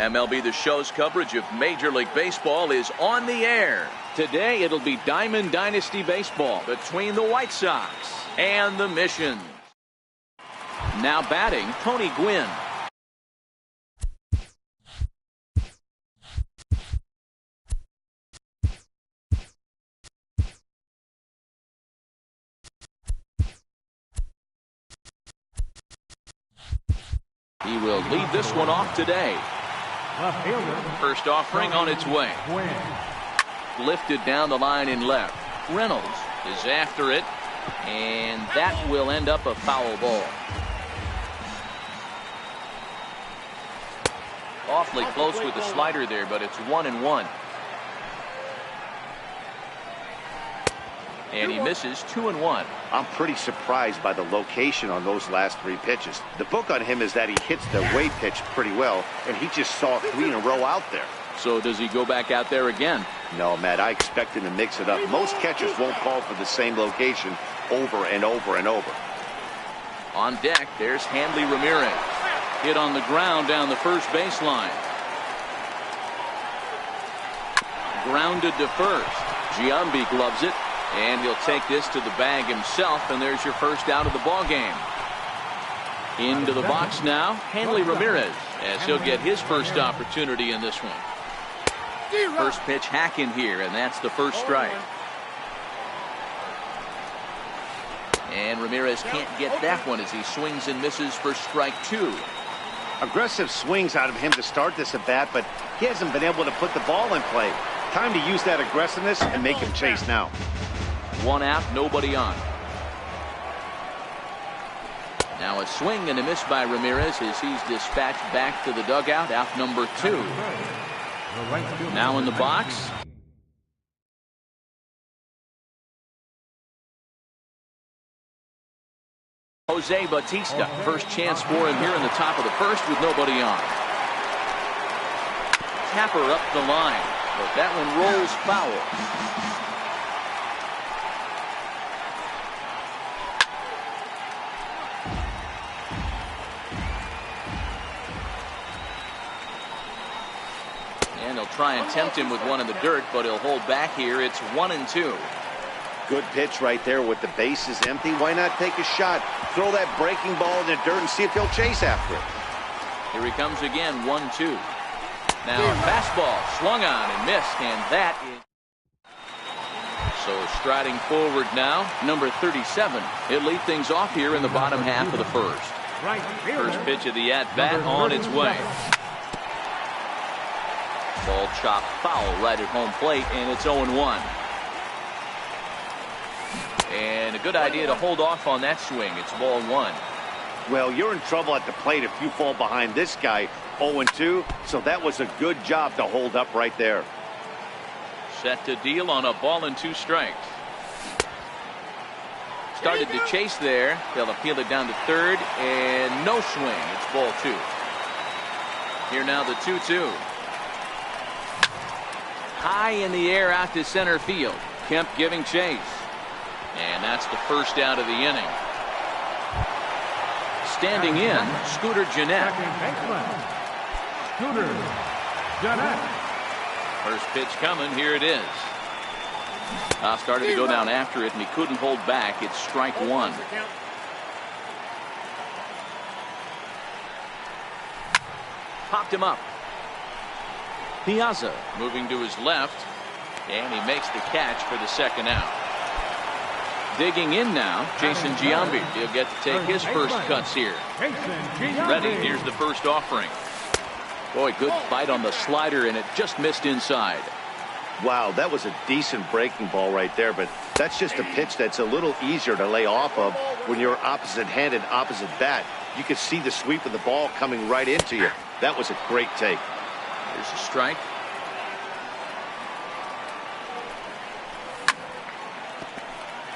MLB The Show's coverage of Major League Baseball is on the air. Today it'll be Diamond Dynasty Baseball between the White Sox and the Mission. Now batting, Tony Gwynn. He will lead this one off today. First offering on its way. Lifted down the line in left. Reynolds is after it, and that will end up a foul ball. Awfully close with the slider there, but it's 1-1. And he misses 2-1. I'm pretty surprised by the location on those last 3 pitches. The book on him is that he hits the way pitch pretty well, and he just saw 3 in a row out there. So does he go back out there again? No, Matt, I expect him to mix it up. Most catchers won't call for the same location over and over and over. On deck, there's Hanley Ramirez. Hit on the ground down the first baseline. Grounded to first. Giambi gloves it. And he'll take this to the bag himself, and there's your first out of the ball game. Into the box now, Hanley Ramirez, as he'll get his first opportunity in this one. First pitch hack in here, and that's the first strike. And Ramirez can't get that one as he swings and misses for strike 2. Aggressive swings out of him to start this at bat, but he hasn't been able to put the ball in play. Time to use that aggressiveness and make him chase now. 1 out, nobody on. Now a swing and a miss by Ramirez as he's dispatched back to the dugout, out number 2. Now in the box. Jose Bautista. First chance for him here in the top of the first with nobody on. Tapper up the line, but that one rolls foul. And he'll try and tempt him with one in the dirt, but he'll hold back here. It's 1-2. Good pitch right there with the bases empty. Why not take a shot? Throw that breaking ball in the dirt and see if he'll chase after it. Here he comes again, 1-2. Now a fastball swung on and missed, and that is... So striding forward now, number 37. He'll lead things off here in the bottom half of the first. First pitch of the at-bat on its way. Ball chopped foul right at home plate, and it's 0-1. And a good idea to hold off on that swing. It's ball 1. Well, you're in trouble at the plate if you fall behind this guy. 0-2, so that was a good job to hold up right there. Set to deal on a ball and 2 strikes. Started to chase there. They'll appeal it down to third, and no swing. It's ball 2. Here now the 2-2. High in the air out to center field. Kemp giving chase. And that's the first out of the inning. Standing in, Scooter Gennett. First pitch coming. Here it is. Started to go down after it, and he couldn't hold back. It's strike 1. Popped him up. Piazza moving to his left, and he makes the catch for the second out. Digging in now, Jason Giambi. He'll get to take his first cuts here. Ready, here's the first offering. Boy, good fight on the slider, and it just missed inside. Wow, that was a decent breaking ball right there, but that's just a pitch that's a little easier to lay off of when you're opposite-handed, opposite bat. You can see the sweep of the ball coming right into you. That was a great take. Here's a strike.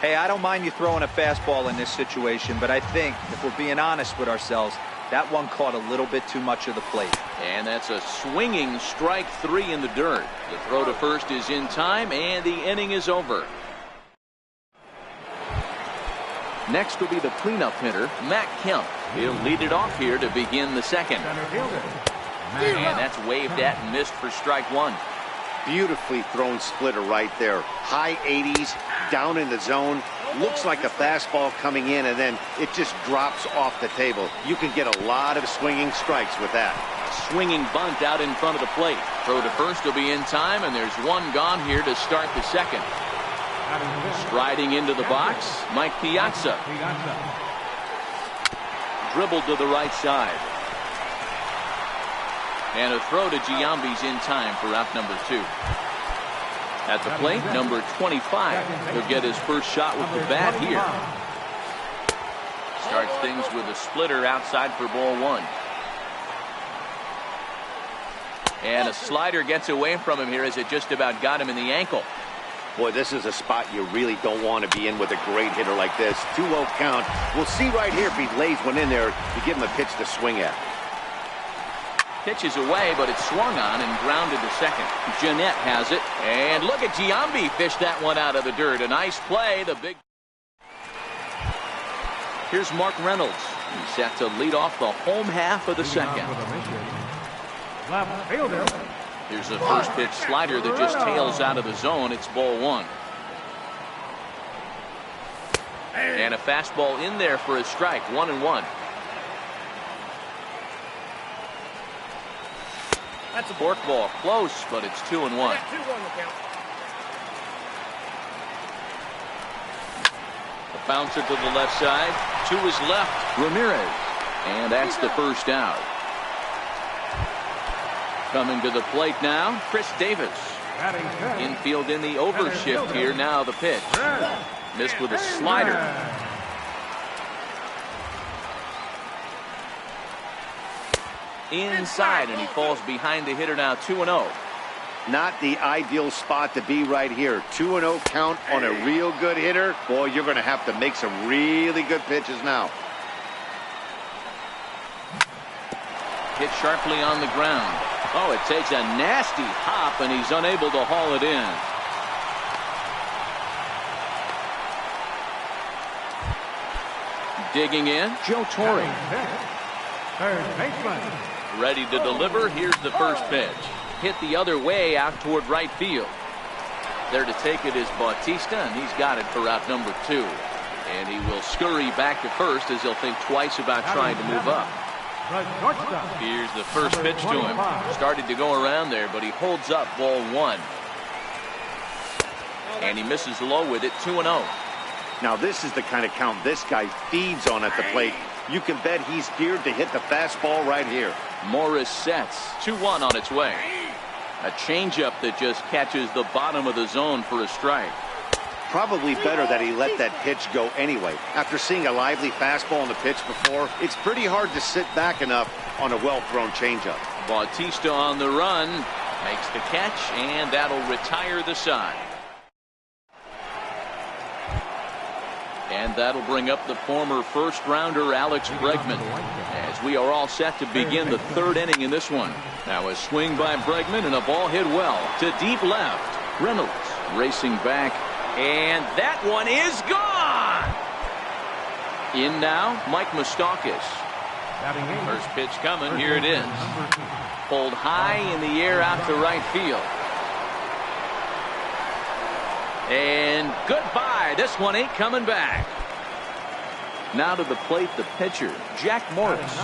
Hey, I don't mind you throwing a fastball in this situation, but I think if we're being honest with ourselves, that one caught a little bit too much of the plate. And that's a swinging strike 3 in the dirt. The throw to first is in time, and the inning is over. Next will be the cleanup hitter, Matt Kemp. He'll lead it off here to begin the second. And that's waved at and missed for strike one. Beautifully thrown splitter right there. High 80s, down in the zone. Looks like a fastball coming in, and then it just drops off the table. You can get a lot of swinging strikes with that. A swinging bunt out in front of the plate. Throw to first will be in time, and there's one gone here to start the second. Striding into the box, Mike Piazza. Dribbled to the right side. And a throw to Giambi's in time for out number 2. At the plate, number 25. He'll get his first shot with the bat here. Starts things with a splitter outside for ball 1. And a slider gets away from him here as it just about got him in the ankle. Boy, this is a spot you really don't want to be in with a great hitter like this. 2-0 count. We'll see right here if he lays one in there to give him a pitch to swing at. Pitches away, but it's swung on and grounded to second. Jeanette has it. And look at Giambi fish that one out of the dirt. A nice play. The big. Here's Mark Reynolds. He's set to lead off the home half of the second. Here's a first pitch slider that just tails out of the zone. It's ball 1. And a fastball in there for a strike. 1-1. That's a forkball, close, but it's 2-1. The bouncer to the left side. 2 is left. Ramirez. And that's the first out. Coming to the plate now, Chris Davis. Infield in the overshift here. Now the pitch. Missed with a slider. Inside, and he falls behind the hitter now. 2-0. Not the ideal spot to be right here. 2-0 count on a real good hitter. Boy, you're going to have to make some really good pitches now. Hit sharply on the ground. Oh, it takes a nasty hop, and he's unable to haul it in. Digging in, Joe Torre. Third baseman. Ready to deliver. Here's the first pitch. Hit the other way out toward right field. There to take it is Bautista, and he's got it for out number 2. And he will scurry back to first as he'll think twice about trying to move up. Here's the first pitch to him. Started to go around there, but he holds up ball 1. And he misses low with it. 2-0. Now this is the kind of count this guy feeds on at the plate. You can bet he's geared to hit the fastball right here. Morris sets. 2-1 on its way. A changeup that just catches the bottom of the zone for a strike. Probably better that he let that pitch go anyway. After seeing a lively fastball on the pitch before, it's pretty hard to sit back enough on a well-thrown changeup. Bautista on the run. Makes the catch, and that'll retire the side. And that'll bring up the former first-rounder Alex Bregman, as we are all set to begin the 3rd inning in this one. Now a swing by Bregman and a ball hit well to deep left. Reynolds racing back, and that one is gone. In now, Mike Moustakas. First pitch coming. Here it is. Pulled high in the air out to right field. And goodbye. This one ain't coming back. Now to the plate, the pitcher, Jack Morris.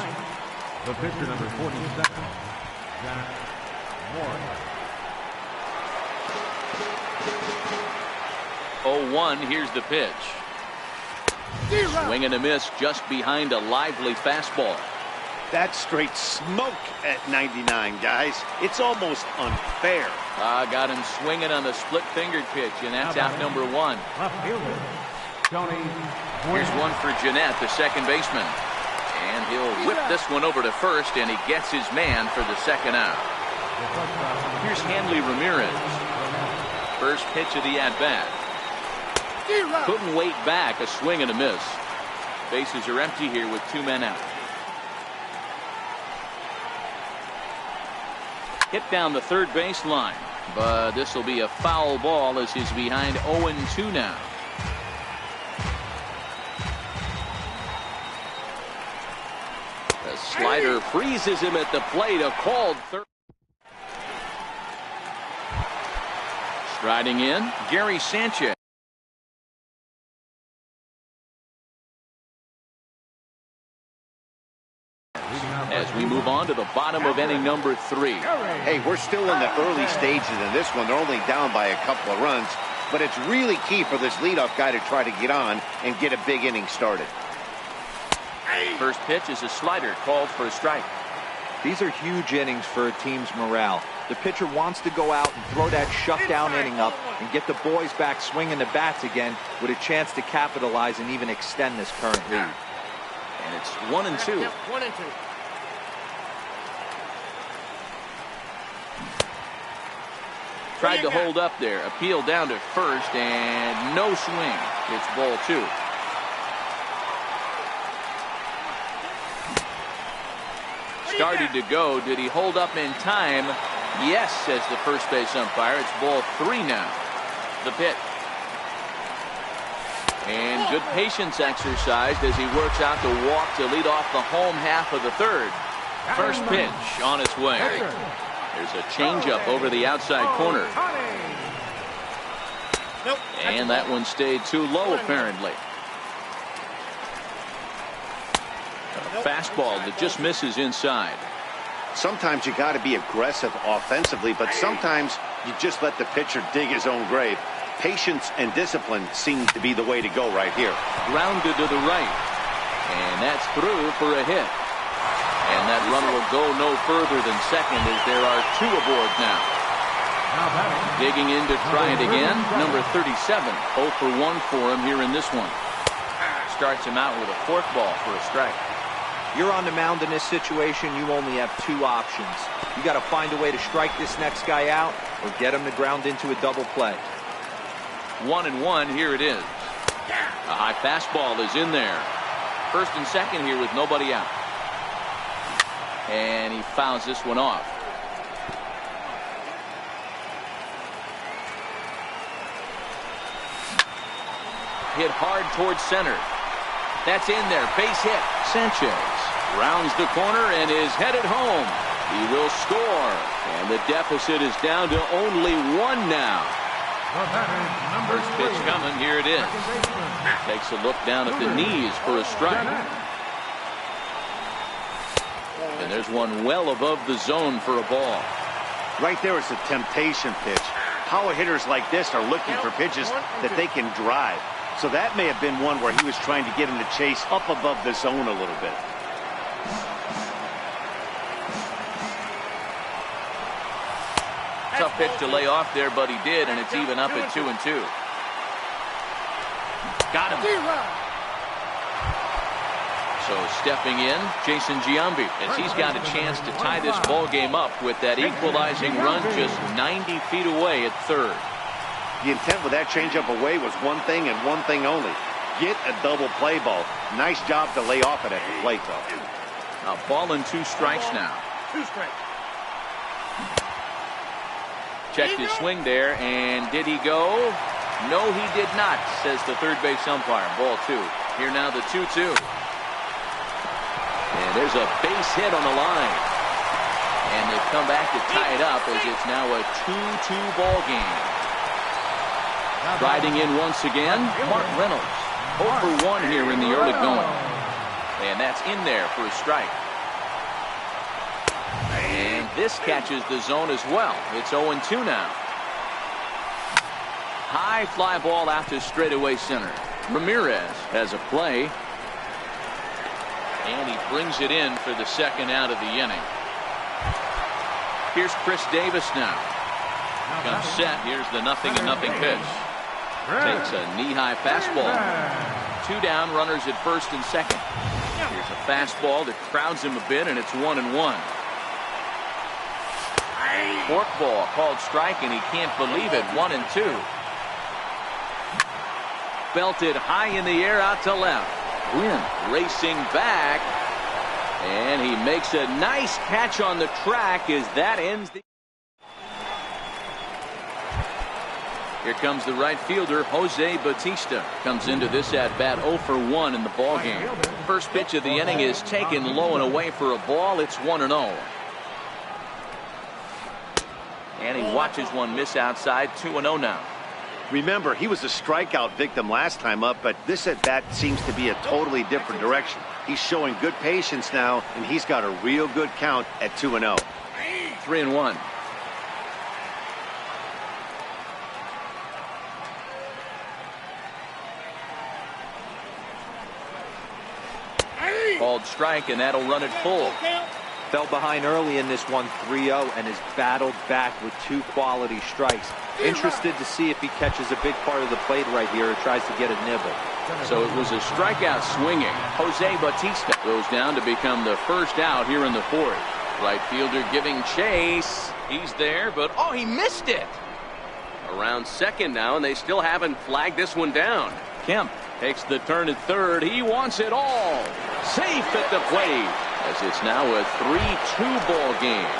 The pitcher, number 47, Jack Morris. 0-1. Here's the pitch. Swing and a miss just behind a lively fastball. That's straight smoke at 99, guys. It's almost unfair. Got him swinging on the split-fingered pitch, and that's out number 1. Left fielder, Tony. Here's one for Jeanette, the second baseman. And he'll whip this one over to first, and he gets his man for the second out. Here's Hanley Ramirez. First pitch of the at-bat. Couldn't wait back. A swing and a miss. Bases are empty here with 2 men out. Hit down the third base line, but this will be a foul ball as he's behind 0-2 now. A Slider freezes him at the plate. A called third. Striding in, Gary Sanchez. As we move on to the bottom of inning number 3. Hey, we're still in the early stages in this one. They're only down by a couple of runs, but it's really key for this leadoff guy to try to get on and get a big inning started. First pitch is a slider called for a strike. These are huge innings for a team's morale. The pitcher wants to go out and throw that shutdown inning up and get the boys back swinging the bats again with a chance to capitalize and even extend this current lead. And it's 1-2. 1-2. Tried to hold up there. Appeal down to first and no swing. It's ball 2. Started to go. Did he hold up in time? Yes, says the first base umpire. It's ball 3 now. The pitch. And good patience exercised as he works out the walk to lead off the home half of the third. First pitch on its way. There's a changeup over the outside corner. And that one stayed too low, apparently. A fastball that just misses inside. Sometimes you got to be aggressive offensively, but sometimes you just let the pitcher dig his own grave. Patience and discipline seem to be the way to go right here. Grounded to the right. And that's through for a hit. And that runner will go no further than second as there are 2 aboard now. Digging in to try it again. Number 37. 0 for 1 for him here in this one. Starts him out with a forkball for a strike. You're on the mound in this situation. You only have 2 options. You got to find a way to strike this next guy out or get him to ground into a double play. 1-1. Here it is. A high fastball is in there. First and second here with nobody out. And he fouls this one off. Hit hard towards center. That's in there. Base hit. Sanchez rounds the corner and is headed home. He will score. And the deficit is down to only 1 now. First pitch coming. Here it is. Takes a look down at the knees for a strike. And there's one well above the zone for a ball. Right there is a temptation pitch. Power hitters like this are looking for pitches that they can drive. So that may have been one where he was trying to get him to chase up above the zone a little bit. Tough pitch to lay off there, but he did, and it's even up at 2-2. Got him. So stepping in, Jason Giambi, as he's got a chance to tie this ball game up with that equalizing run just 90 feet away at third. The intent with that changeup away was one thing and one thing only. Get a double play ball. Nice job to lay off it at the plate, though. A ball and 2 strikes now. 2 strikes. Checked his swing there, and did he go? No, he did not, says the third base umpire. Ball 2. Here now the 2-2. And there's a base hit on the line. And they come back to tie it up as it's now a 2-2 ball game. Riding in once again, Mark Reynolds. 0 for 1 here in the early going. And that's in there for a strike. And this catches the zone as well. It's 0-2 now. High fly ball out to straightaway center. Ramirez has a play. And he brings it in for the second out of the inning. Here's Chris Davis now. Comes set. Here's the 0-0 pitch. Takes a knee-high fastball. 2 down, runners at first and second. Here's a fastball that crowds him a bit, and it's 1-1. Forkball called strike, and he can't believe it. 1-2. Belted high in the air out to left. Gwynn racing back, and he makes a nice catch on the track as that ends the Here comes the right fielder, Jose Bautista. Comes into this at-bat 0 for 1 in the ballgame. First pitch of the inning is taken low and away for a ball. It's 1-0. And he watches one miss outside. 2-0 now. Remember, he was a strikeout victim last time up, but this at-bat seems to be a totally different direction. He's showing good patience now, and he's got a real good count at 2-0. 3-1. Called strike, and that'll run it full. Fell behind early in this one, 3-0, and has battled back with 2 quality strikes. Interested to see if he catches a big part of the plate right here or tries to get a nibble. So it was a strikeout swinging. Jose Bautista goes down to become the first out here in the 4th. Right fielder giving chase. He's there, but oh, he missed it. Around second now, and they still haven't flagged this one down. Kemp takes the turn at third. He wants it all. Safe at the plate, as it's now a 3-2 ball game.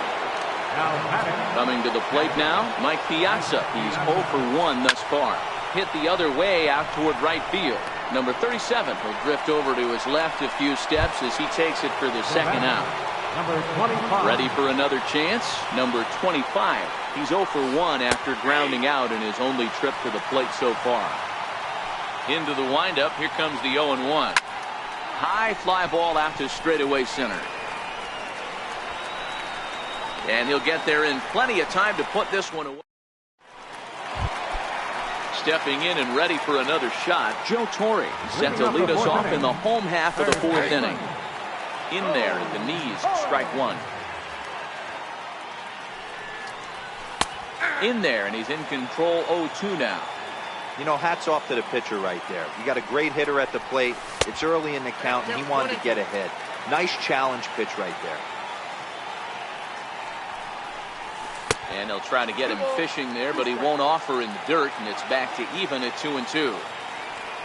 Coming to the plate now, Mike Piazza. He's 0 for 1 thus far. Hit the other way out toward right field. Number 37 will drift over to his left a few steps as he takes it for the second out. Number 25. Ready for another chance. Number 25. He's 0 for 1 after grounding out in his only trip to the plate so far. Into the windup. Here comes the 0-1. High fly ball out to straightaway center. And he'll get there in plenty of time to put this one away. Stepping in and ready for another shot, Joe Torre set to lead us off in the home half of the 4th inning. In there at the knees, strike 1. In there, and he's in control. 0-2 now. You know, hats off to the pitcher right there. You got a great hitter at the plate. It's early in the count, and he wanted to get ahead. Nice challenge pitch right there. And they'll try to get him fishing there, but he won't offer in the dirt, and it's back to even at 2-2.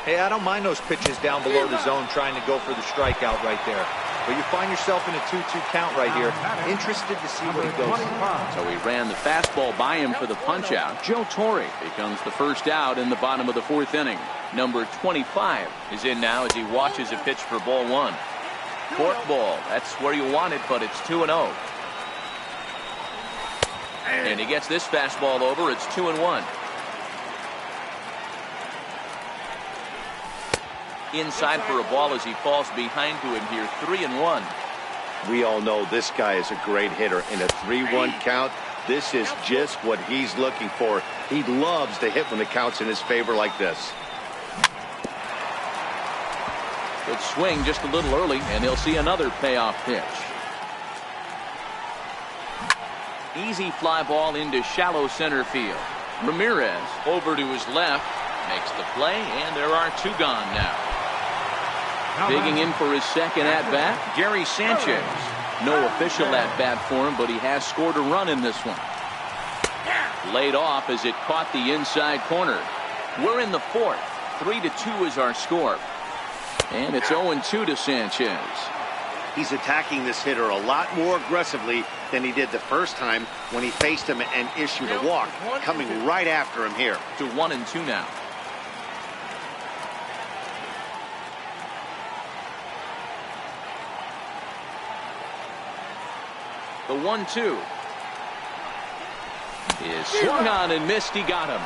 Hey, I don't mind those pitches down below the zone trying to go for the strikeout right there. But you find yourself in a 2-2 count right here. Interested to see what he goes for. So he ran the fastball by him for the punch out. Joe Torre becomes the first out in the bottom of the 4th inning. Number 25 is in now as he watches a pitch for ball 1. Forkball, that's where you want it, but it's 2-0. And he gets this fastball over. It's 2-1. Inside for a ball as he falls behind to him here. 3-1. We all know this guy is a great hitter. In a 3-1 count, this is just what he's looking for. He loves to hit when the count's in his favor like this. Good swing just a little early, and he'll see another payoff pitch. Easy fly ball into shallow center field. Ramirez over to his left, makes the play, and there are 2 gone now. Digging in for his second at-bat, Gary Sanchez. No official at-bat for him, but he has scored a run in this one. Laid off as it caught the inside corner. We're in the 4th. 3-2 is our score. And it's 0-2 to Sanchez. He's attacking this hitter a lot more aggressively than he did the first time when he faced him and issued a walk. Coming right after him here. To 1-2 now. The 1-2 is swung on and missed. He got him.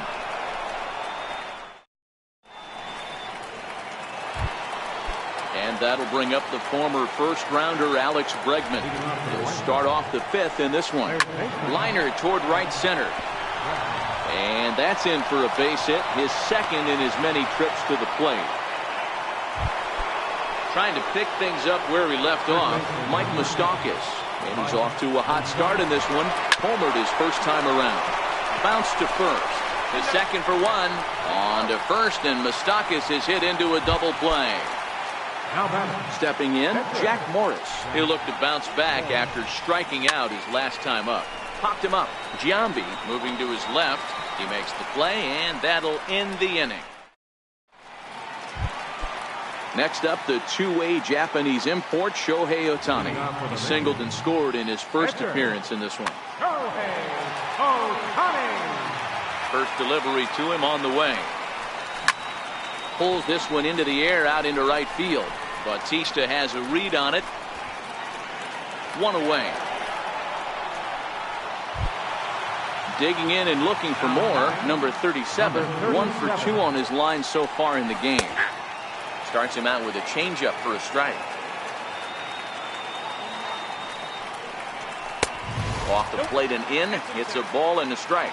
And that'll bring up the former first-rounder Alex Bregman. He'll start off the 5th in this one. Liner toward right center. And that's in for a base hit, his second in as many trips to the plate. Trying to pick things up where he left off, Mike Moustakas. And he's off to a hot start in this one. Homered his first time around. Bounced to first. The second for 1. On to first, and Moustakas is hit into a double play. Stepping in, Jack Morris. He'll look to bounce back after striking out his last time up. Popped him up. Giambi moving to his left. He makes the play, and that'll end the inning. Next up, the two-way Japanese import, Shohei Ohtani. He singled and scored in his first appearance in this one. Shohei Ohtani. First delivery to him on the way. Pulls this one into the air out into right field. Bautista has a read on it. One away. Digging in and looking for more. Number 37. 1 for 2 on his line so far in the game. Starts him out with a changeup for a strike. Off the plate and in. It's a ball and a strike.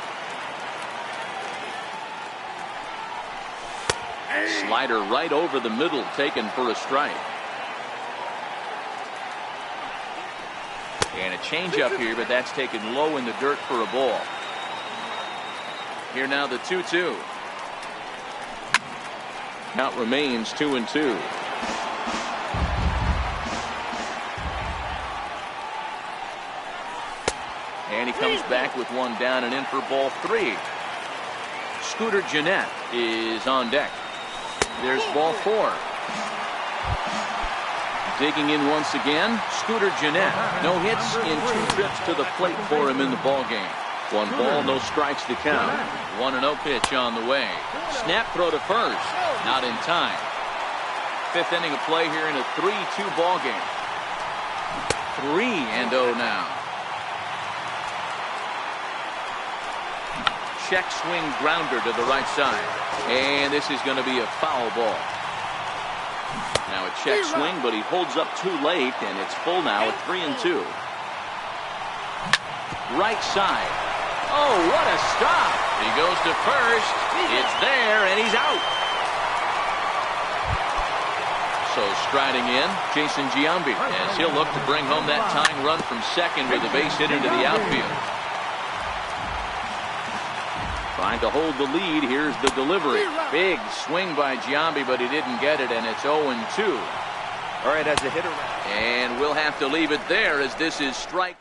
Slider right over the middle, taken for a strike. And a changeup here, but that's taken low in the dirt for a ball. Here now the 2-2. Count remains 2-2. And he comes back with one down and in for ball 3. Scooter Gennett is on deck. There's ball 4. Digging in once again, Scooter Gennett. No hits in 2 trips to the plate for him in the ball game. 1 ball, no strikes to count. 1-0 pitch on the way. Snap throw to first. Not in time. 5th inning of play here in a 3-2 ball game. 3-0 now. Check swing grounder to the right side. And this is going to be a foul ball. Now a check swing, but he holds up too late, and it's full now at 3-2. Right side. Oh, what a stop. He goes to first. It's there, and he's out. So striding in, Jason Giambi, as he'll look to bring home that tying run from second with a base hit into the outfield. Trying to hold the lead. Here's the delivery. Big swing by Giambi, but he didn't get it, and it's 0-2. All right, as a hitter. And we'll have to leave it there as this is strike.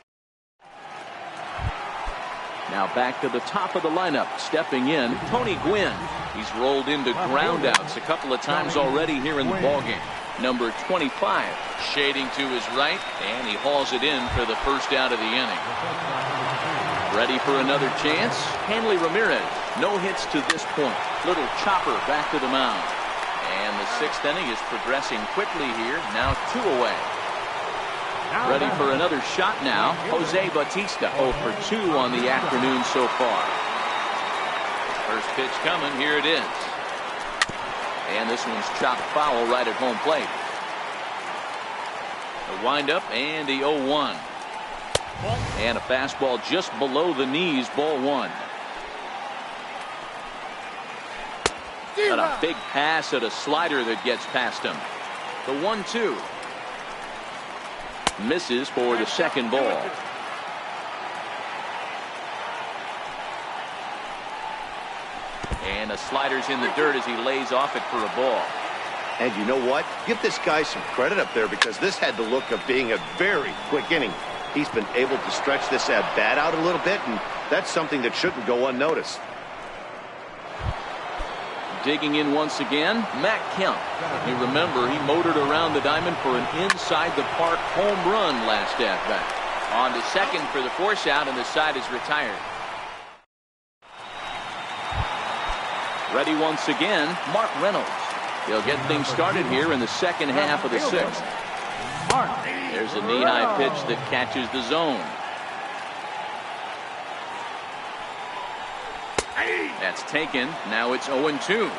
Now back to the top of the lineup. Stepping in, Tony Gwynn. He's rolled into groundouts a couple of times already here in the ballgame. Number 25, shading to his right, and he hauls it in for the first out of the inning. Ready for another chance? Hanley Ramirez. No hits to this point. Little chopper back to the mound. And the 6th inning is progressing quickly here. Now 2 away. Ready for another shot now. Jose Bautista 0 for 2 on the afternoon so far. First pitch coming. Here it is. And this one's chopped foul right at home plate. The windup and the 0-1. And a fastball just below the knees, ball 1. Got a big pass at a slider that gets past him. The 1-2. Misses for the second ball. And the slider's in the dirt as he lays off it for a ball. And you know what? Give this guy some credit up there, because this had the look of being a very quick inning. He's been able to stretch this at bat out a little bit, and that's something that shouldn't go unnoticed. Digging in once again, Matt Kemp. You remember he motored around the diamond for an inside the park home run last at bat. On to second for the force out, and the side is retired. Ready once again, Mark Reynolds. He'll get things started here in the second half of the 6th. There's a knee-high pitch that catches the zone. That's taken. Now it's 0-2.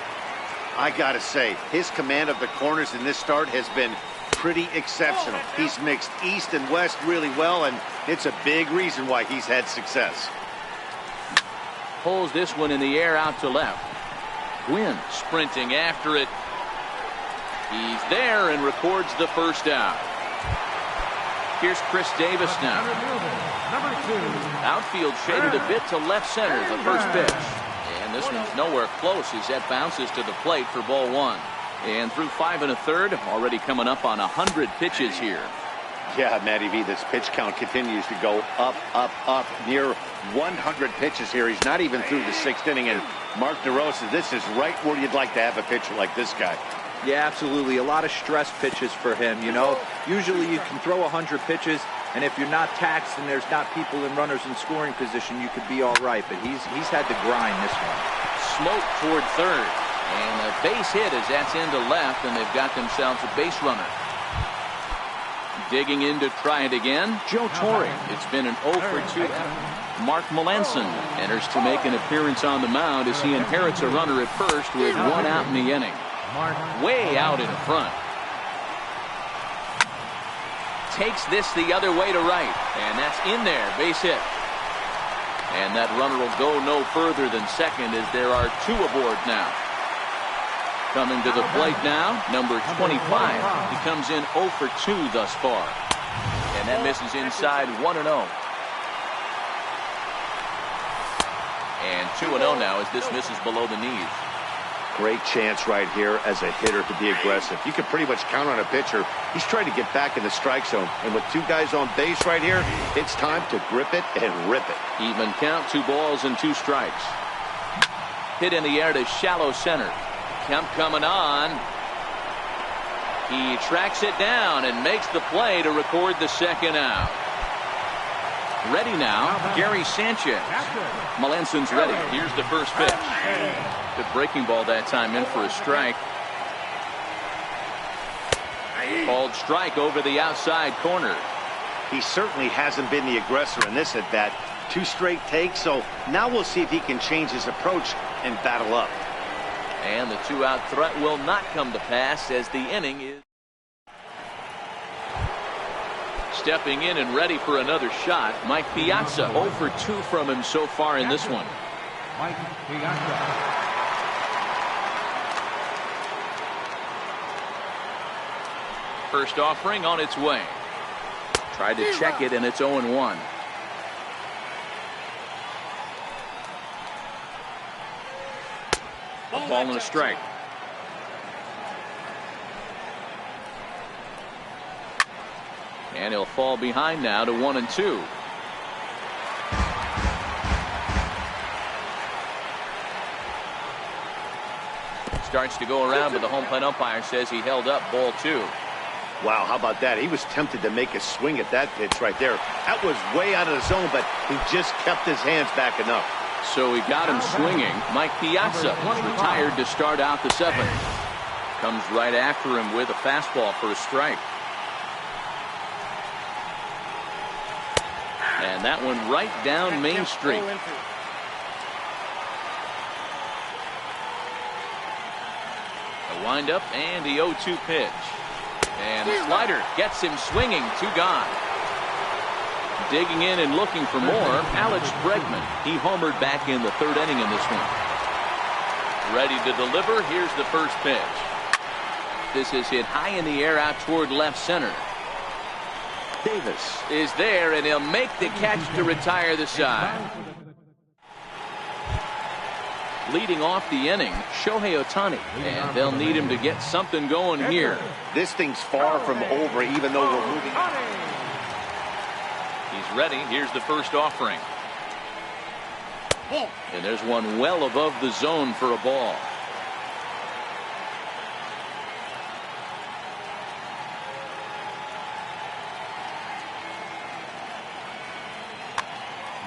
I gotta say, his command of the corners in this start has been pretty exceptional. He's mixed east and west really well, and it's a big reason why he's had success. Pulls this one in the air out to left. Gwynn sprinting after it. He's there and records the first out. Here's Chris Davis now. Outfield shaded a bit to left center, the first pitch. And this one's nowhere close as that bounces to the plate for ball 1. And through 5 1/3, already coming up on 100 pitches here. Yeah, Matty V, this pitch count continues to go up, up, up. Near 100 pitches here. He's not even through the 6th inning. And Mark DeRosa, this is right where you'd like to have a pitcher like this guy. Yeah, absolutely. A lot of stress pitches for him, you know. Usually you can throw 100 pitches, And if you're not taxed and there's not people and runners in scoring position, you could be all right. But he's had to grind this one. Smoke toward third. And a base hit as that's into left, and they've got themselves a base runner. Digging in to try it again, Joe Torre. It's been an 0 for 2 effort. Mark Melanson enters to make an appearance on the mound as he inherits a runner at first with 1 out in the inning. Way out in front. Takes this the other way to right, and that's in there, base hit. And that runner will go no further than second as there are 2 aboard now. Coming to the plate now, number 25. He comes in 0 for 2 thus far. And that misses inside 1-0. And 2-0 now as this misses below the knees. Great chance right here as a hitter to be aggressive. You can pretty much count on a pitcher. He's trying to get back in the strike zone. And with 2 guys on base right here, it's time to grip it and rip it. Even count, 2 balls and 2 strikes. Hit in the air to shallow center. Kemp coming on. He tracks it down and makes the play to record the second out. Ready now, Gary Sanchez. Melanson's ready. Here's the first pitch. Good breaking ball that time, in for a strike. Called strike over the outside corner. He certainly hasn't been the aggressor in this at bat. 2 straight takes, so now we'll see if he can change his approach and battle up. And the 2-out threat will not come to pass as the inning is. Stepping in and ready for another shot, Mike Piazza. 0 for 2 from him so far in this one. Mike Piazza. First offering on its way. Tried to check it, and it's 0-1. A ball and a strike. And he'll fall behind now to 1-2. Starts to go around, but the home plate umpire says he held up, ball 2. Wow, how about that? He was tempted to make a swing at that pitch right there. That was way out of the zone, but he just kept his hands back enough. So he got him swinging. Mike Piazza was retired to start out the 7th. Comes right after him with a fastball for a strike. And that one right down Main Street. A windup and the 0-2 pitch. And the slider gets him swinging. 2 gone. Digging in and looking for more, Alex Bregman. He homered back in the 3rd inning in this one. Ready to deliver. Here's the first pitch. This is hit high in the air out toward left center. Davis is there, and he'll make the catch to retire the side. Leading off the inning, Shohei Ohtani, and they'll need him to get something going here. This thing's far from over, even though we're moving on. He's ready. Here's the first offering. And there's one well above the zone for a ball.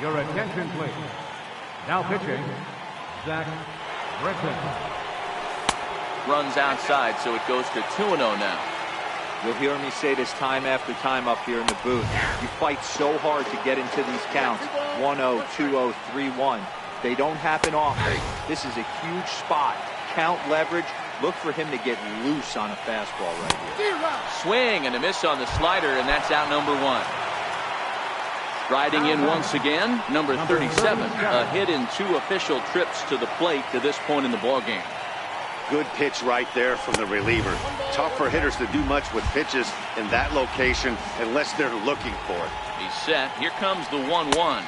Your attention, please. Now pitching, Zach Britton. Runs outside, so it goes to 2-0 now. You'll hear me say this time after time up here in the booth. You fight so hard to get into these counts. 1-0, 2-0, 3-1. They don't happen often. This is a huge spot. Count leverage. Look for him to get loose on a fastball right here. Swing and a miss on the slider, and that's out number 1. Riding in once again, number 37. A hit in 2 official trips to the plate to this point in the ballgame. Good pitch right there from the reliever. Tough for hitters to do much with pitches in that location unless they're looking for it. He's set. Here comes the 1-1.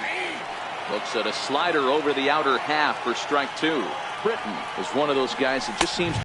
Looks at a slider over the outer half for strike 2. Britton is one of those guys that just seems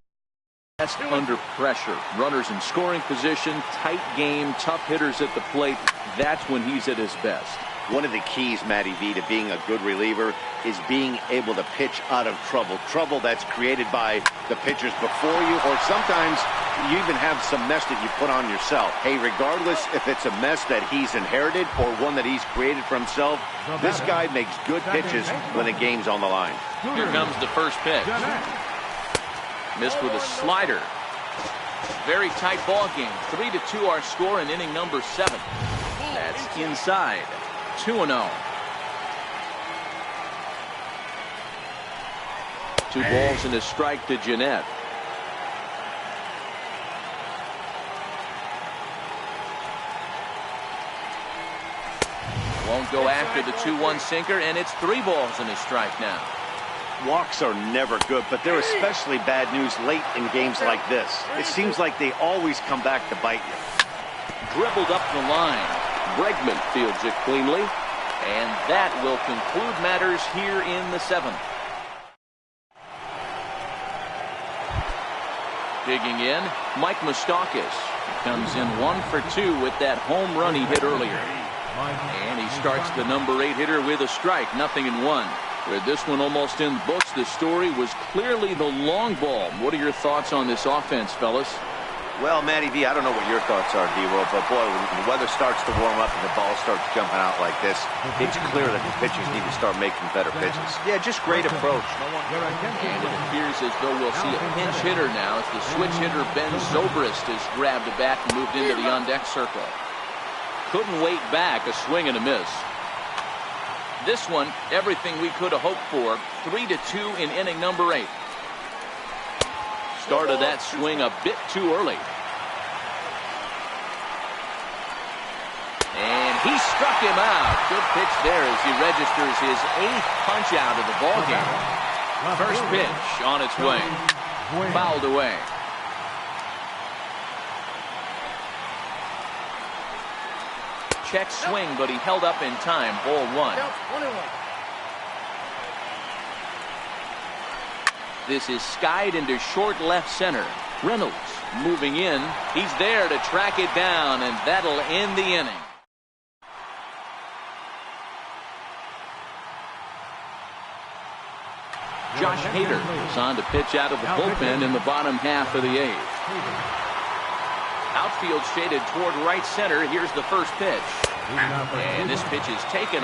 best under pressure. Runners in scoring position, tight game, tough hitters at the plate. That's when he's at his best. One of the keys, Matty V, to being a good reliever is being able to pitch out of trouble. Trouble that's created by the pitchers before you, or sometimes you even have some mess that you put on yourself. Hey, regardless if it's a mess that he's inherited or one that he's created for himself, this guy makes good pitches when the game's on the line. Here comes the first pitch. Missed with a slider. Very tight ball game. 3-2 our score in inning number 7. That's inside. 2-0. 2 balls and a strike to Jeanette. Won't go after the 2-1 sinker, and it's 3 balls and a strike now. Walks are never good, but they're especially bad news late in games like this. It seems like they always come back to bite you. Dribbled up the line. Bregman fields it cleanly, and that will conclude matters here in the 7th. Digging in, Mike Moustakas comes in 1 for 2 with that home run he hit earlier. And he starts the number 8 hitter with a strike, 0-1. With this one almost in the books, the story was clearly the long ball. What are your thoughts on this offense, fellas? Well, Matty V, I don't know what your thoughts are, D-Roll, but boy, when the weather starts to warm up and the ball starts jumping out like this, it's clear that the pitchers need to start making better pitches. Yeah, just great approach. And it appears as though we'll see a pinch hitter now as the switch hitter Ben Zobrist has grabbed a bat and moved into the on-deck circle. Couldn't wait back, a swing and a miss. This one, everything we could have hoped for. 3-2 in inning number 8. Started that swing a bit too early. And he struck him out. Good pitch there as he registers his 8th punch out of the ball game. First pitch on its way. Fouled away. Check swing, but he held up in time. Ball 1. This is skied into short left center. Reynolds moving in. He's there to track it down, and that'll end the inning. Josh Hader is on to pitch out of the bullpen in the bottom half of the 8th. Outfield shaded toward right center. Here's the first pitch. And this pitch is taken.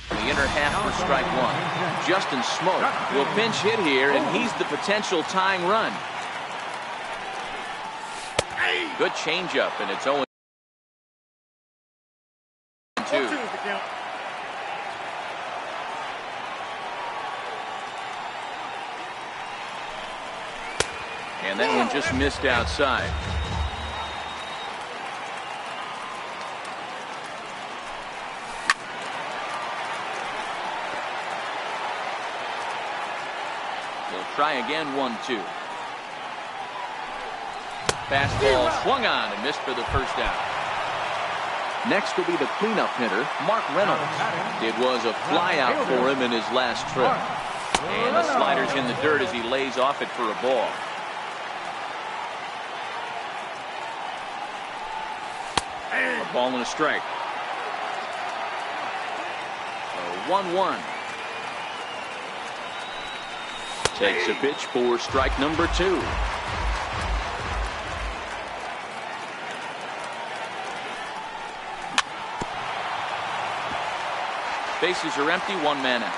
The inner half for strike 1. Justin Smoke will pinch hit here, and he's the potential tying run. Good changeup, and it's 0-2. And that one just missed outside. He'll try again, 1-2. Fastball swung on and missed for the first out. Next will be the cleanup hitter, Mark Reynolds. It was a flyout for him in his last trip. And the slider's in the dirt as he lays off it for a ball. A ball and a strike. 1-1. Takes a pitch for strike number 2. Bases are empty, 1 man out.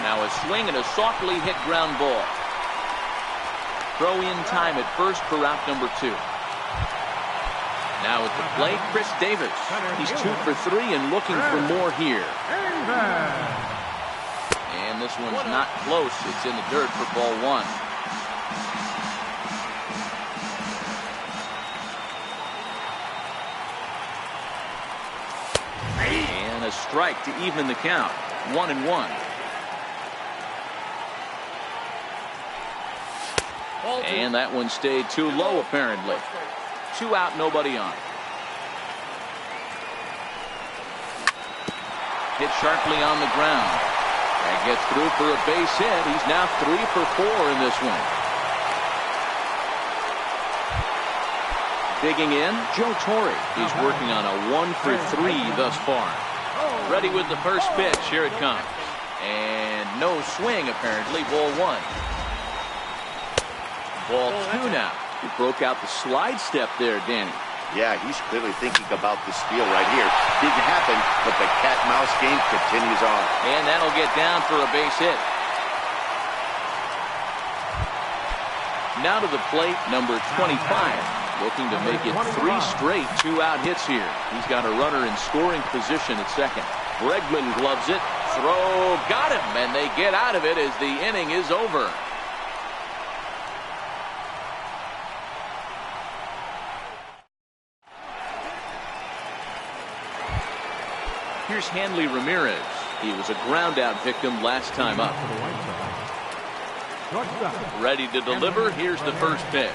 Now a swing and a softly hit ground ball. Throw in time at first for out number 2. Now at the plate, Chris Davis. He's 2 for 3 and looking for more here. And this one's not close. It's in the dirt for ball 1. And a strike to even the count. 1-1. And that one stayed too low, apparently. 2 out, nobody on. Hit sharply on the ground. That gets through for a base hit. He's now 3 for 4 in this one. Digging in, Joe Torre. He's working on a 1-for-3 thus far. Ready with the first pitch. Here it comes. And no swing, apparently. Ball 1. Ball 2 now. He broke out the slide step there, Danny. Yeah, he's clearly thinking about the steal right here. Didn't happen, but the cat-mouse game continues on. And that'll get down for a base hit. Now to the plate, number 25. Looking to make it 3 straight 2-out hits here. He's got a runner in scoring position at second. Bregman gloves it. Throw. Got him. And they get out of it as the inning is over. Here's Hanley Ramirez. He was a ground-out victim last time up. Ready to deliver. Here's the first pitch.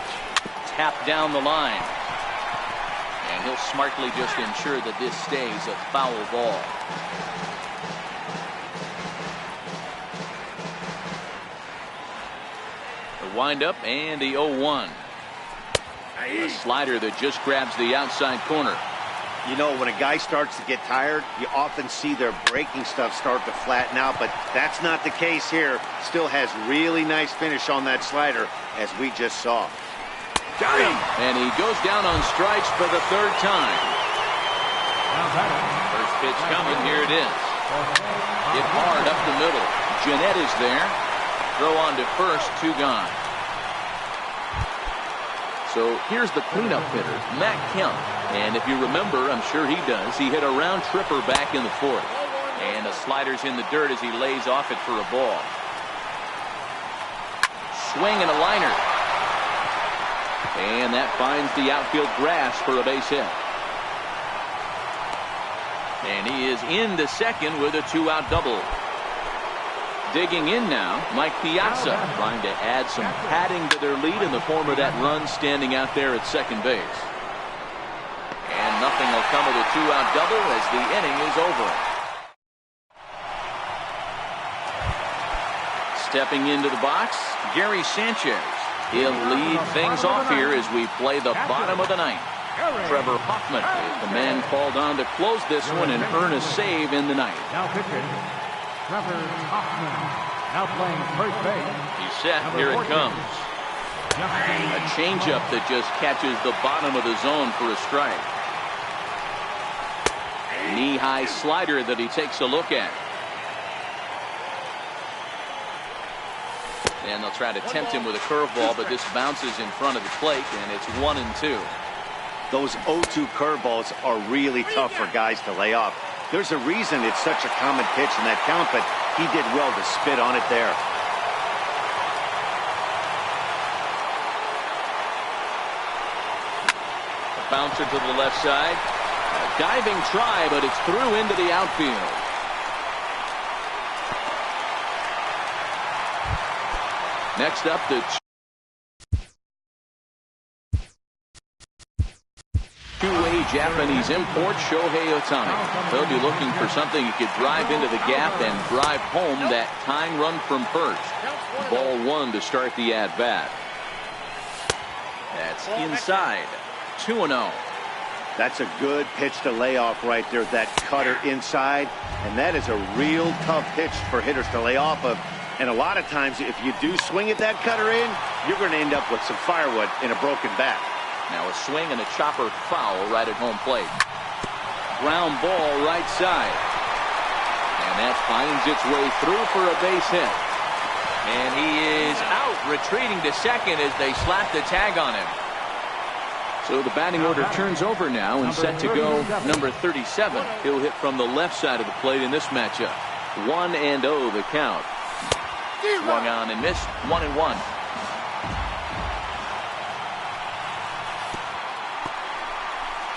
Tap down the line. And he'll smartly just ensure that this stays a foul ball. The windup and the 0-1. A slider that just grabs the outside corner. You know, when a guy starts to get tired, you often see their breaking stuff start to flatten out, but that's not the case here. Still has really nice finish on that slider, as we just saw. Got him! And he goes down on strikes for the 3rd time. First pitch coming. Here it is. Hit hard up the middle. Jeanette is there. Throw on to first. 2 gone. So here's the cleanup hitter, Matt Kemp. And if you remember, I'm sure he does, he hit a round tripper back in the 4th. And the slider's in the dirt as he lays off it for a ball. Swing and a liner. And that finds the outfield grass for a base hit. And he is into second with a 2-out double. Digging in now, Mike Piazza, trying to add some padding to their lead in the form of that run standing out there at second base. And nothing will come of the 2-out double as the inning is over. Stepping into the box, Gary Sanchez. He'll lead things off here as we play the bottom of the 9th. Trevor Hoffman is the man called on to close this one and earn a save in the 9th. Now pitching, Trevor Hoffman. Now playing first base. He's set. Here it comes. A changeup that just catches the bottom of the zone for a strike. Knee-high slider that he takes a look at. And they'll try to tempt him with a curveball, but this bounces in front of the plate, and it's 1-2. Those 0-2 curveballs are really tough for guys to lay off. There's a reason it's such a common pitch in that count, but he did well to spit on it there. A bouncer to the left side. A diving try, but it's through into the outfield. Next up, the two-way Japanese import, Shohei Ohtani. They'll be looking for something he could drive into the gap and drive home that tying run from first. Ball 1 to start the at-bat. That's inside. 2-0. That's a good pitch to lay off right there, that cutter inside. And that is a real tough pitch for hitters to lay off of. And a lot of times, if you do swing at that cutter in, you're going to end up with some firewood in a broken bat. Now a swing and a chopper foul right at home plate. Ground ball right side. And that finds its way through for a base hit. And he is out, retreating to second as they slap the tag on him. So the batting order turns over now and set to go number 37. He'll hit from the left side of the plate in this matchup. 1-0 the count. Swung on and missed. 1-1.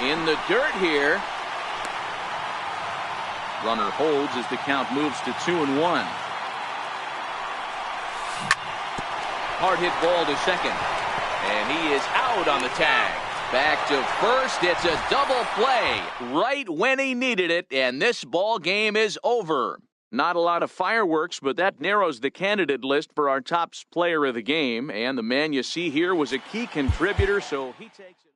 In the dirt here. Runner holds as the count moves to 2-1. Hard hit ball to second. And he is out on the tag. Back to first. It's a double play right when he needed it. And this ball game is over. Not a lot of fireworks, but that narrows the candidate list for our top player of the game. And the man you see here was a key contributor, so he takes it.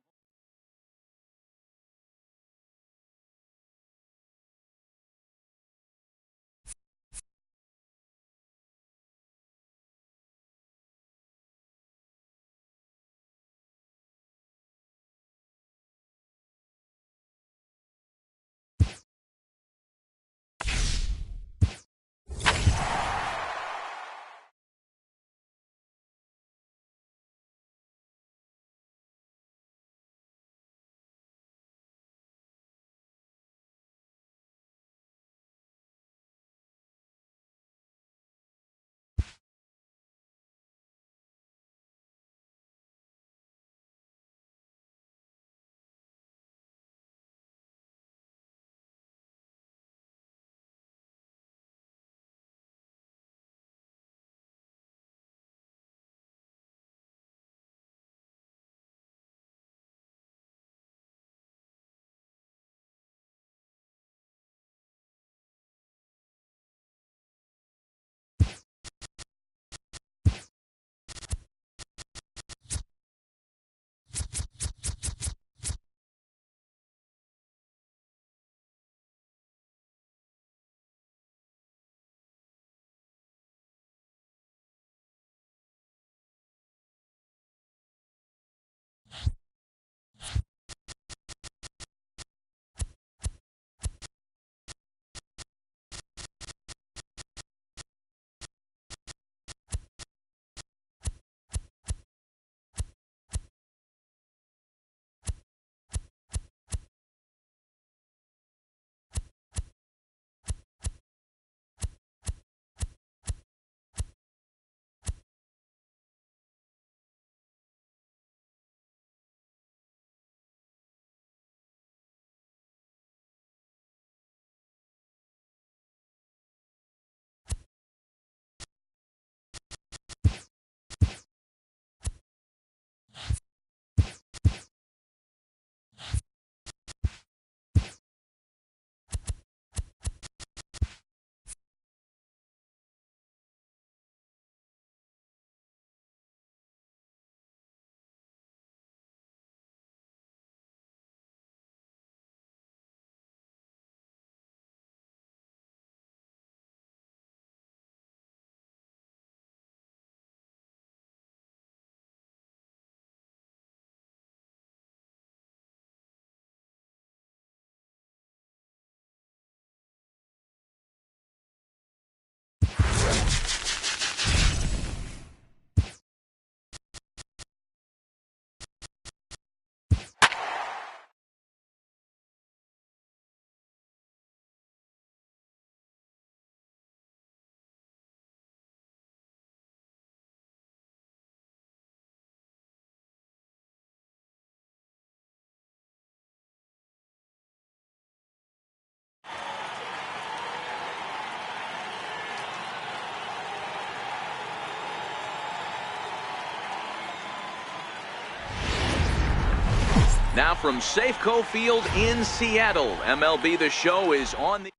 Now from Safeco Field in Seattle, MLB The Show is on the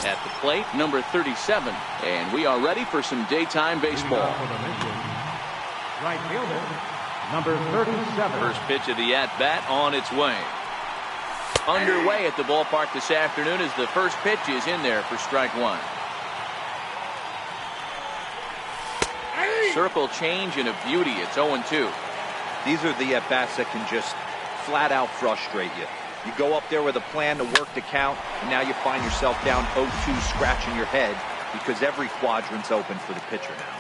at the plate, number 37, and we are ready for some daytime baseball. Right fielder, number 37. First pitch of the at-bat on its way. Underway at the ballpark this afternoon as the first pitch is in there for strike one. Circle change and a beauty. It's 0-2. These are the at-bats that can just flat out frustrate you. You go up there with a plan to work the count, and now you find yourself down 0-2, scratching your head because every quadrant's open for the pitcher now.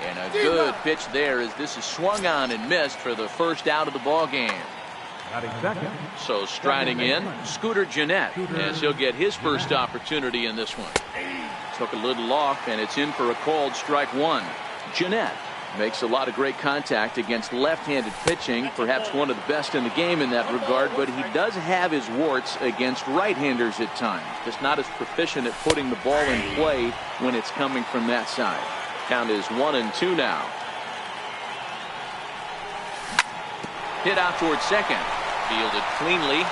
And a good pitch there as this is swung on and missed for the first out of the ball game. So striding in, Scooter Gennett, as he'll get his first opportunity in this one. Took a little off, and it's in for a called strike one. Gennett makes a lot of great contact against left-handed pitching, perhaps one of the best in the game in that regard, but he does have his warts against right-handers at times. Just not as proficient at putting the ball in play when it's coming from that side. Count is 1-2 now. Hit out towards second. Fielded cleanly.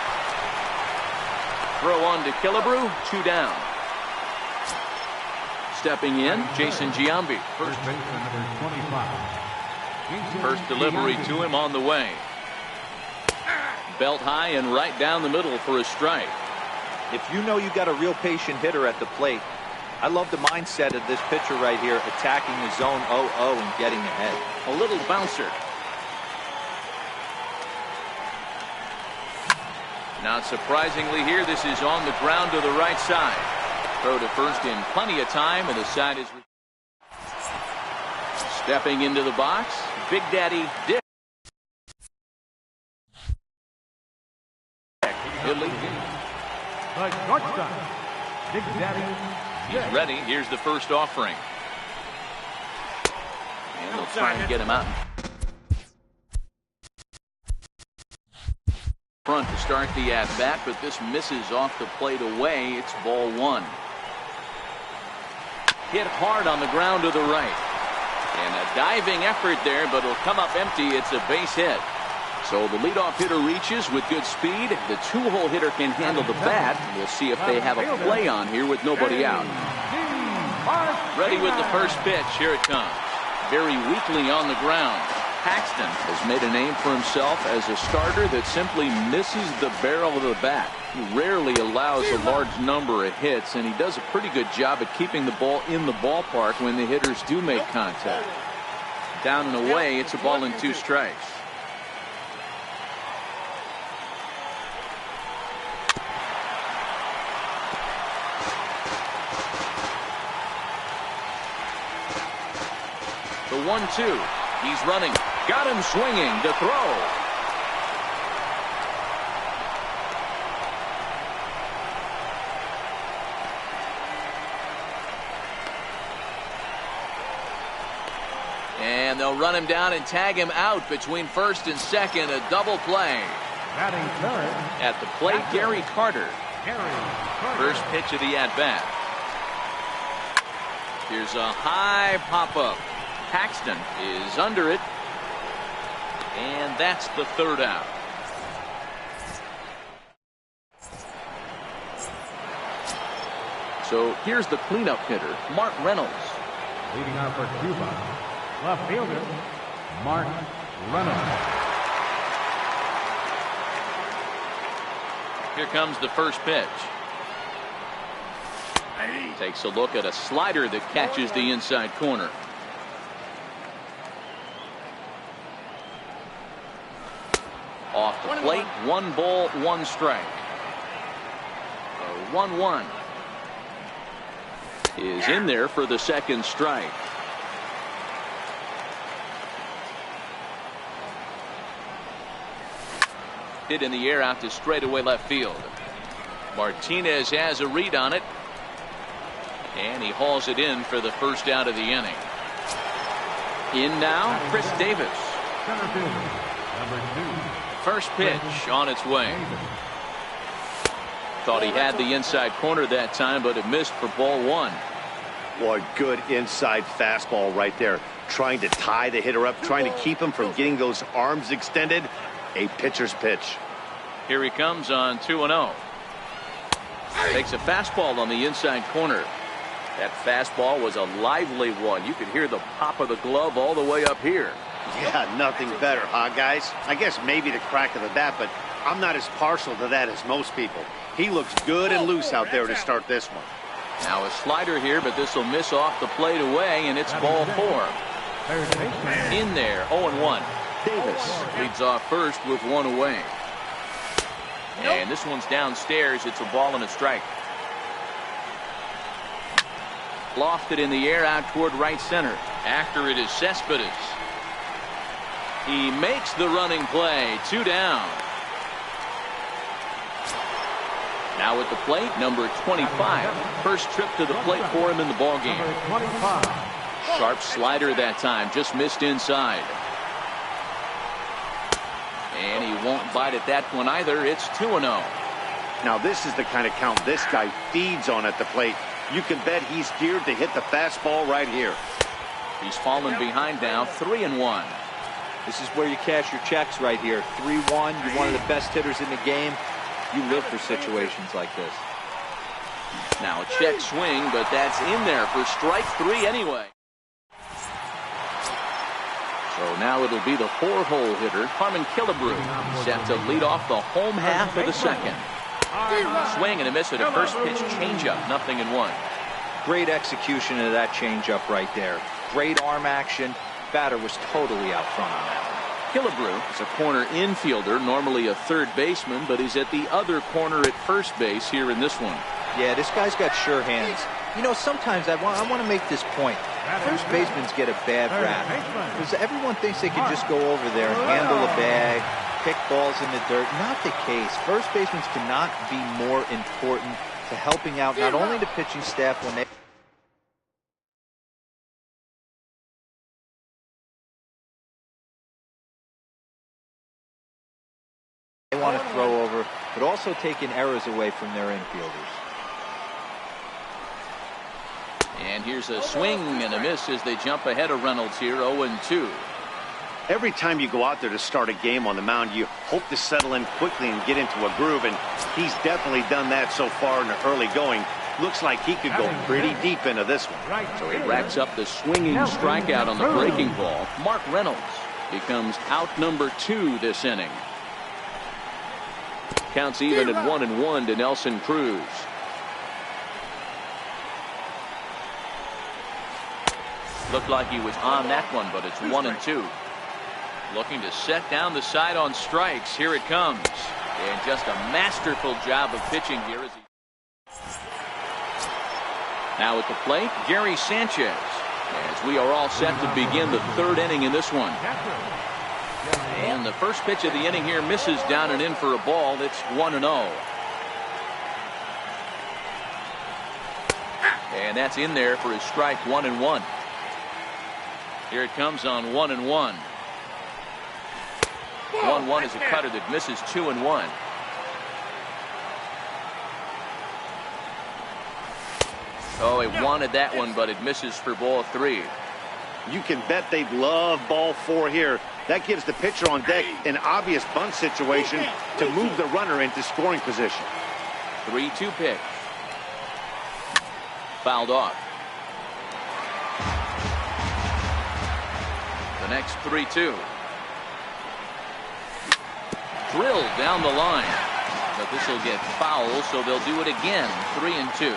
Throw on to Killebrew. 2 down. Stepping in, Jason Giambi. First delivery to him on the way. Belt high and right down the middle for a strike. If you know you got a real patient hitter at the plate, I love the mindset of this pitcher right here, attacking the zone 0-0 and getting ahead. A little bouncer. Not surprisingly here, this is on the ground to the right side. Throw to first in plenty of time, and the side is stepping into the box. Big Daddy Dick. Big Daddy. He's ready. Here's the first offering. And they'll try and get him out front to start the at-bat, but this misses off the plate away. It's ball one. Hit hard on the ground to the right. And a diving effort there, but it'll come up empty. It's a base hit. So the leadoff hitter reaches with good speed. The two-hole hitter can handle the bat. We'll see if they have a play on here with nobody out. Ready with the first pitch. Here it comes. Very weakly on the ground. Paxton has made a name for himself as a starter that simply misses the barrel of the bat. He rarely allows a large number of hits, and he does a pretty good job at keeping the ball in the ballpark when the hitters do make contact. Down and away, it's a ball and 2 strikes. The 1-2. He's running. Got him swinging to throw. And they'll run him down and tag him out between first and second. A double play. At the plate, Gary Carter. First pitch of the at-bat. Here's a high pop-up. Paxton is under it. And that's the third out. So here's the cleanup hitter, Mark Reynolds. Leading off for Cuba, left fielder, Mark Reynolds. Here comes the first pitch. Takes a look at a slider that catches the inside corner. Off the plate, 1 ball, 1 strike. 1-1 is in there for the second strike. Hit in the air out to straightaway left field. Martinez has a read on it, and he hauls it in for the first out of the inning. In now, Chris Davis. Center fielder, number 2. First pitch on its way. Thought he had the inside corner that time, but it missed for ball 1. Boy, good inside fastball right there. Trying to tie the hitter up, trying to keep him from getting those arms extended. A pitcher's pitch. Here he comes on 2-0. Takes a fastball on the inside corner. That fastball was a lively one. You could hear the pop of the glove all the way up here. Yeah, nothing better, huh, guys? I guess maybe the crack of the bat, but I'm not as partial to that as most people. He looks good and loose out there to start this one. Now a slider here, but this will miss off the plate away, and it's ball 4. In there, 0-1. Davis leads off first with 1 away. And this one's downstairs. It's a ball and a strike. Lofted in the air out toward right center. After it is Cespedes. He makes the running play. 2 down. Now at the plate, number 25. First trip to the plate for him in the ballgame. Sharp slider that time. Just missed inside. And he won't bite at that one either. It's 2-0. Now this is the kind of count this guy feeds on at the plate. You can bet he's geared to hit the fastball right here. He's fallen behind now, 3-1. This is where you cash your checks right here. 3-1. You're one of the best hitters in the game. You live for situations like this. Now a check swing, but that's in there for strike 3 anyway. So now it'll be the 4-hole hitter, Harmon Killebrew, set to lead off the home half of the second. Swing and a miss at a first pitch changeup, 0-1. Great execution of that changeup right there. Great arm action. Batter was totally out front on that one. Killebrew is a corner infielder, normally a third baseman, but he's at the other corner at first base here in this one. Yeah, this guy's got sure hands. You know, sometimes I want to make this point. First basemen get a bad rap because everyone thinks they can just go over there and handle a bag, pick balls in the dirt. Not the case. First basemen cannot be more important to helping out not only the pitching staff when they want to throw over, but also taking errors away from their infielders. And here's a swing and a miss as they jump ahead of Reynolds here, 0-2. Every time you go out there to start a game on the mound, you hope to settle in quickly and get into a groove, and he's definitely done that so far in the early going. Looks like he could go pretty deep into this one. So he racks up the swinging strikeout on the breaking ball. Mark Reynolds becomes out number 2 this inning. Counts even at 1-1 to Nelson Cruz. Looked like he was on that one, but it's 1-2. Looking to set down the side on strikes. Here it comes. And just a masterful job of pitching here. Now at the plate, Gary Sanchez. As we are all set to begin the 3rd inning in this one. And the first pitch of the inning here misses down and in for a ball. It's 1-0. And that's in there for his strike 1-1. Here it comes on 1-1. 1-1 is a cutter that misses 2-1. Oh, he wanted that one, but it misses for ball 3. You can bet they'd love ball 4 here. That gives the pitcher on deck an obvious bunt situation to move the runner into scoring position. 3-2 pitch. Fouled off. The next 3-2. Drilled down the line. But this will get foul, so they'll do it again. 3-2.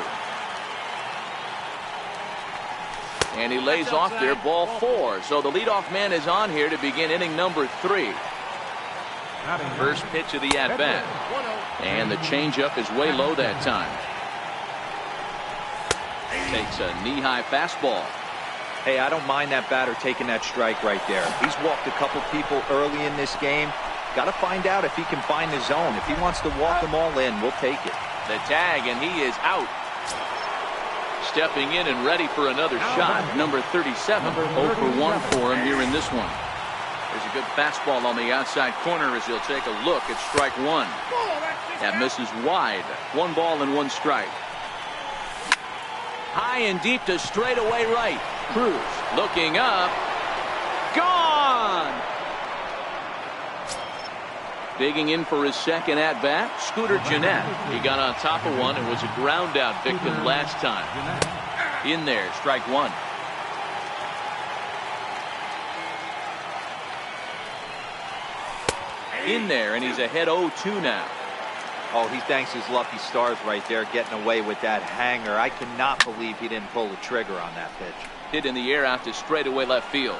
And he lays off there, ball 4. So the leadoff man is on here to begin inning number 3. First pitch of the at-bat. And the changeup is way low that time. Takes a knee-high fastball. Hey, I don't mind that batter taking that strike right there. He's walked a couple people early in this game. Got to find out if he can find the zone. If he wants to walk them all in, we'll take it. The tag, and he is out. Stepping in and ready for another shot. Number 37. 0 for 1 for him here in this one. There's a good fastball on the outside corner as he'll take a look at strike 1. That misses wide. 1 ball and 1 strike. High and deep to straightaway right. Cruz looking up. Gone! Digging in for his second at-bat, Scooter Gennett. He got on top of one and was a ground-out victim last time. In there, strike one. In there, and he's ahead 0-2 now. Oh, he thanks his lucky stars right there, getting away with that hanger. I cannot believe he didn't pull the trigger on that pitch. Hit in the air out to straightaway left field.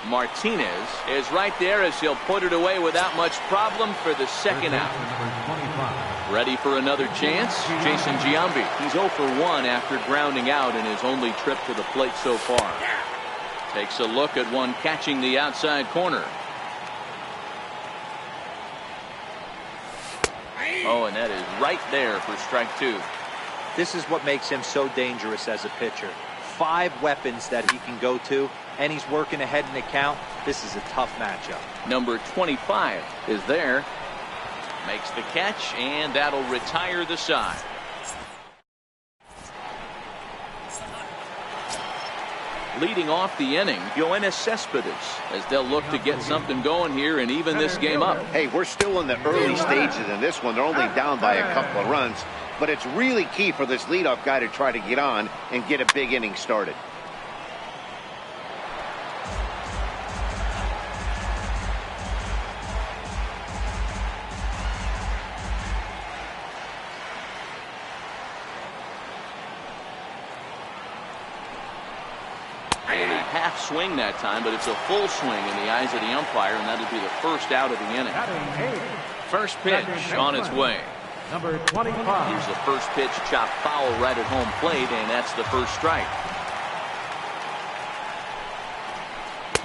Martinez is right there as he'll put it away without much problem for the second out. Ready for another chance, Jason Giambi. He's 0 for 1 after grounding out in his only trip to the plate so far. Takes a look at one catching the outside corner. Oh, and that is right there for strike two. This is what makes him so dangerous as a pitcher. 5 weapons that he can go to, and he's working ahead in the count. This is a tough matchup. Number 25 is there. Makes the catch, and that'll retire the side. Leading off the inning, Yoenis Cespedes, as they'll look to get something going here and even this game up. Hey, we're still in the early stages in this one. They're only down by a couple of runs, but it's really key for this leadoff guy to try to get on and get a big inning started. Half swing that time, but it's a full swing in the eyes of the umpire, and that'll be the first out of the inning. First pitch on its way. Number 25. Here's the first pitch, chopped foul right at home plate, and that's the first strike.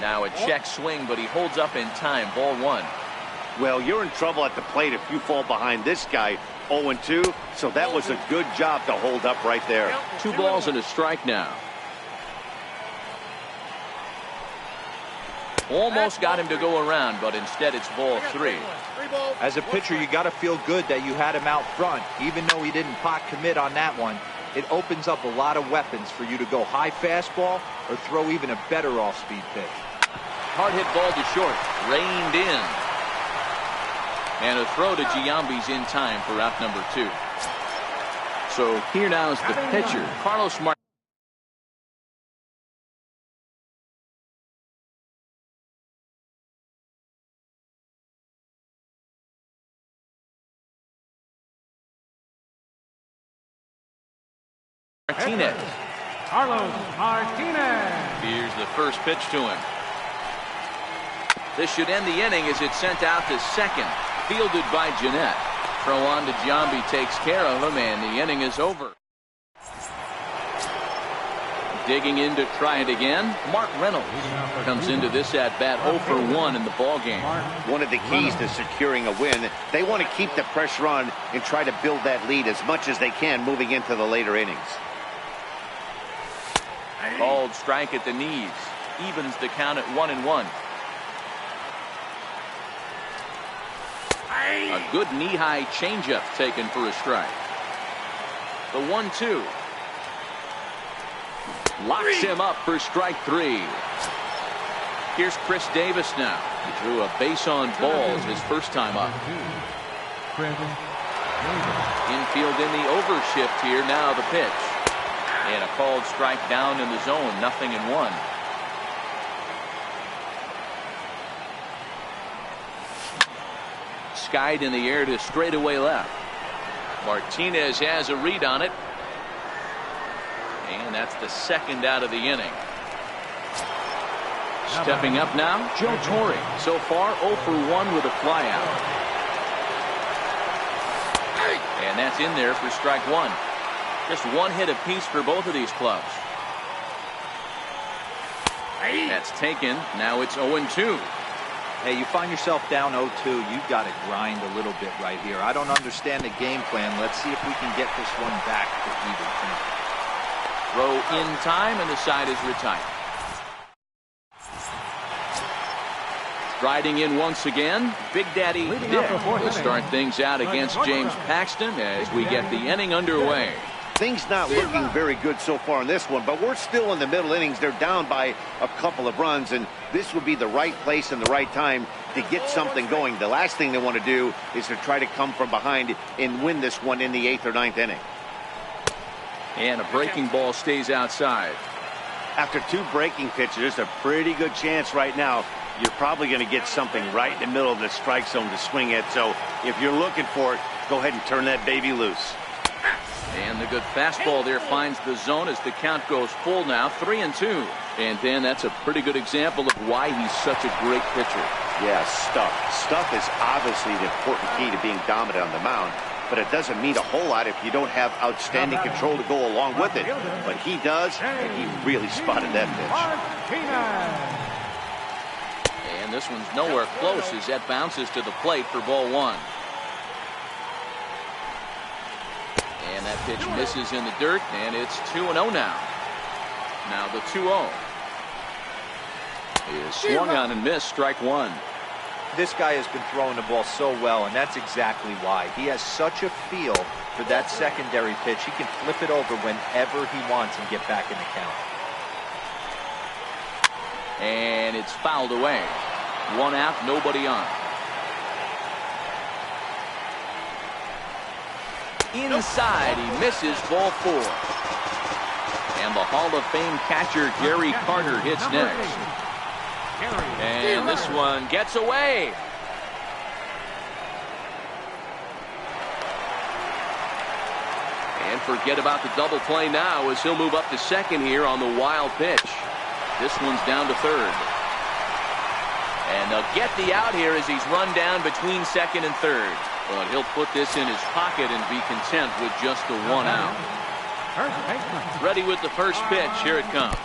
Now a check swing, but he holds up in time. Ball one. Well, you're in trouble at the plate if you fall behind this guy 0-2, so that was a good job to hold up right there. 2 balls and a strike now. Almost got him to go around, but instead it's ball 3. As a pitcher, you got to feel good that you had him out front. Even though he didn't pot commit on that one, it opens up a lot of weapons for you to go high fastball or throw even a better off-speed pitch. Hard hit ball to short, reined in. And a throw to Giambi's in time for out number 2. So here now is the pitcher, Carlos Martinez. Carlos Martinez. Here's the first pitch to him. This should end the inning as it's sent out to second. Fielded by Gennett. Throw on to Giambi, takes care of him, and the inning is over. Digging in to try it again, Mark Reynolds comes into this at-bat 0 for 1 in the ballgame. One of the keys to securing a win, they want to keep the pressure on and try to build that lead as much as they can moving into the later innings. Called strike at the knees. Evens the count at 1-1. A good knee-high changeup taken for a strike. The 1-2. Locks him up for strike 3. Here's Chris Davis now. He drew a base on balls his first time up. Infield in the overshift here. Now the pitch. And a called strike down in the zone. 0-1. Skied in the air to straightaway left. Martinez has a read on it. And that's the second out of the inning. Stepping up now, Joe Torre. So far 0 for 1 with a flyout. And that's in there for strike 1. Just 1 hit apiece for both of these clubs. That's taken. Now it's 0-2. Hey, you find yourself down 0-2, you've got to grind a little bit right here. I don't understand the game plan. Let's see if we can get this one back to even. Throw in time, and the side is retired. Striding in once again, Big Daddy Dick will start things out against James Paxton as we get the inning underway. Things not looking very good so far in this one, but we're still in the middle innings. They're down by a couple of runs, and this would be the right place and the right time to get something going. The last thing they want to do is to try to come from behind and win this one in the 8th or 9th inning. And a breaking ball stays outside. After 2 breaking pitches, there's a pretty good chance right now you're probably going to get something right in the middle of the strike zone to swing at. So if you're looking for it, go ahead and turn that baby loose. And the good fastball there finds the zone as the count goes full now, 3-2. And Dan, that's a pretty good example of why he's such a great pitcher. Yeah, stuff. Stuff is obviously the important key to being dominant on the mound, but it doesn't mean a whole lot if you don't have outstanding control to go along with it. But he does, and he really spotted that pitch. And this one's nowhere close as that bounces to the plate for ball 1. And that pitch misses in the dirt, and it's 2-0 now. Now the 2-0 is swung on and missed, strike 1. This guy has been throwing the ball so well, and that's exactly why. He has such a feel for that secondary pitch. He can flip it over whenever he wants and get back in the count. And it's fouled away. 1 out, nobody on. Inside, he misses, ball 4. And the Hall of Fame catcher Gary Carter hits next. And this one gets away. And forget about the double play now as he'll move up to second here on the wild pitch. This one's down to third. And they'll get the out here as he's run down between second and third. But he'll put this in his pocket and be content with just the 1 out. Ready with the first pitch. Here it comes.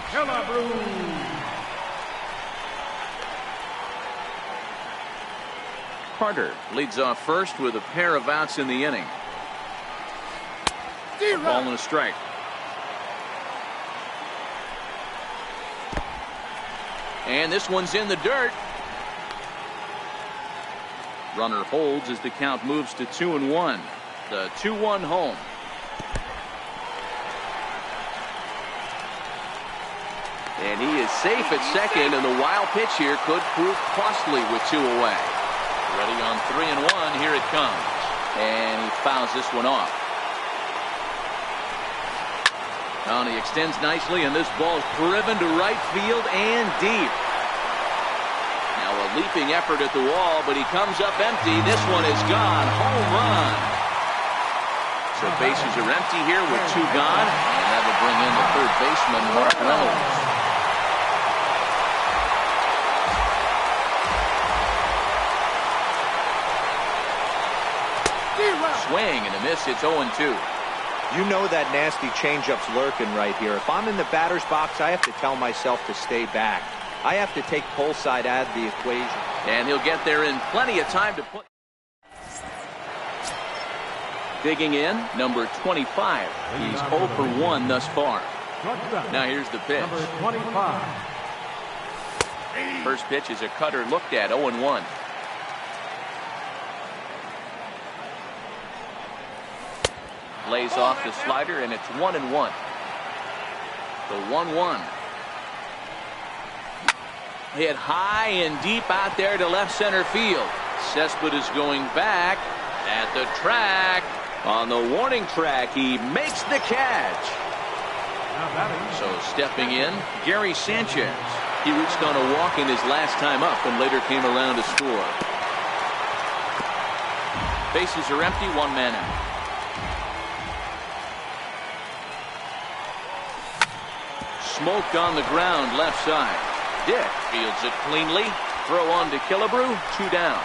Carter leads off first with a pair of outs in the inning. A ball and a strike. And this one's in the dirt. Runner holds as the count moves to 2-1. The 2-1 home. And he is safe at second, and the wild pitch here could prove costly with 2 away. Ready on 3-1. Here it comes. And he fouls this one off. And he extends nicely, and this ball is driven to right field and deep. Now a leaping effort at the wall, but he comes up empty. This one is gone. Home run. So bases are empty here with 2 gone, and that will bring in the third baseman, Mark Reynolds. Swing and a miss. It's 0-2. You know that nasty changeup's lurking right here. If I'm in the batter's box, I have to tell myself to stay back. I have to take pull side out of the equation. And he'll get there in plenty of time to put. Digging in, number 25. He's 0 for 1 thus far. Now here's the pitch. Number 25. First pitch is a cutter looked at, 0-1. Lays off the slider, and it's 1-1. The 1-1. Hit high and deep out there to left center field. Cespedes going back at the track. On the warning track, he makes the catch. So stepping in, Gary Sanchez. He reached on a walk in his last time up and later came around to score. Bases are empty, 1 man out. Smoke on the ground, left side. Dick fields it cleanly. Throw on to Killebrew, 2 down.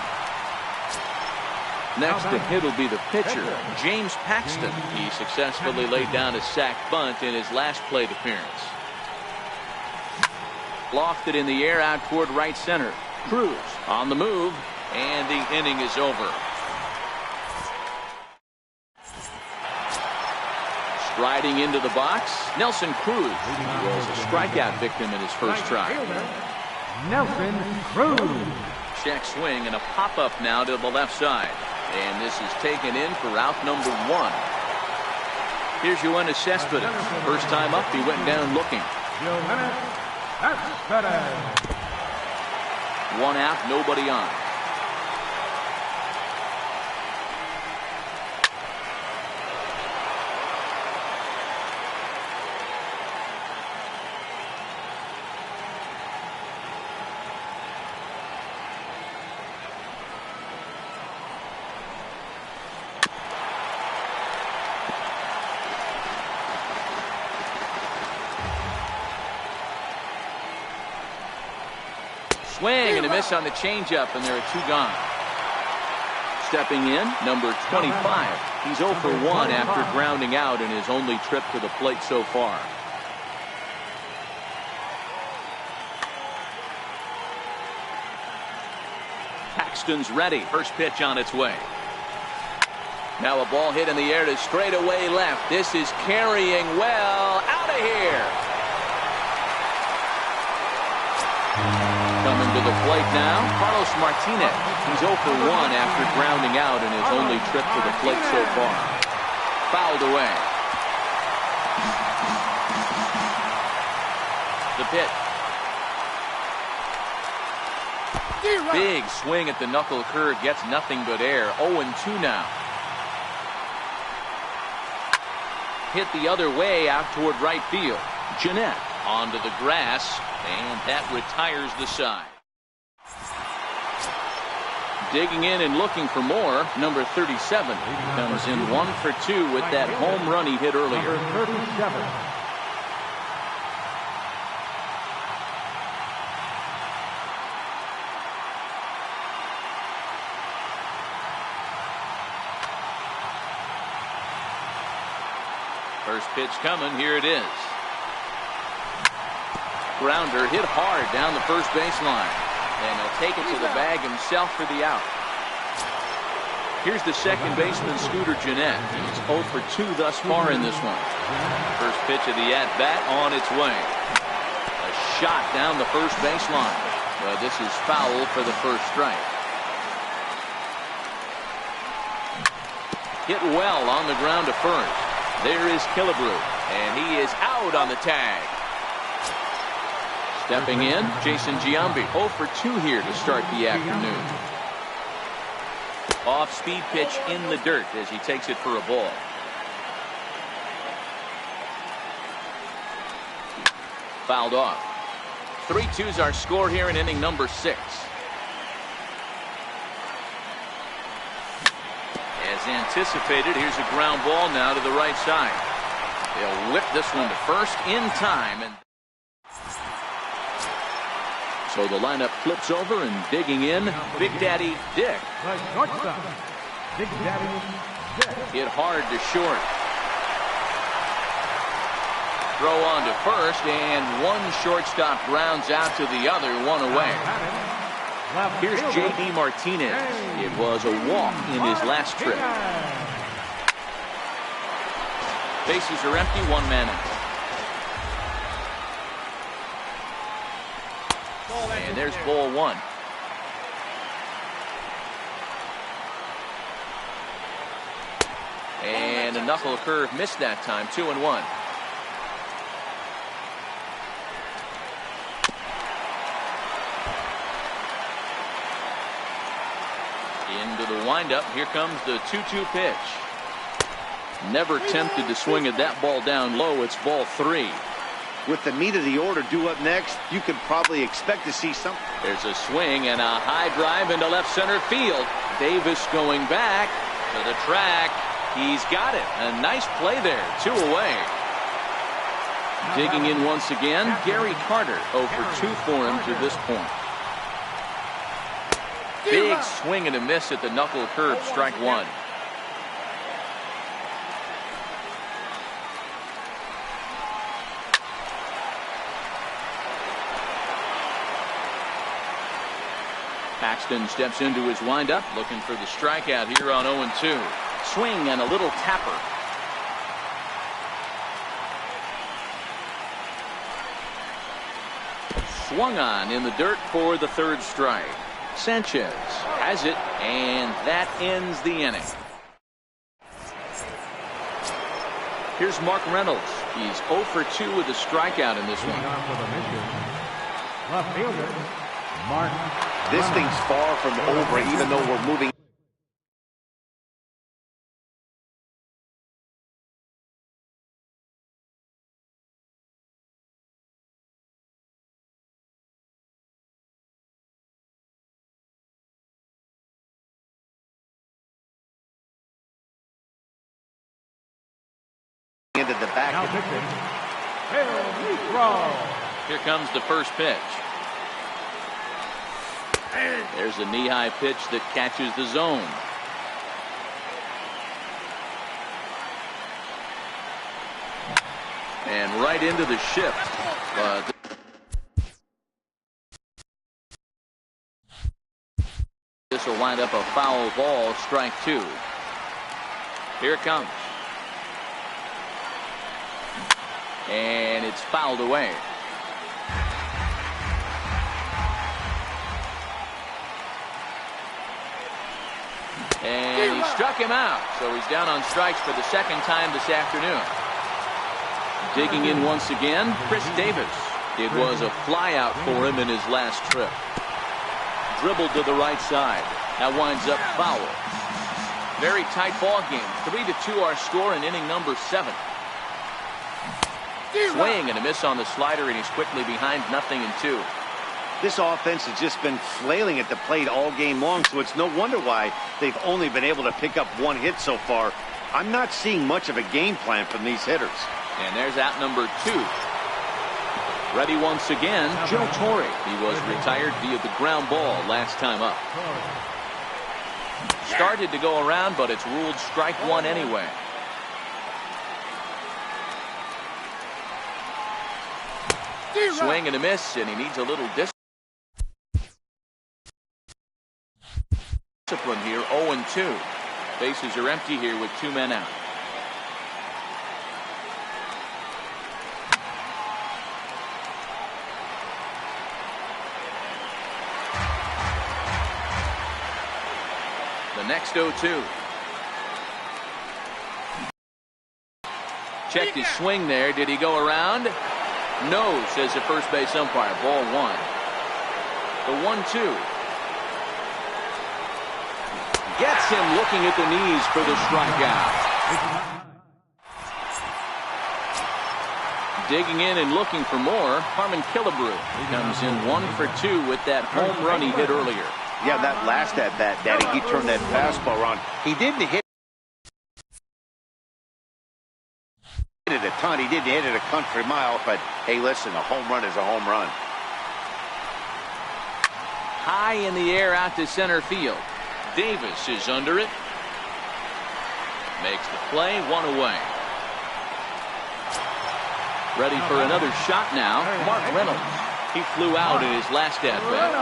Next to hit will be the pitcher, James Paxton. He successfully laid down a sac bunt in his last plate appearance. Lofted in the air out toward right center. Cruz on the move, and the inning is over. Striding into the box, Nelson Cruz. He was a strikeout victim in his first try. Nelson Cruz. Check swing and a pop-up now to the left side. And this is taken in for out number 1. Here's Yoenis Cespedes. First time up, he went down looking. Yoenis Cespedes. One out, nobody on. Swing and a miss on the changeup, and there are 2 gone. Stepping in, number 25. He's 0 for 1 after grounding out in his only trip to the plate so far. Paxton's ready. First pitch on its way. Now a ball hit in the air to straightaway left. This is carrying well. Out of here. Coming to the plate now, Carlos Martinez. He's 0 for 1 after grounding out in his only trip to the plate so far. Fouled away. The pitch. Big swing at the knuckle curve, gets nothing but air. 0-2 now. Hit the other way out toward right field. Jeanette onto the grass, and that retires the side. Digging in and looking for more, number 37 comes in 1 for 2 with that home run he hit earlier. Number 37. First pitch coming, here it is. Grounder hit hard down the first baseline, and he'll take it to the bag himself for the out. Here's the second baseman, Scooter Gennett. He's 0 for 2 thus far in this one. First pitch of the at-bat on its way. A shot down the first baseline, but this is foul for the first strike. Hit well on the ground to first. There is Killebrew, and he is out on the tag. Stepping in, Jason Giambi. 0 for 2 here to start the afternoon. Off-speed pitch in the dirt as he takes it for a ball. Fouled off. 3-2's our score here in inning number 6. As anticipated, here's a ground ball now to the right side. They'll whip this one to first in time. And so the lineup flips over, and digging in, Big Daddy Dick. The shortstop, Big Daddy Dick. Hit hard to short. Throw on to first, and one shortstop grounds out to the other, one away. Here's J.D. Martinez. It was a walk in his last trip. Bases are empty, 1 man out. And there's ball 1. And a knuckle curve missed that time. 2-1. Into the windup. Here comes the 2-2 pitch. Never tempted to swing at that ball down low. It's ball 3. With the meat of the order due up next, you can probably expect to see something. There's a swing and a high drive into left center field. Davis going back to the track. He's got it. A nice play there. 2 away. Digging in once again, Gary Carter. 0 for 2 for him to this point. Big swing and a miss at the knuckle curve. Strike 1. Paxton steps into his windup, looking for the strikeout here on 0-2. Swing and a little tapper. Swung on in the dirt for the 3rd strike. Sanchez has it, and that ends the inning. Here's Mark Reynolds. He's 0 for 2 with a strikeout in this one. Left fielder, Mark This Runner. thing's far from over, even though we're moving into the back. Now pitching, Phil Throw. Here comes the first pitch. There's a knee-high pitch that catches the zone. And right into the shift. This will wind up a foul ball, strike two. Here it comes. And it's fouled away. And he struck him out. So he's down on strikes for the second time this afternoon. Digging in once again, Chris Davis. It was a flyout for him in his last trip. Dribbled to the right side. That winds up foul. Very tight ball game. 3-2 our score in inning number 7. Swing and a miss on the slider, and he's quickly behind 0-2. This offense has just been flailing at the plate all game long, so it's no wonder why they've only been able to pick up one hit so far. I'm not seeing much of a game plan from these hitters. And there's out number 2. Ready once again, Joe Torre. He was retired via the ground ball last time up. Started to go around, but it's ruled strike one anyway. Swing and a miss, and he needs a little discipline here. 0-2. Bases are empty here with 2 men out. The next 0-2. Checked his swing there. Did he go around? No, says the first base umpire. Ball 1. The 1-2. Gets him looking at the knees for the strikeout. Digging in and looking for more, Harmon Killebrew. He comes in 1 for 2 with that home run he hit earlier. Yeah, that last at bat, Daddy, he turned that fastball around. He didn't hit it a ton. He didn't hit it a country mile, but hey, listen, a home run is a home run. High in the air out to center field. Davis is under it. Makes the play, 1 away. Ready for another shot now. Mark Reynolds. He flew out in his last at bat.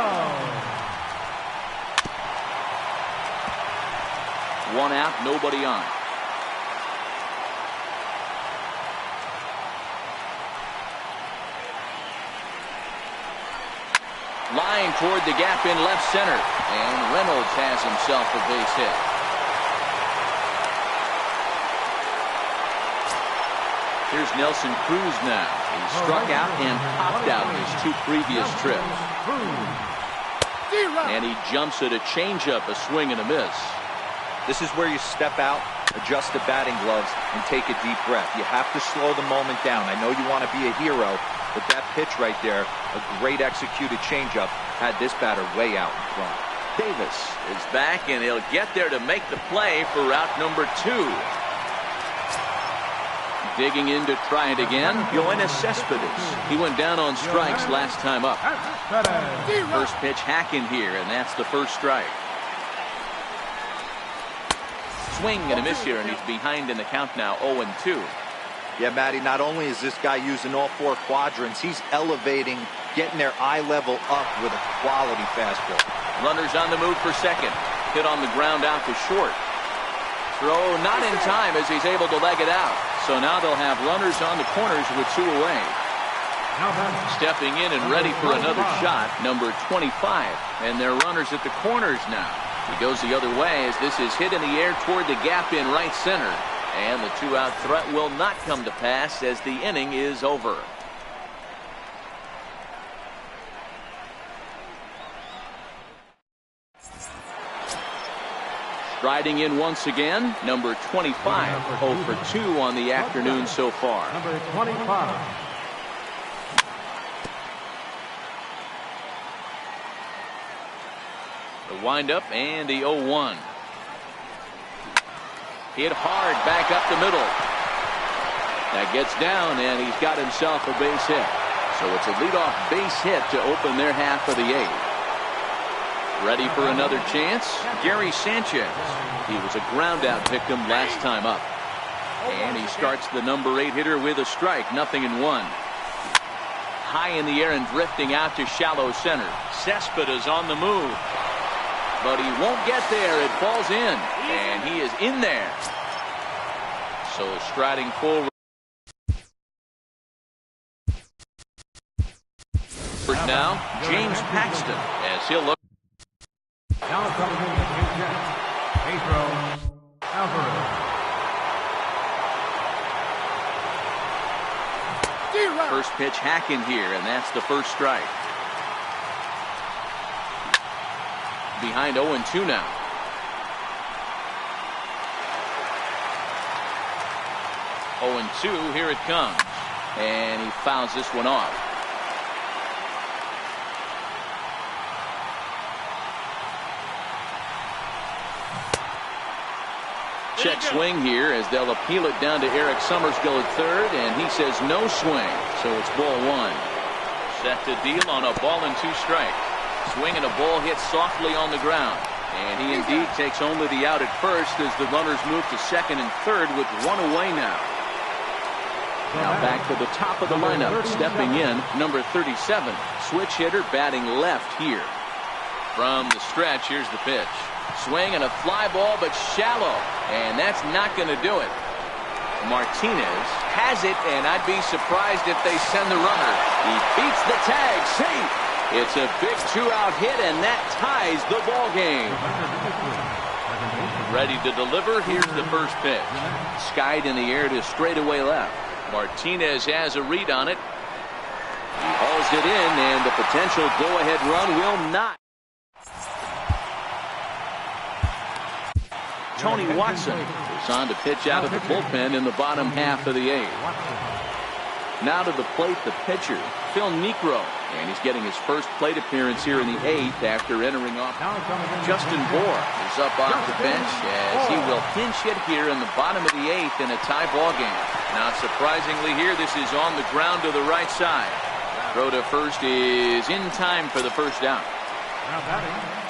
1 out, nobody on. Line toward the gap in left center. And Reynolds has himself a base hit. Here's Nelson Cruz now. He struck out and popped out in his 2 previous trips. And he jumps at a changeup, a swing and a miss. This is where you step out, adjust the batting gloves, and take a deep breath. You have to slow the moment down. I know you want to be a hero, but that pitch right there, a great executed changeup, had this batter way out in front. Davis is back, and he'll get there to make the play for route number 2. Digging in to try it again, Yoenis Cespedes. He went down on strikes last time up. First pitch hacking here, and that's the first strike. Swing and a miss here, and he's behind in the count now, 0-2. Yeah, Matty, not only is this guy using all 4 quadrants, he's elevating, getting their eye level up with a quality fastball. Runners on the move for second. Hit on the ground out to short. Throw not in time as he's able to leg it out. So now they'll have runners on the corners with 2 away. Stepping in and ready for another shot, number 25. And they're runners at the corners now. He goes the other way as this is hit in the air toward the gap in right center. And the 2-out threat will not come to pass as the inning is over. Riding in once again, number 25, 0 for 2 on the afternoon so far. Number 25. The windup and the 0-1. Hit hard back up the middle. That gets down, and he's got himself a base hit. So it's a leadoff base hit to open their half of the 8th. Ready for another chance? Gary Sanchez. He was a ground-out victim last time up. And he starts the number 8 hitter with a strike, 0-1. High in the air and drifting out to shallow center. Cespedes on the move. But he won't get there. It falls in. And he is in there. So striding forward now, James Paxton, as he'll look. Now coming in the pitcher, Pedro Alvarez. First pitch hacking here, and that's the first strike. Behind 0-2 now. 0-2, here it comes. And he fouls this one off. Check swing here as they'll appeal it down to Eric Summersgill at third, and he says no swing, so it's ball 1. Set to deal on a ball and 2 strikes. Swing and a ball hit softly on the ground, and he indeed takes only the out at first as the runners move to second and third with 1 away now. Now back to the top of the lineup, stepping in, number 37, switch hitter batting left here. From the stretch, here's the pitch. Swing and a fly ball, but shallow, and that's not going to do it. Martinez has it, and I'd be surprised if they send the runner. He beats the tag. See, it's a big 2-out hit, and that ties the ball game. Ready to deliver. Here's the first pitch. Skied in the air to straightaway left. Martinez has a read on it. He hauls it in, and the potential go-ahead run will not. Tony Watson is on to pitch out of the bullpen in the bottom half of the 8th. Now to the plate, the pitcher, Phil Niekro, and he's getting his first plate appearance here in the 8th after entering off. Justin Bohr is up off the bench as he will pinch hit here in the bottom of the 8th in a tie ball game. Not surprisingly here, this is on the ground to the right side. Throw to first is in time for the first down.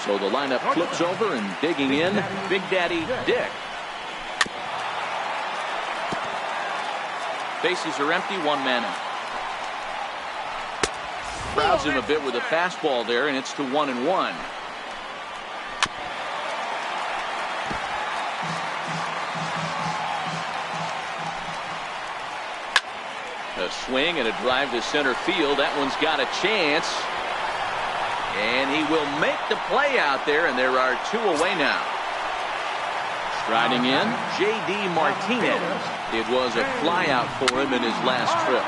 So the lineup flips over, and digging in, Big Daddy Dick. Bases are empty, 1 man out. Crowds him a bit with a fastball there, and it's to 1-1. A swing and a drive to center field. That one's got a chance. And he will make the play out there, and there are 2 away now. Striding in, J.D. Martinez. It was a flyout for him in his last trip.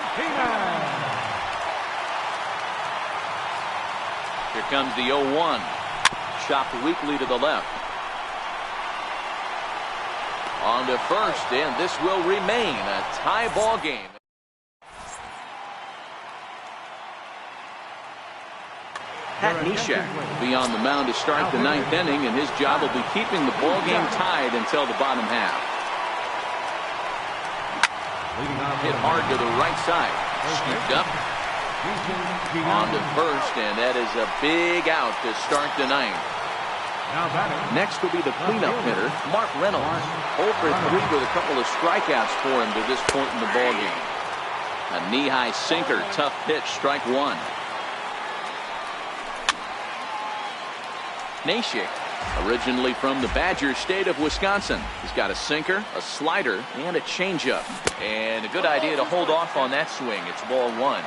Here comes the 0-1. Chopped weakly to the left. On to first, and this will remain a tie ball game. Pat Neshek will be on the mound to start the 9th inning, and his job will be keeping the ball game tied until the bottom half. Hit hard to the right side. Scooped up. On to first, and that is a big out to start the 9th. Next will be the cleanup hitter, Mark Reynolds. 0 for 3 with a couple of strikeouts for him to this point in the ball game. A knee-high sinker, tough pitch, strike 1. Neshek, originally from the Badger state of Wisconsin. He's got a sinker, a slider, and a changeup. And a good idea to hold off on that swing. It's ball 1.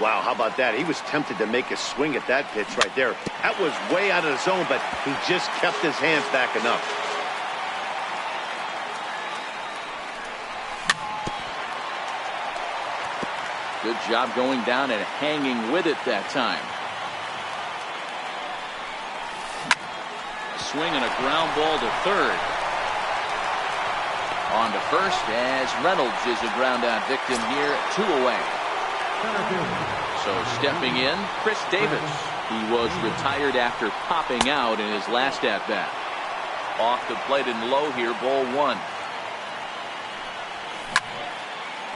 Wow, how about that? He was tempted to make a swing at that pitch right there. That was way out of the zone, but he just kept his hands back enough. Good job going down and hanging with it that time. swing and a ground ball to third. On to first as Reynolds is a ground out victim here, 2 away. So stepping in, Chris Davis. He was retired after popping out in his last at bat. Off the plate and low here, ball 1.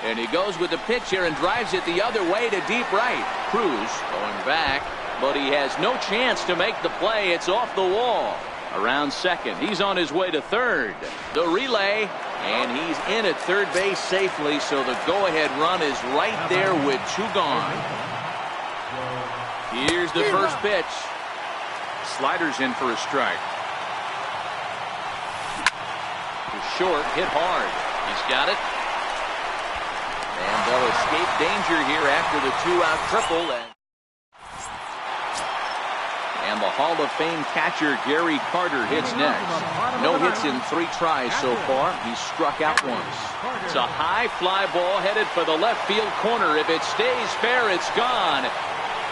And he goes with the pitch here and drives it the other way to deep right. Cruz going back, but he has no chance to make the play. It's off the wall. Around second, he's on his way to third. The relay, and he's in at third base safely, so the go-ahead run is right there with 2 gone. Here's the first pitch. Sliders in for a strike. Short, hit hard. He's got it. And they'll escape danger here after the 2-out triple. And the Hall of Fame catcher Gary Carter hits next. No hits in 3 tries so far. He's struck out once. It's a high fly ball headed for the left field corner. If it stays fair, it's gone.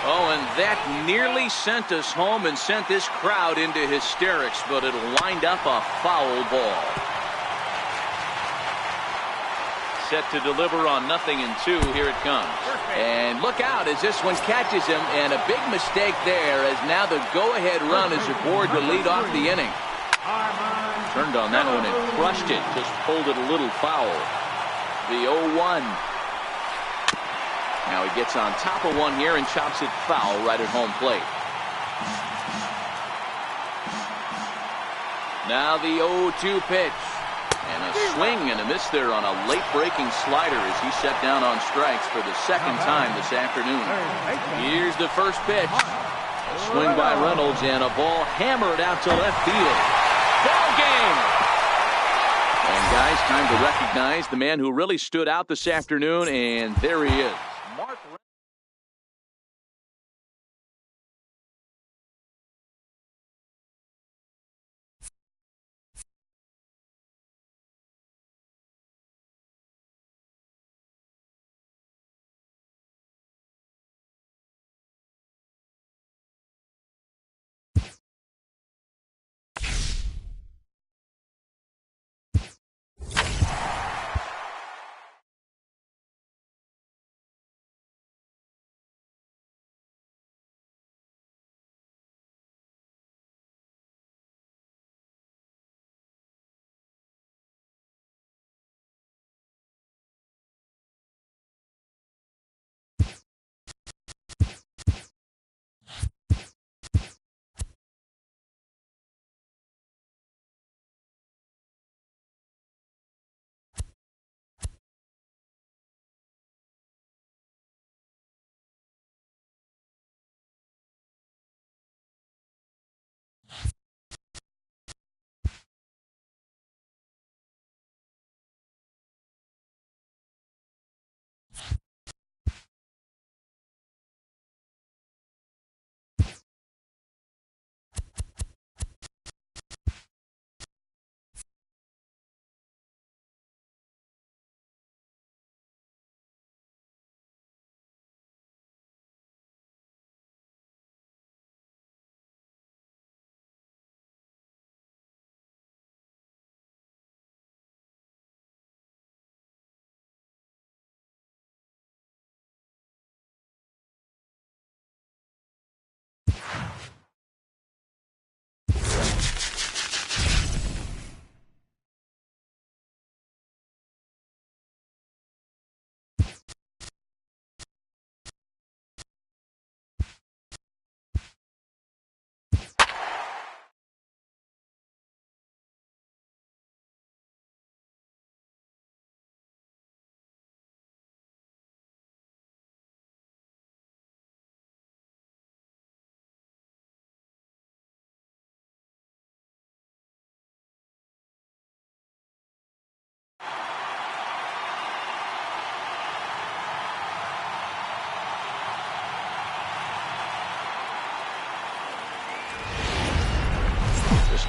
Oh, and that nearly sent us home and sent this crowd into hysterics, but it'll wind up a foul ball. Set to deliver on 0-2. Here it comes. And look out as this one catches him, and a big mistake there as now the go-ahead run is aboard to lead off the inning. Turned on that one and crushed it. Just pulled it a little foul. The 0-1. Now he gets on top of one here and chops it foul right at home plate. Now the 0-2 pitch. And a swing and a miss there on a late breaking slider as he set down on strikes for the 2nd time this afternoon. Here's the first pitch. A swing by Reynolds and a ball hammered out to left field. Ball game! And guys, time to recognize the man who really stood out this afternoon, and there he is. Mark.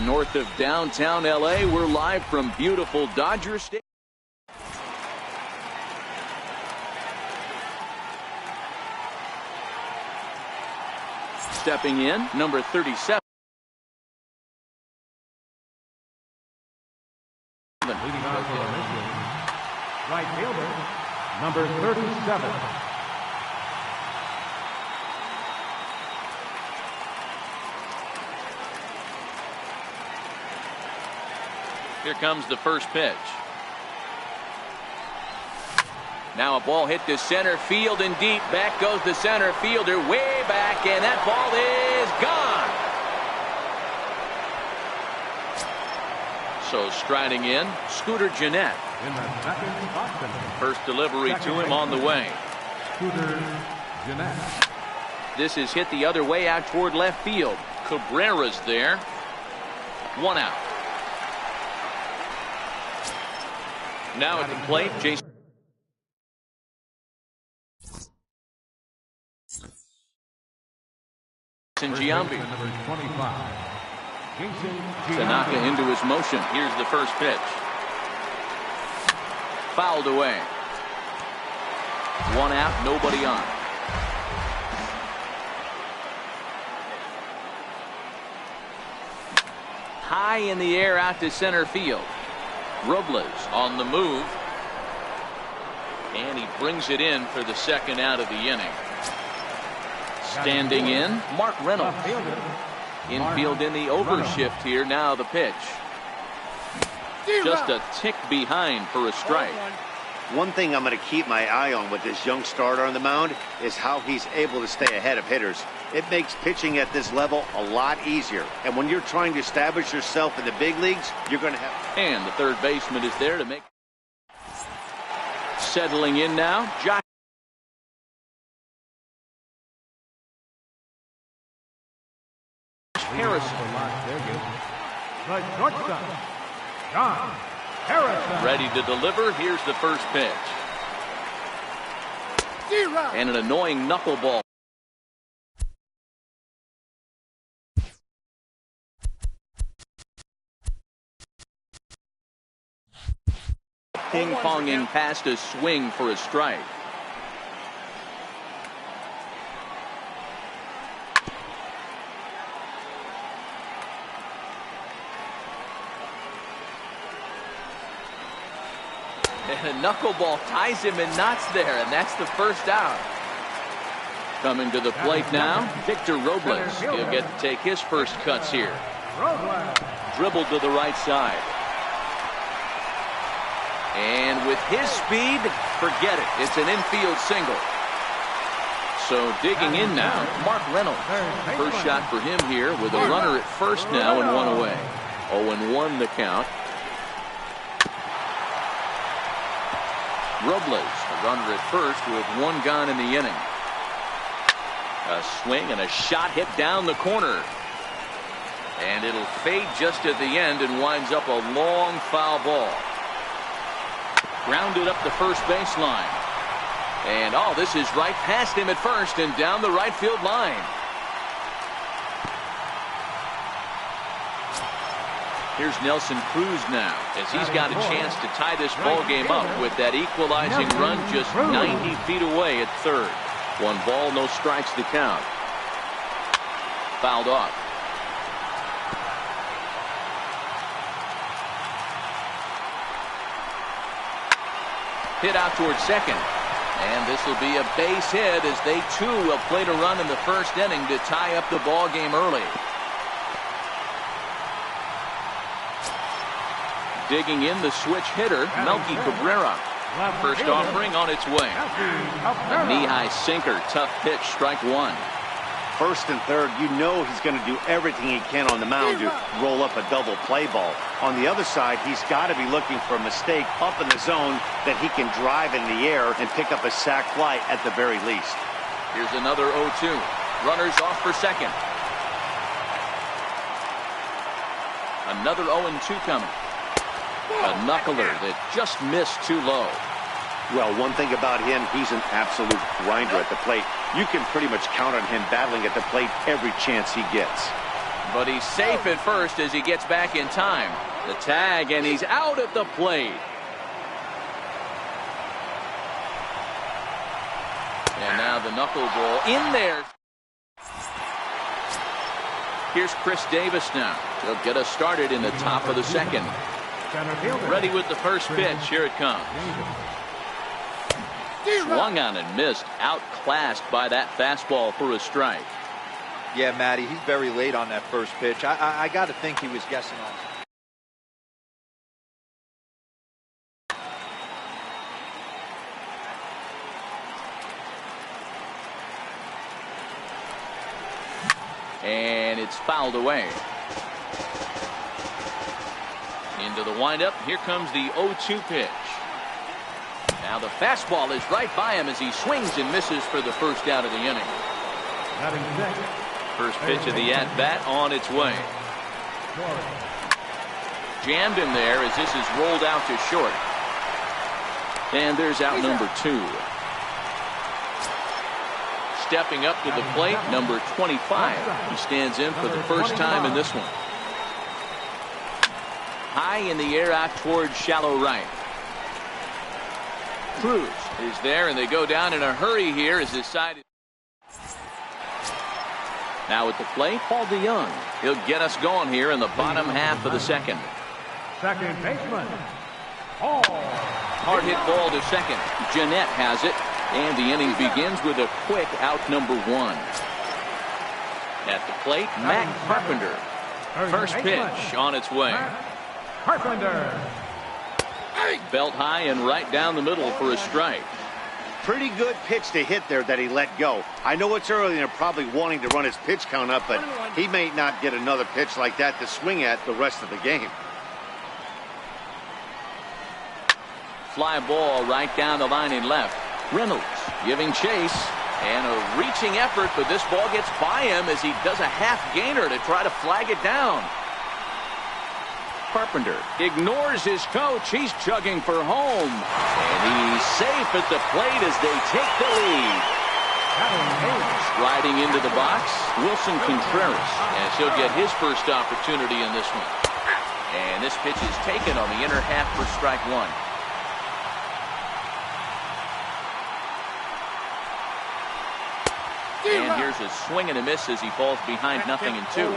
North of downtown LA, we're live from beautiful Dodger Stadium. Stepping in, number 37. 37. Here comes the first pitch. Now a ball hit to center field and deep. Back goes the center fielder way back, and that ball is gone. So striding in, Scooter Gennett. In the second box inning, First delivery to him on the way. Scooter Gennett. This is hit the other way out toward left field. Cabrera's there. One out. Now at the plate, Jason Giambi. Number 25. Jason Tanaka Giambi. into his motion. Here's the first pitch. Fouled away. One out, nobody on. High in the air out to center field. Robles on the move. And he brings it in for the second out of the inning. Standing in, Mark Reynolds. Left fielder, Infield in the overshift here. Now the pitch. Just a tick behind for a strike. One thing I'm going to keep my eye on with this young starter on the mound is how he's able to stay ahead of hitters. It makes pitching at this level a lot easier. And when you're trying to establish yourself in the big leagues, you're going to have... And the third baseman is there to make. Settling in now, Josh Harrison. for Las Vegas. The shortstop, John Harrison. Ready to deliver. Here's the first pitch. And an annoying knuckleball. Ping-ponging past a swing for a strike. And a knuckleball ties him in knots there, and that's the first out. Coming to the plate now, Victor Robles. He'll get to take his first cuts here. Robles. Dribbled to the right side. And with his speed, forget it. It's an infield single. So digging in now, Mark Reynolds. First shot for him here with a runner at first now and one away. 0-1 the count. Robles, the runner at first with one gone in the inning. A swing and a shot hit down the corner. And it'll fade just at the end and winds up a long foul ball. Grounded up the first baseline. And oh, this is right past him at first and down the right field line. Here's Nelson Cruz now as he's got a chance to tie this ball game up with that equalizing run just 90 feet away at third. One ball, no strikes to count. Fouled off. Hit out towards second. And this will be a base hit as they too will play to run in the first inning to tie up the ball game early. Digging in the switch hitter, Melky Cabrera. First offering on its way. A knee-high sinker, tough pitch, strike one. First and third, you know he's going to do everything he can on the mound to roll up a double play ball. On the other side, he's got to be looking for a mistake up in the zone that he can drive in the air and pick up a sac fly at the very least. Here's another 0-2. Runners off for second. Another 0-2 coming. A knuckler that just missed too low. Well, one thing about him, he's an absolute grinder at the plate. You can pretty much count on him battling at the plate every chance he gets. But he's safe at first as he gets back in time. The tag, and he's out at the plate. And now the knuckleball in there. Here's Chris Davis now. He'll get us started in the top of the second. Ready with the first pitch. Here it comes. Swung on and missed. Outclassed by that fastball for a strike. Yeah, Matty, he's very late on that first pitch. I got to think he was guessing on. And it's fouled away. Into the windup. Here comes the 0-2 pitch. Now the fastball is right by him as he swings and misses for the first out of the inning. First pitch of the at-bat on its way. Jammed him there as this is rolled out to short. And there's out number 2. Stepping up to the plate, number 25. He stands in for the first time in this one. High in the air out towards shallow right. Cruz is there, and they go down in a hurry here as this side. Now at the plate, Paul DeYoung. He'll get us going here in the bottom half of the second. Second baseman, Paul. Hard hit ball to second. Jeanette has it, and the inning begins with a quick out number 1. At the plate, Matt Carpenter. First pitch on its way. Carpenter. Belt high and right down the middle for a strike. Pretty good pitch to hit there that he let go. I know it's early and they're probably wanting to run his pitch count up, but he may not get another pitch like that to swing at the rest of the game. Fly ball right down the line in left. Reynolds giving chase and a reaching effort, but this ball gets by him as he does a half gainer to try to flag it down. Carpenter ignores his coach. He's chugging for home, and he's safe at the plate as they take the lead. Striding into the box, Wilson Contreras, as he'll get his first opportunity in this one. And this pitch is taken on the inner half for strike 1. And here's a swing and a miss as he falls behind 0-2.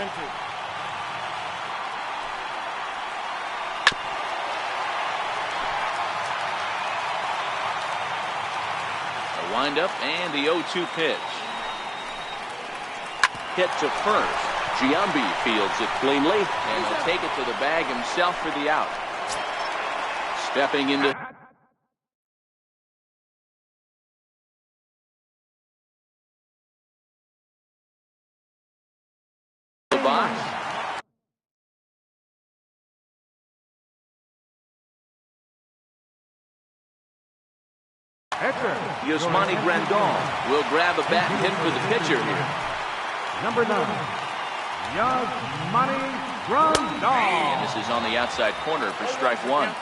Wind up and the 0-2 pitch. Hit to first. Giambi fields it cleanly, and he'll take it to the bag himself for the out. Stepping into the box. Yasmani Grandal will grab a bat and hit for the pitcher here. Number 9, Yasmani Grandal. And this is on the outside corner for strike 1.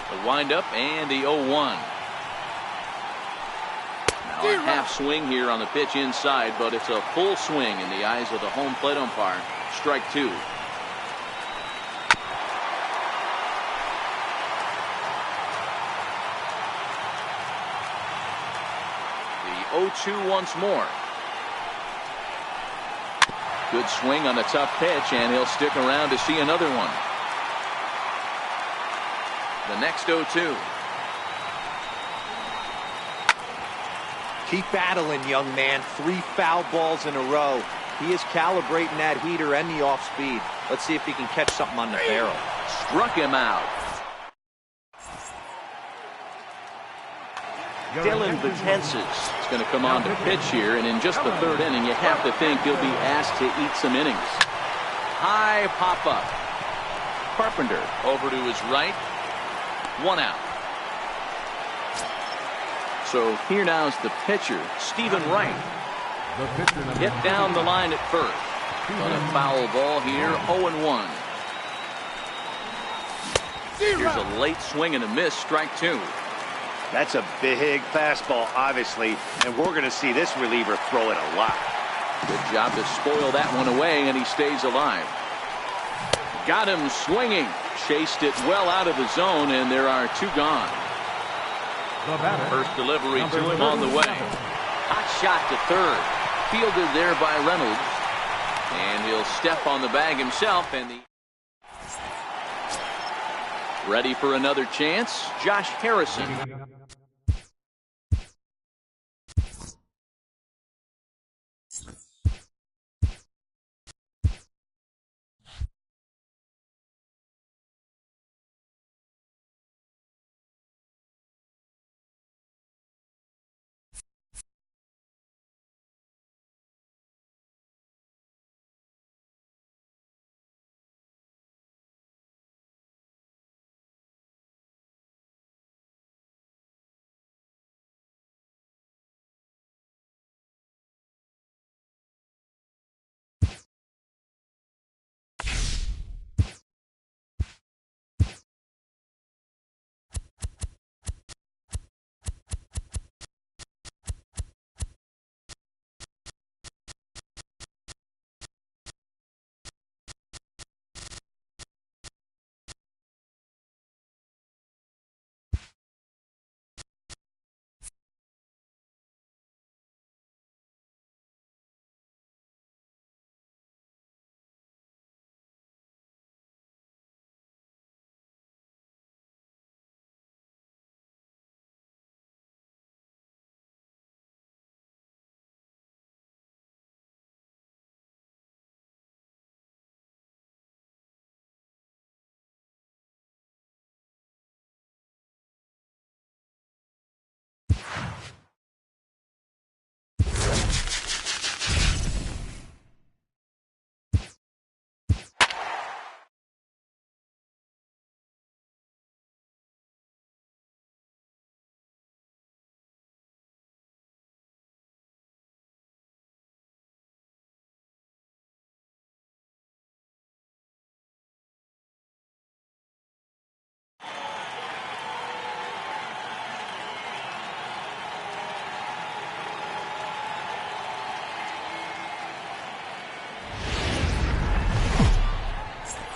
The windup and the 0-1. Now a half swing here on the pitch inside, but it's a full swing in the eyes of the home plate umpire. Strike 2. The 0-2 once more. Good swing on a tough pitch, and he'll stick around to see another one. The next 0-2. Keep battling, young man. 3 foul balls in a row. He is calibrating that heater and the off speed. Let's see if he can catch something on the barrel. Struck him out. Dylan Betances is going to come on to pitch here, and in just the 3rd inning, you have to think he'll be asked to eat some innings. High pop-up. Carpenter over to his right. 1 out. So here now is the pitcher, Stephen Wright. Hit down the line at first. On a foul ball here, 0-1. Here's a late swing and a miss, strike 2. That's a big fastball, obviously, and we're going to see this reliever throw it a lot. Good job to spoil that one away, and he stays alive. Got him swinging. Chased it well out of the zone, and there are 2 gone. First delivery to him on the way. Hot shot to third. Fielded there by Reynolds. And he'll step on the bag himself. And ready for another chance, Josh Harrison.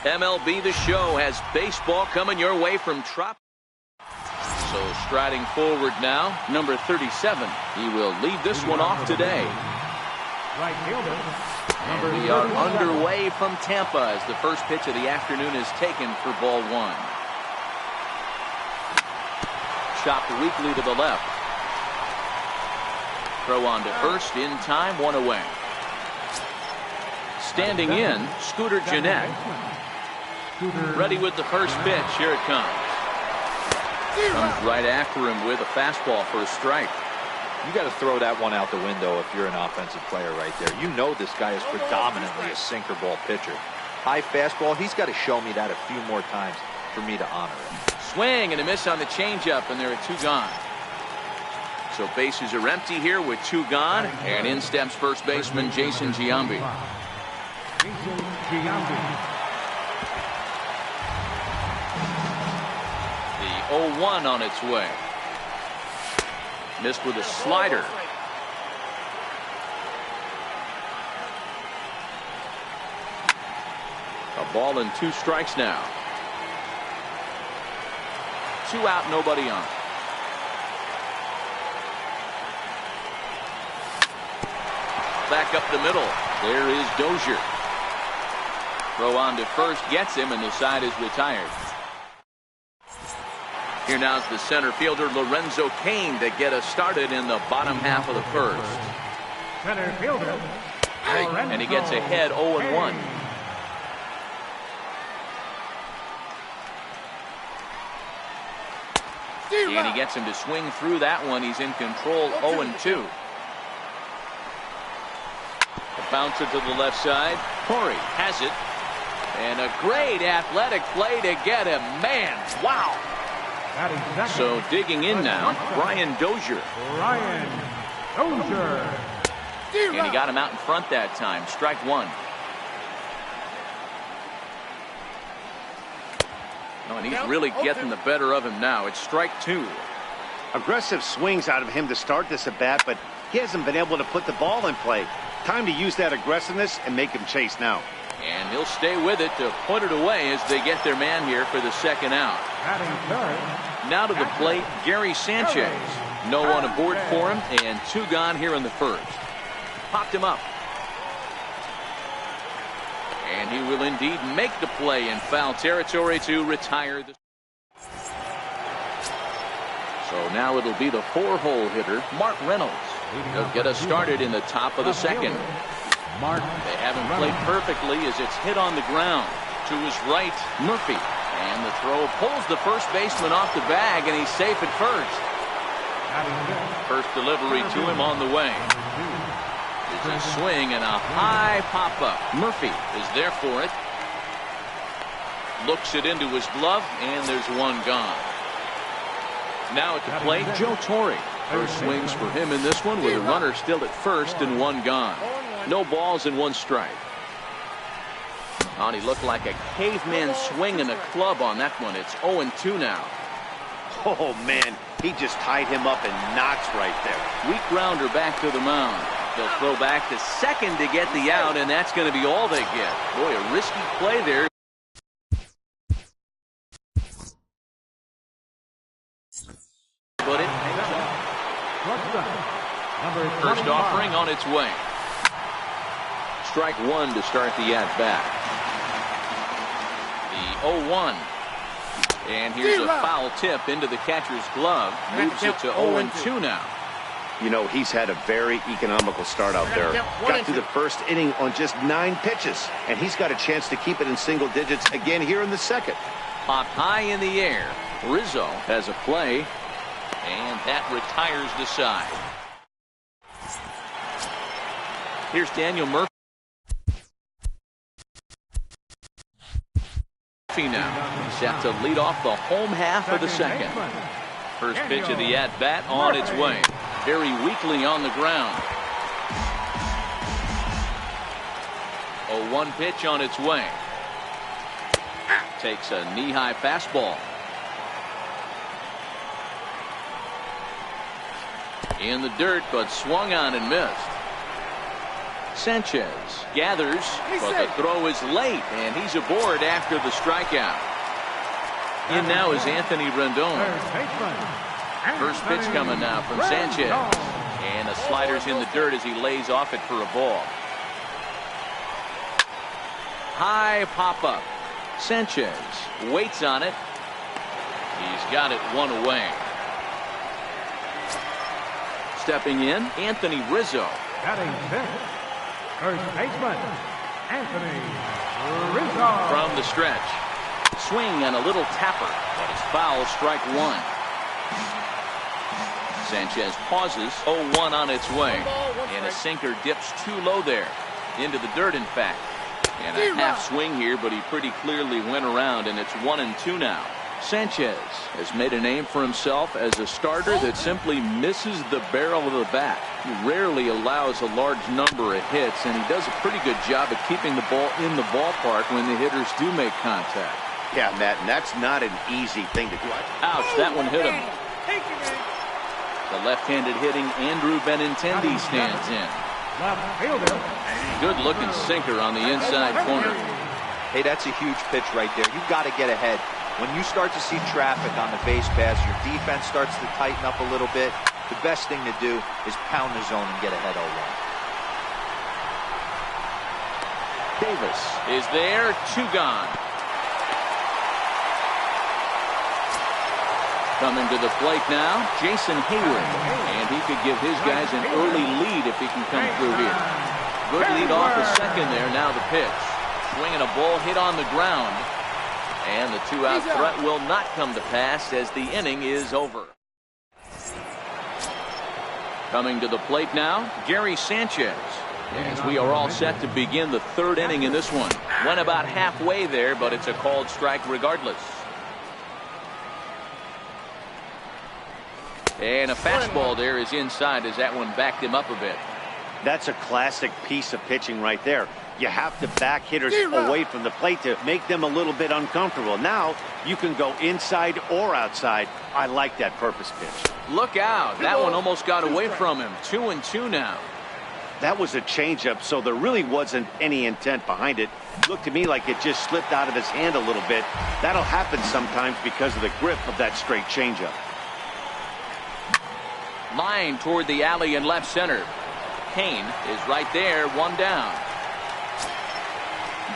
MLB The Show has baseball coming your way from Trop. So striding forward now, number 37. He will lead this one off today. Right fielder. And we are underway from Tampa as the first pitch of the afternoon is taken for ball 1. Chopped weakly to the left. Throw on to first in time, 1 away. Standing in, Scooter Gennett. Ready with the first pitch. Here it comes. Comes right after him with a fastball for a strike. You got to throw that one out the window if you're an offensive player right there. You know this guy is predominantly a sinker ball pitcher. High fastball, he's got to show me that a few more times for me to honor it. Swing and a miss on the changeup, and there are 2 gone. So bases are empty here with 2 gone, and in steps first baseman Jason Giambi. The 0-1 on its way. Missed with a slider. A ball and 2 strikes now. 2 out, nobody on. Back up the middle. There is Dozier. Throw on to first, gets him, and the side is retired. Here now is the center fielder Lorenzo Cain to get us started in the bottom half of the first. Center fielder. And he gets ahead 0-1. And he gets him to swing through that one. He's in control, 0-2. Bounce it to the left side. Corey has it. And a great athletic play to get him. Man, wow. So digging in now, Brian Dozier. And he got him out in front that time. Strike one. Oh, and he's really getting the better of him now. It's strike two. Aggressive swings out of him to start this at bat, but he hasn't been able to put the ball in play. Time to use that aggressiveness and make him chase now. And he'll stay with it to put it away as they get their man here for the second out. Now to the plate, Gary Sanchez. No one aboard for him, and two gone here in the first. Popped him up. And he will indeed make the play in foul territory to retire the. So now it'll be the four-hole hitter, Mark Reynolds. He'll get us started in the top of the second. They haven't played perfectly as it's hit on the ground. To his right, Murphy. And the throw pulls the first baseman off the bag, and he's safe at first. First delivery to him on the way. There's a swing and a high pop-up. Murphy is there for it. Looks it into his glove, and there's one gone. Now at the plate, Joe Torre. First swings for him in this one with a runner still at first and one gone. No balls and one strike. Oh, he looked like a caveman swinging a club on that one. It's 0-2 now. Oh, man, he just tied him up in knots right there. Weak grounder back to the mound. They'll throw back to second to get the out, and that's going to be all they get. Boy, a risky play there. But it pays off. First offering on its way. Strike one to start the at-bat. The 0-1. And here's a foul tip into the catcher's glove. Moves it to 0-2 now. You know, he's had a very economical start out there. Got through the first inning on just 9 pitches. And he's got a chance to keep it in single digits again here in the second. Popped high in the air. Rizzo has a play. And that retires the side. Here's Daniel Murphy now. Set to lead off the home half of the second. First pitch of the at-bat on its way. Very weakly on the ground. 0-1 pitch on its way. Takes a knee-high fastball. In the dirt, but swung on and missed. Sanchez gathers, but the throw is late, and he's aboard after the strikeout. In now is Anthony Rendon. First pitch coming now from Sanchez. And the slider's in the dirt as he lays off it for a ball. High pop-up. Sanchez waits on it. He's got it one away. Stepping in, Anthony Rizzo. Batting fifth, first baseman, Anthony Rizzo. From the stretch. Swing and a little tapper, but it's foul, strike one. Sanchez pauses, 0-1 on its way. And a sinker dips too low there. Into the dirt, in fact. And a half swing here, but he pretty clearly went around, and it's 1-2 now. Sanchez has made a name for himself as a starter that simply misses the barrel of the bat. He rarely allows a large number of hits, and he does a pretty good job of keeping the ball in the ballpark when the hitters do make contact. Yeah, Matt, and that's not an easy thing to do. Ouch, that one hit him. The left-handed hitting Andrew Benintendi stands in. Good-looking sinker on the inside corner. Hey, that's a huge pitch right there. You've got to get ahead. When you start to see traffic on the base paths, your defense starts to tighten up a little bit. The best thing to do is pound the zone and get ahead 0-1. Davis is there, two gone. Coming to the plate now, Jason Hayward. And he could give his guys an early lead if he can come through here. Good lead off the second there. Now the pitch. Swinging a ball hit on the ground. And the two-out threat will not come to pass as the inning is over. Coming to the plate now, Gary Sanchez. As we are all set to begin the third inning in this one. Went about halfway there, but it's a called strike regardless. And a fastball there is inside as that one backed him up a bit. That's a classic piece of pitching right there. You have to back hitters away from the plate to make them a little bit uncomfortable. Now you can go inside or outside. I like that purpose pitch. Look out. That one almost got away from him. 2-2 now. That was a changeup, so there really wasn't any intent behind it. Looked to me like it just slipped out of his hand a little bit. That'll happen sometimes because of the grip of that straight changeup. Line toward the alley in left center. Kane is right there, one down.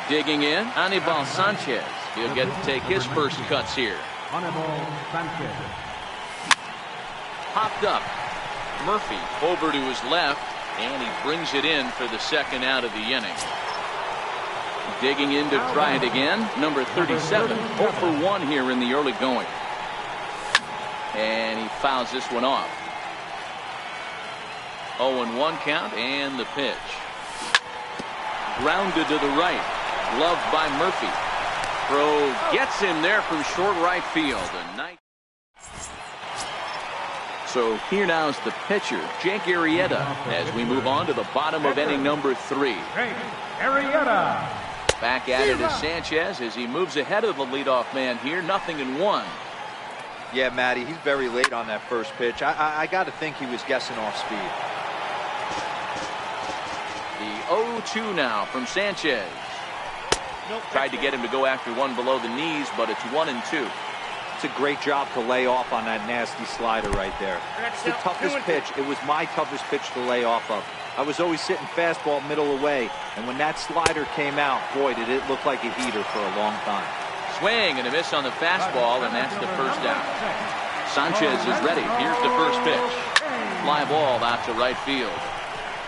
Digging in, Anibal Sanchez. He'll get to take his first cuts here. Anibal Sanchez. Popped up. Murphy over to his left, and he brings it in for the second out of the inning. Digging in to try it again, number 37. 0 for 1 here in the early going. And he fouls this one off. 0-1 count, and the pitch. Grounded to the right. Gloved by Murphy. Throw gets him there from short right field. So here now is the pitcher, Jake Arrieta, as we move on to the bottom of inning number 3. Jake Arrieta. Back at it is Sanchez as he moves ahead of the leadoff man here. 0-1. Yeah, Matty, he's very late on that first pitch. I got to think he was guessing off speed. The 0-2 now from Sanchez. Tried to get him to go after one below the knees, but it's 1-2. It's a great job to lay off on that nasty slider right there. It's the toughest pitch. It was my toughest pitch to lay off of. I was always sitting fastball middle away, and when that slider came out, boy, did it look like a heater for a long time. Swing and a miss on the fastball, and that's the first down. Sanchez is ready. Here's the first pitch. Fly ball out to right field.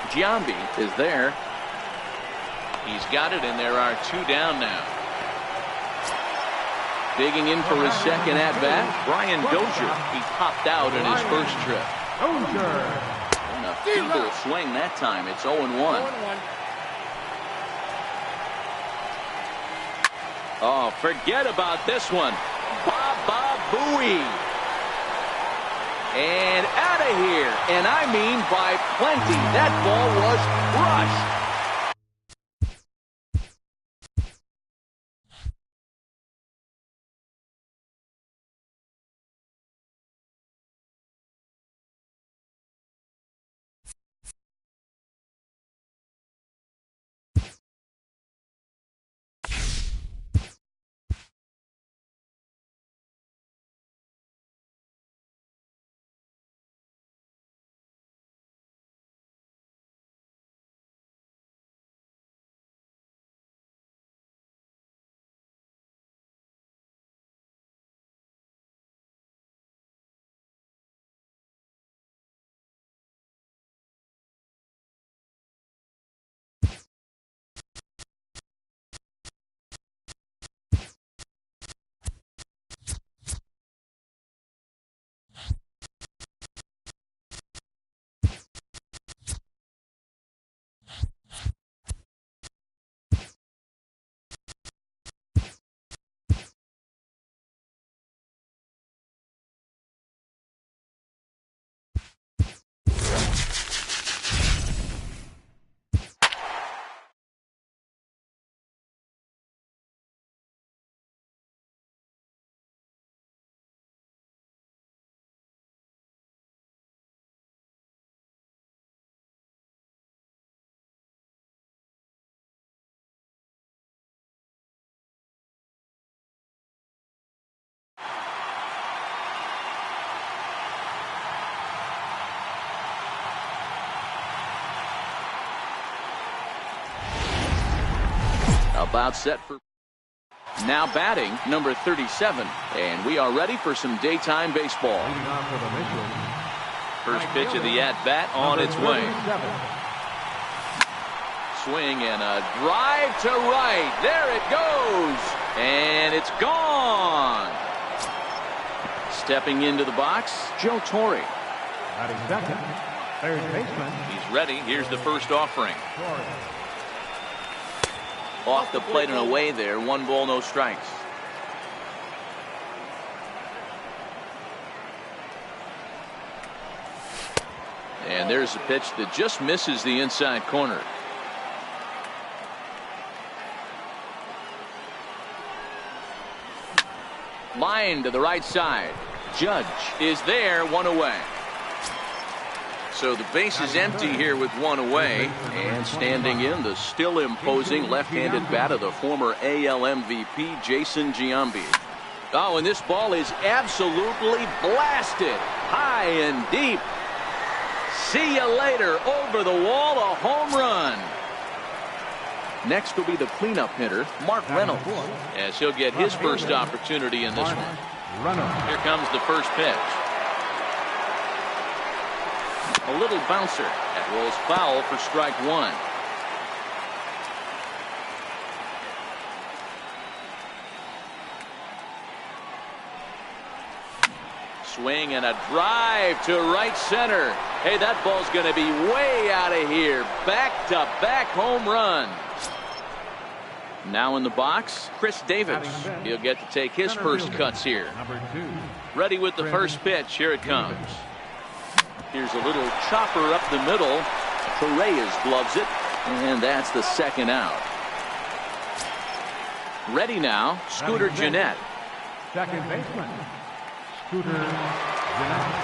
Giambi is there. He's got it, and there are 2 down now. Digging in for his second at-bat, Brian Dozier. He popped out in his first trip. Dozier. And a feeble swing that time. It's 0-1. Oh, forget about this one. Baba Booey. And out of here. And I mean by plenty. That ball was crushed. About set for now batting number 37, and we are ready for some daytime baseball. First pitch of the at-bat on its way. Swing and a drive to right. There it goes, and it's gone. Stepping into the box, Joe Torre. Batting second, Third baseman. He's ready. Here's the first offering. Off the plate and away there. 1 ball, no strikes. And there's a pitch that just misses the inside corner. Line to the right side. Judge is there, 1 away. So the base is empty here with 1 away. And standing in, the still imposing left-handed bat of the former AL MVP, Jason Giambi. Oh, and this ball is absolutely blasted. High and deep. See you later. Over the wall, a home run. Next will be the cleanup hitter, Mark Reynolds, as he'll get his first opportunity in this one. Here comes the first pitch. A little bouncer. That rolls foul for strike 1. Swing and a drive to right center. Hey, that ball's going to be way out of here. Back-to-back home runs. Now in the box, Chris Davis. He'll get to take his first cuts here. Ready with the first pitch. Here it comes. Here's a little chopper up the middle. Torres gloves it, and that's the second out. Ready now, Scooter Gennett. Second baseman, Scooter Gennett.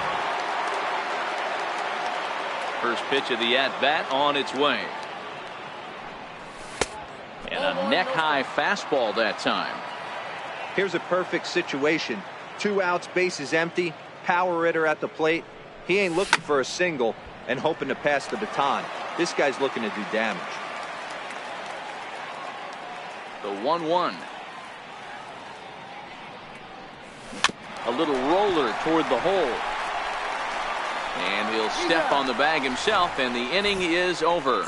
First pitch of the at-bat on its way. And a neck-high fastball that time. Here's a perfect situation. 2 outs, bases empty, power hitter at the plate. He ain't looking for a single and hoping to pass the baton. This guy's looking to do damage. The 1-1. A little roller toward the hole. And he'll step on the bag himself, and the inning is over.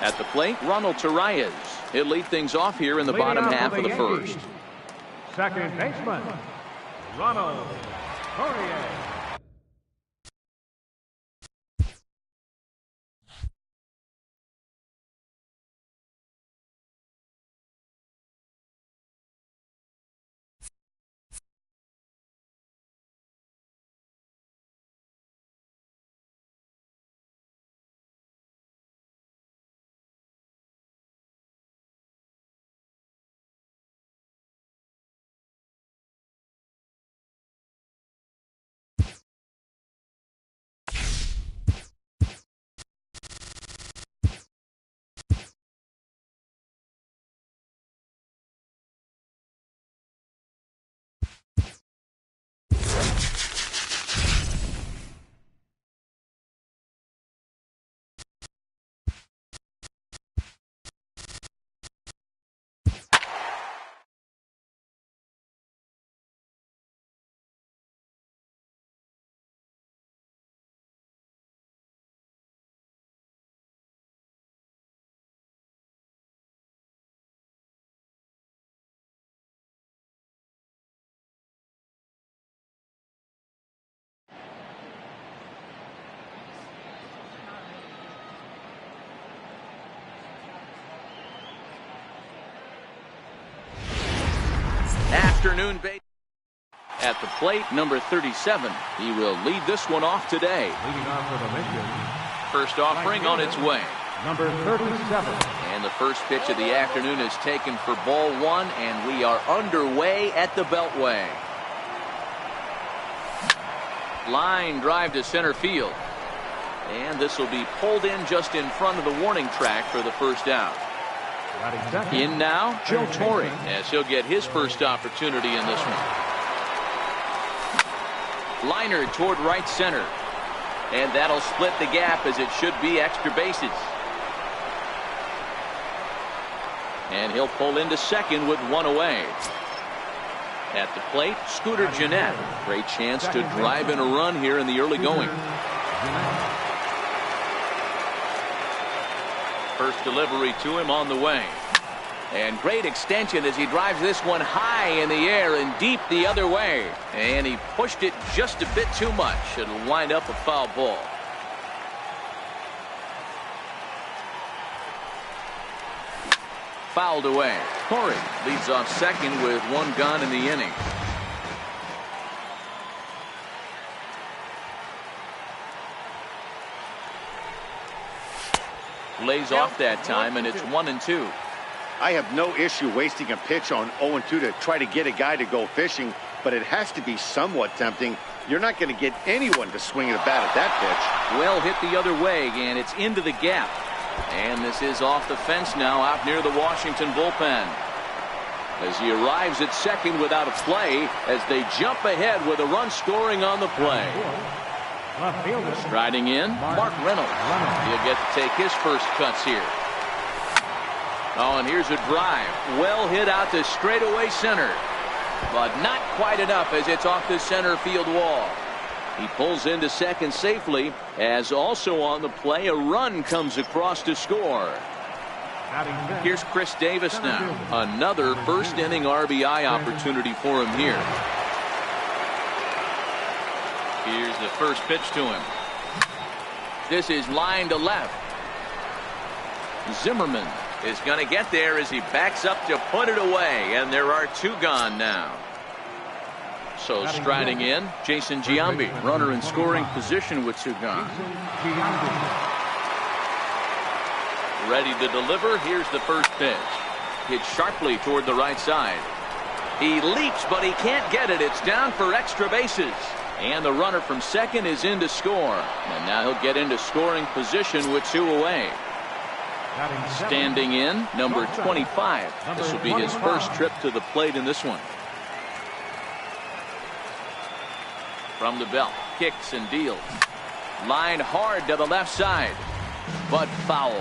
At the plate, Ronald Torres. He'll lead things off here in the bottom half of the first. Second baseman, Ronald Torres. Afternoon base. At the plate, number 37. He will lead this one off today. Leading off for the Lakers. First offering on its way. Number 37. And the first pitch of the afternoon is taken for ball 1, and we are underway at the Beltway. Line drive to center field. And this will be pulled in just in front of the warning track for the first out. In now, Joe Torre, as he'll get his first opportunity in this one. Liner toward right center. And that'll split the gap, as it should be extra bases. And he'll pull into second with 1 away. At the plate, Scooter Gennett. Great chance to drive in a run here in the early going. First delivery to him on the way. And great extension as he drives this one high in the air and deep the other way. And he pushed it just a bit too much. It'll wind up a foul ball. Fouled away. Corey leads off second with one gone in the inning. Lays off that time, and it's 1-2. I have no issue wasting a pitch on 0-2 to try to get a guy to go fishing, but it has to be somewhat tempting. You're not going to get anyone to swing at a bat at that pitch. Well hit the other way, and it's into the gap. And this is off the fence now, out near the Washington bullpen. As he arrives at second without a play, as they jump ahead with a run scoring on the play. Striding in, Mark Reynolds. He'll get to take his first cuts here. Oh, and here's a drive. Well hit out to straightaway center. But not quite enough as it's off the center field wall. He pulls into second safely, as also on the play a run comes across to score. Here's Chris Davis now. Another first inning RBI opportunity for him here. Here's the first pitch to him. This is line to left. Zimmerman is going to get there as he backs up to put it away, and there are two gone now. So striding in, Jason Giambi, runner in scoring position with two gone. Ready to deliver. Here's the first pitch. Hit sharply toward the right side. He leaps, but he can't get it. It's down for extra bases. And the runner from second is in to score. And now he'll get into scoring position with two away. Standing in, number 25. This will be his first trip to the plate in this one. From the belt, kicks and deals. Line hard to the left side, but foul.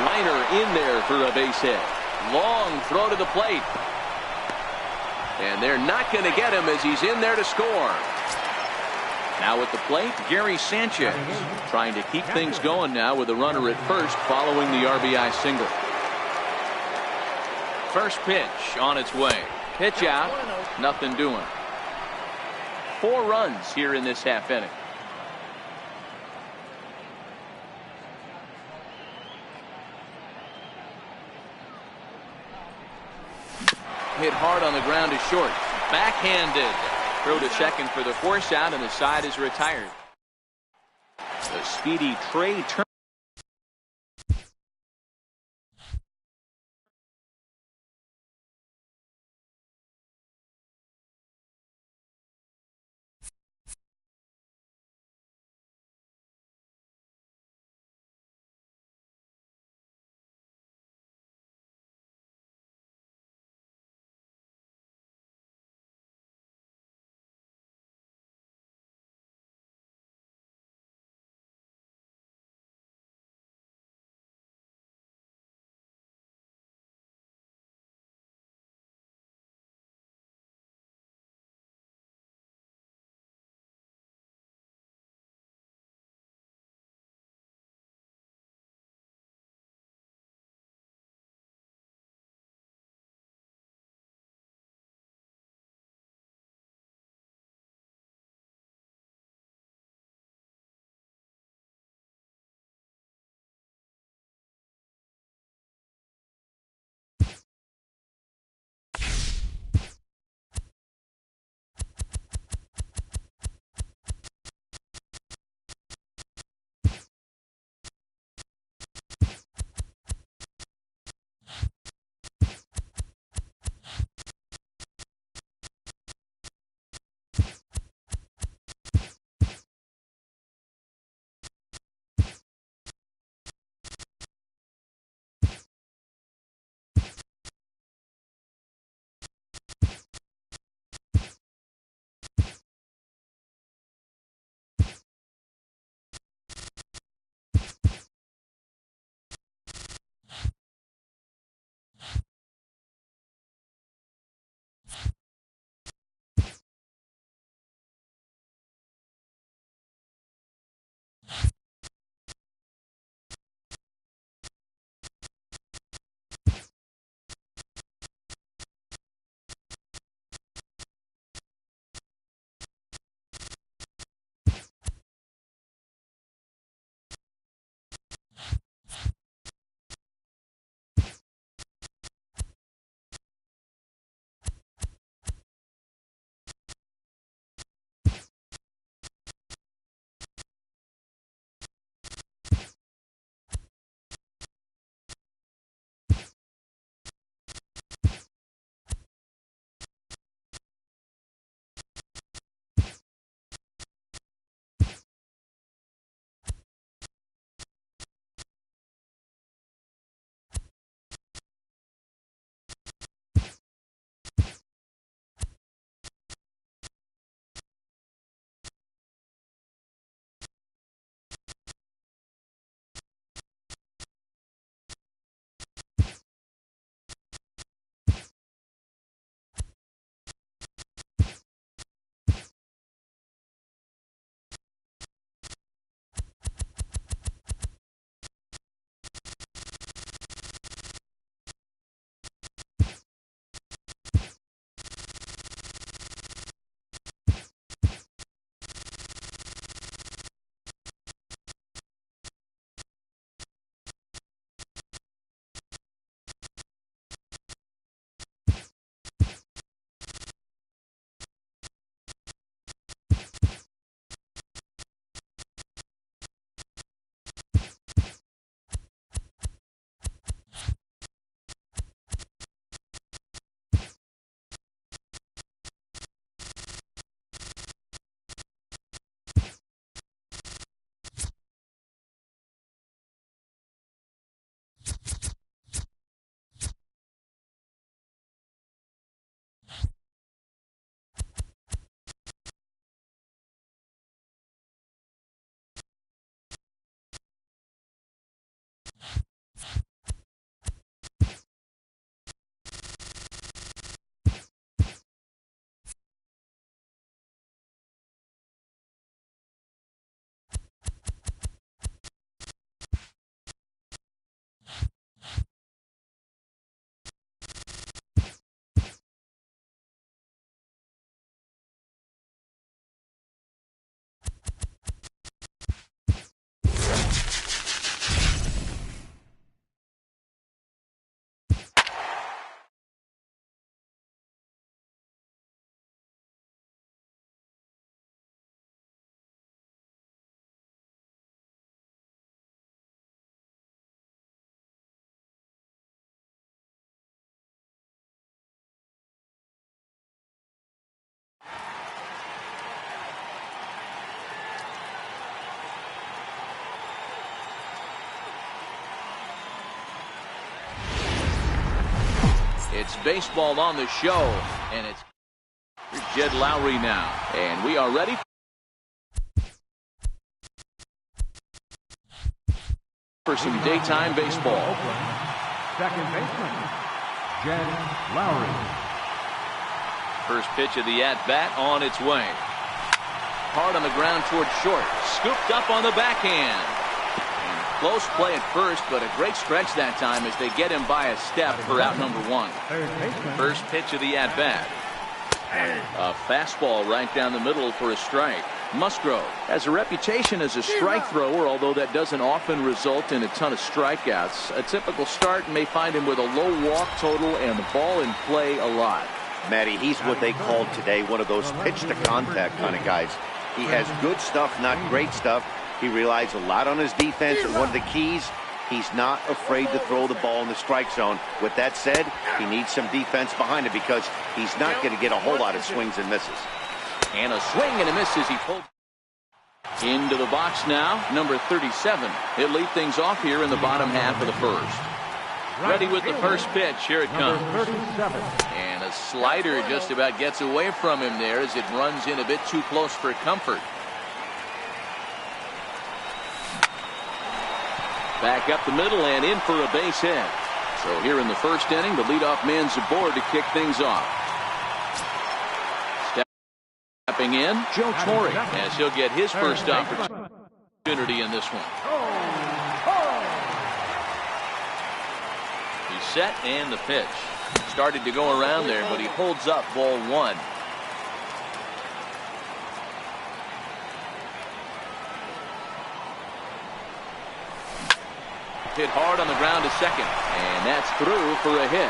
Liner in there for a base hit. Long throw to the plate. And they're not going to get him as he's in there to score. Now at the plate, Gary Sanchez trying to keep things going now with a runner at first following the RBI single. First pitch on its way. Pitch out, nothing doing. 4 runs here in this half inning. Hit hard on the ground to short. Backhanded. Throw to second for the force out, and the side is retired. The speedy Trey Turner. It's baseball on the show, and it's Jed Lowry now. And we are ready for some daytime baseball. Second baseman, Jed Lowry. First pitch of the at-bat on its way. Hard on the ground towards short. Scooped up on the backhand. And close play at first, but a great stretch that time as they get him by a step for out number one. First pitch of the at-bat. A fastball right down the middle for a strike. Musgrove has a reputation as a strike thrower, although that doesn't often result in a ton of strikeouts. A typical start may find him with a low walk total and the ball in play a lot. Matty, he's what they called today one of those pitch-to-contact kind of guys. He has good stuff, not great stuff. He relies a lot on his defense, and one of the keys, he's not afraid to throw the ball in the strike zone. With that said, he needs some defense behind him because he's not going to get a whole lot of swings and misses. And a swing and a miss as he pulled into the box now. Number 37. He'll lead things off here in the bottom half of the first. Ready with the first pitch. Here it comes. And a slider just about gets away from him there as it runs in a bit too close for comfort. Back up the middle and in for a base hit. So here in the first inning, the leadoff man's aboard to kick things off. Stepping in, Joe Torre, as he'll get his first opportunity in this one. He's set and the pitch. Started to go around there, but he holds up ball one. Hit hard on the ground to second, and that's through for a hit.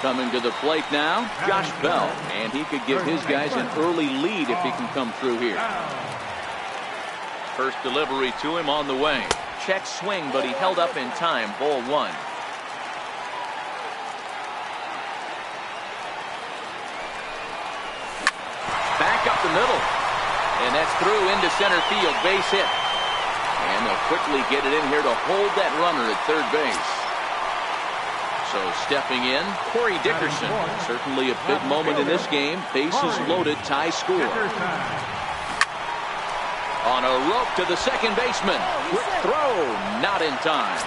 Coming to the plate now, Josh Bell, and he could give his guys an early lead if he can come through here. First delivery to him on the way. Check swing, but he held up in time. Ball one. Back up the middle. And that's through into center field. Base hit. And they'll quickly get it in here to hold that runner at third base. So stepping in, Corey Dickerson. Certainly a big moment in this game. Bases loaded, tie score. On a rope to the second baseman. Quick throw, not in time.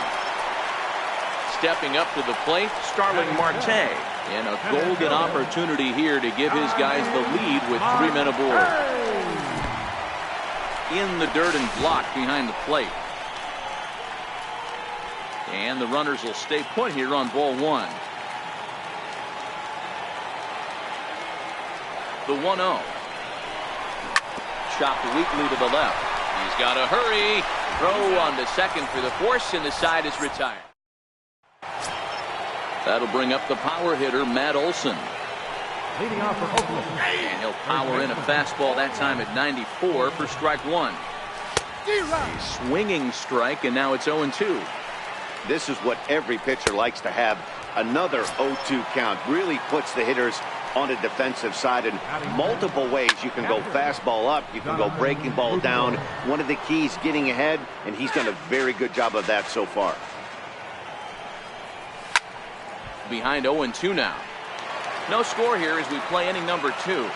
Stepping up to the plate, Starling Marte. And a golden opportunity here to give his guys the lead with 3 men aboard. In the dirt and blocked behind the plate. And the runners will stay put here on ball one. The 1-0. Chopped weakly to the left. He's got to hurry. Throw on to second for the force, and the side is retired. That'll bring up the power hitter, Matt Olson. Leading off for Oakland. And he'll power in a fastball that time at 94 for strike one. A swinging strike, and now it's 0-2. This is what every pitcher likes to have. Another 0-2 count really puts the hitters on a defensive side in multiple ways. You can go fastball up, you can go breaking ball down. One of the keys, getting ahead, and he's done a very good job of that so far. Behind 0-2 now. No score here as we play inning number 2.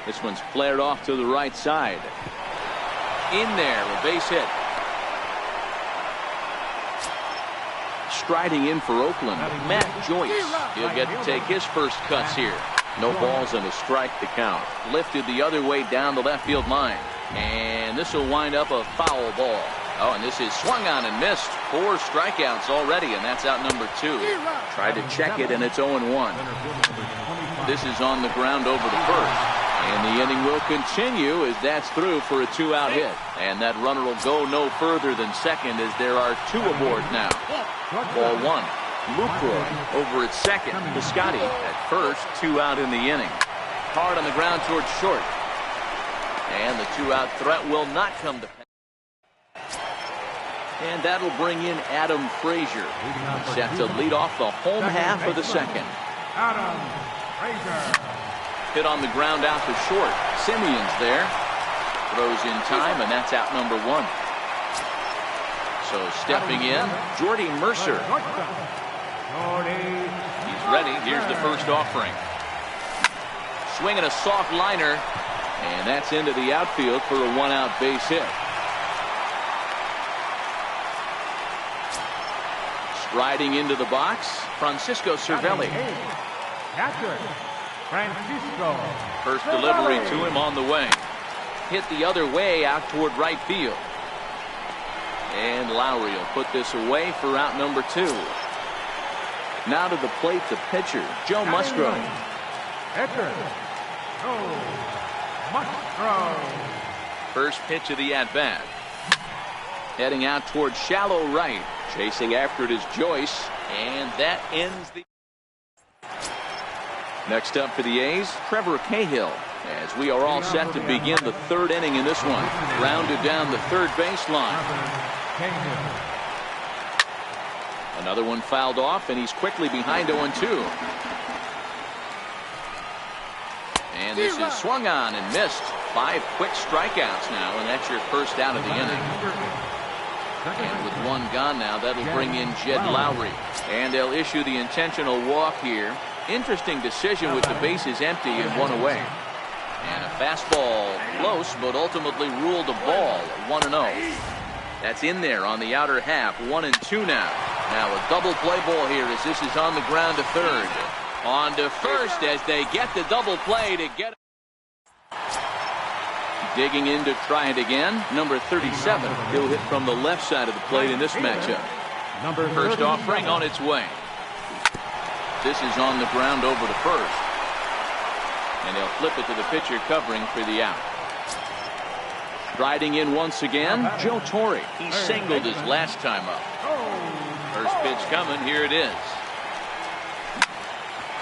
This one's flared off to the right side. In there, a base hit. Striding in for Oakland, Matt Joyce. He'll get to take his first cuts here. No balls and a strike to count. Lifted the other way down the left field line. And this will wind up a foul ball. Oh, and this is swung on and missed. 4 strikeouts already, and that's out number 2. Tried to check it, and it's 0-1. This is on the ground over the first. And the inning will continue as that's through for a 2-out hit. And that runner will go no further than second as there are 2 aboard now. Ball 1. Lucroy over at second. Piscotty at first. 2 out in the inning. Hard on the ground towards short. And the 2-out threat will not come to pass. And that'll bring in Adam Frazier. Set to lead off the home half of the second. Adam Frazier. Hit on the ground out to short. Simeon's there. Throws in time, and that's out number 1. So stepping in, Jordy Mercer. He's ready. Here's the first offering. Swinging a soft liner, and that's into the outfield for a one-out base hit. Striding into the box, Francisco Cervelli. First delivery to him on the way. Hit the other way out toward right field. And Lowry will put this away for out number 2. Now to the plate, the pitcher, Joe Musgrove. First pitch of the at-bat. Heading out toward shallow right. Chasing after it is Joyce. And that ends the... Next up for the A's, Trevor Cahill. As we are all set to begin the third inning in this one. Rounded down the third baseline. Another one fouled off, and he's quickly behind 0-2. And this is swung on and missed. 5 quick strikeouts now, and that's your first out of the inning. And with one gone now, that'll bring in Jed Lowry. And they'll issue the intentional walk here. Interesting decision with the bases empty and one away. And a fastball close, but ultimately ruled a ball. 1-0. That's in there on the outer half. 1-2 now. Now a double play ball here as this is on the ground to third. On to first as they get the double play to get it. Digging in to try it again. Number 37. He'll hit from the left side of the plate in this matchup. First offering on its way. This is on the ground over to first. And they'll flip it to the pitcher covering for the out. Riding in once again, Joe Torre. He singled his last time up. First pitch coming. Here it is.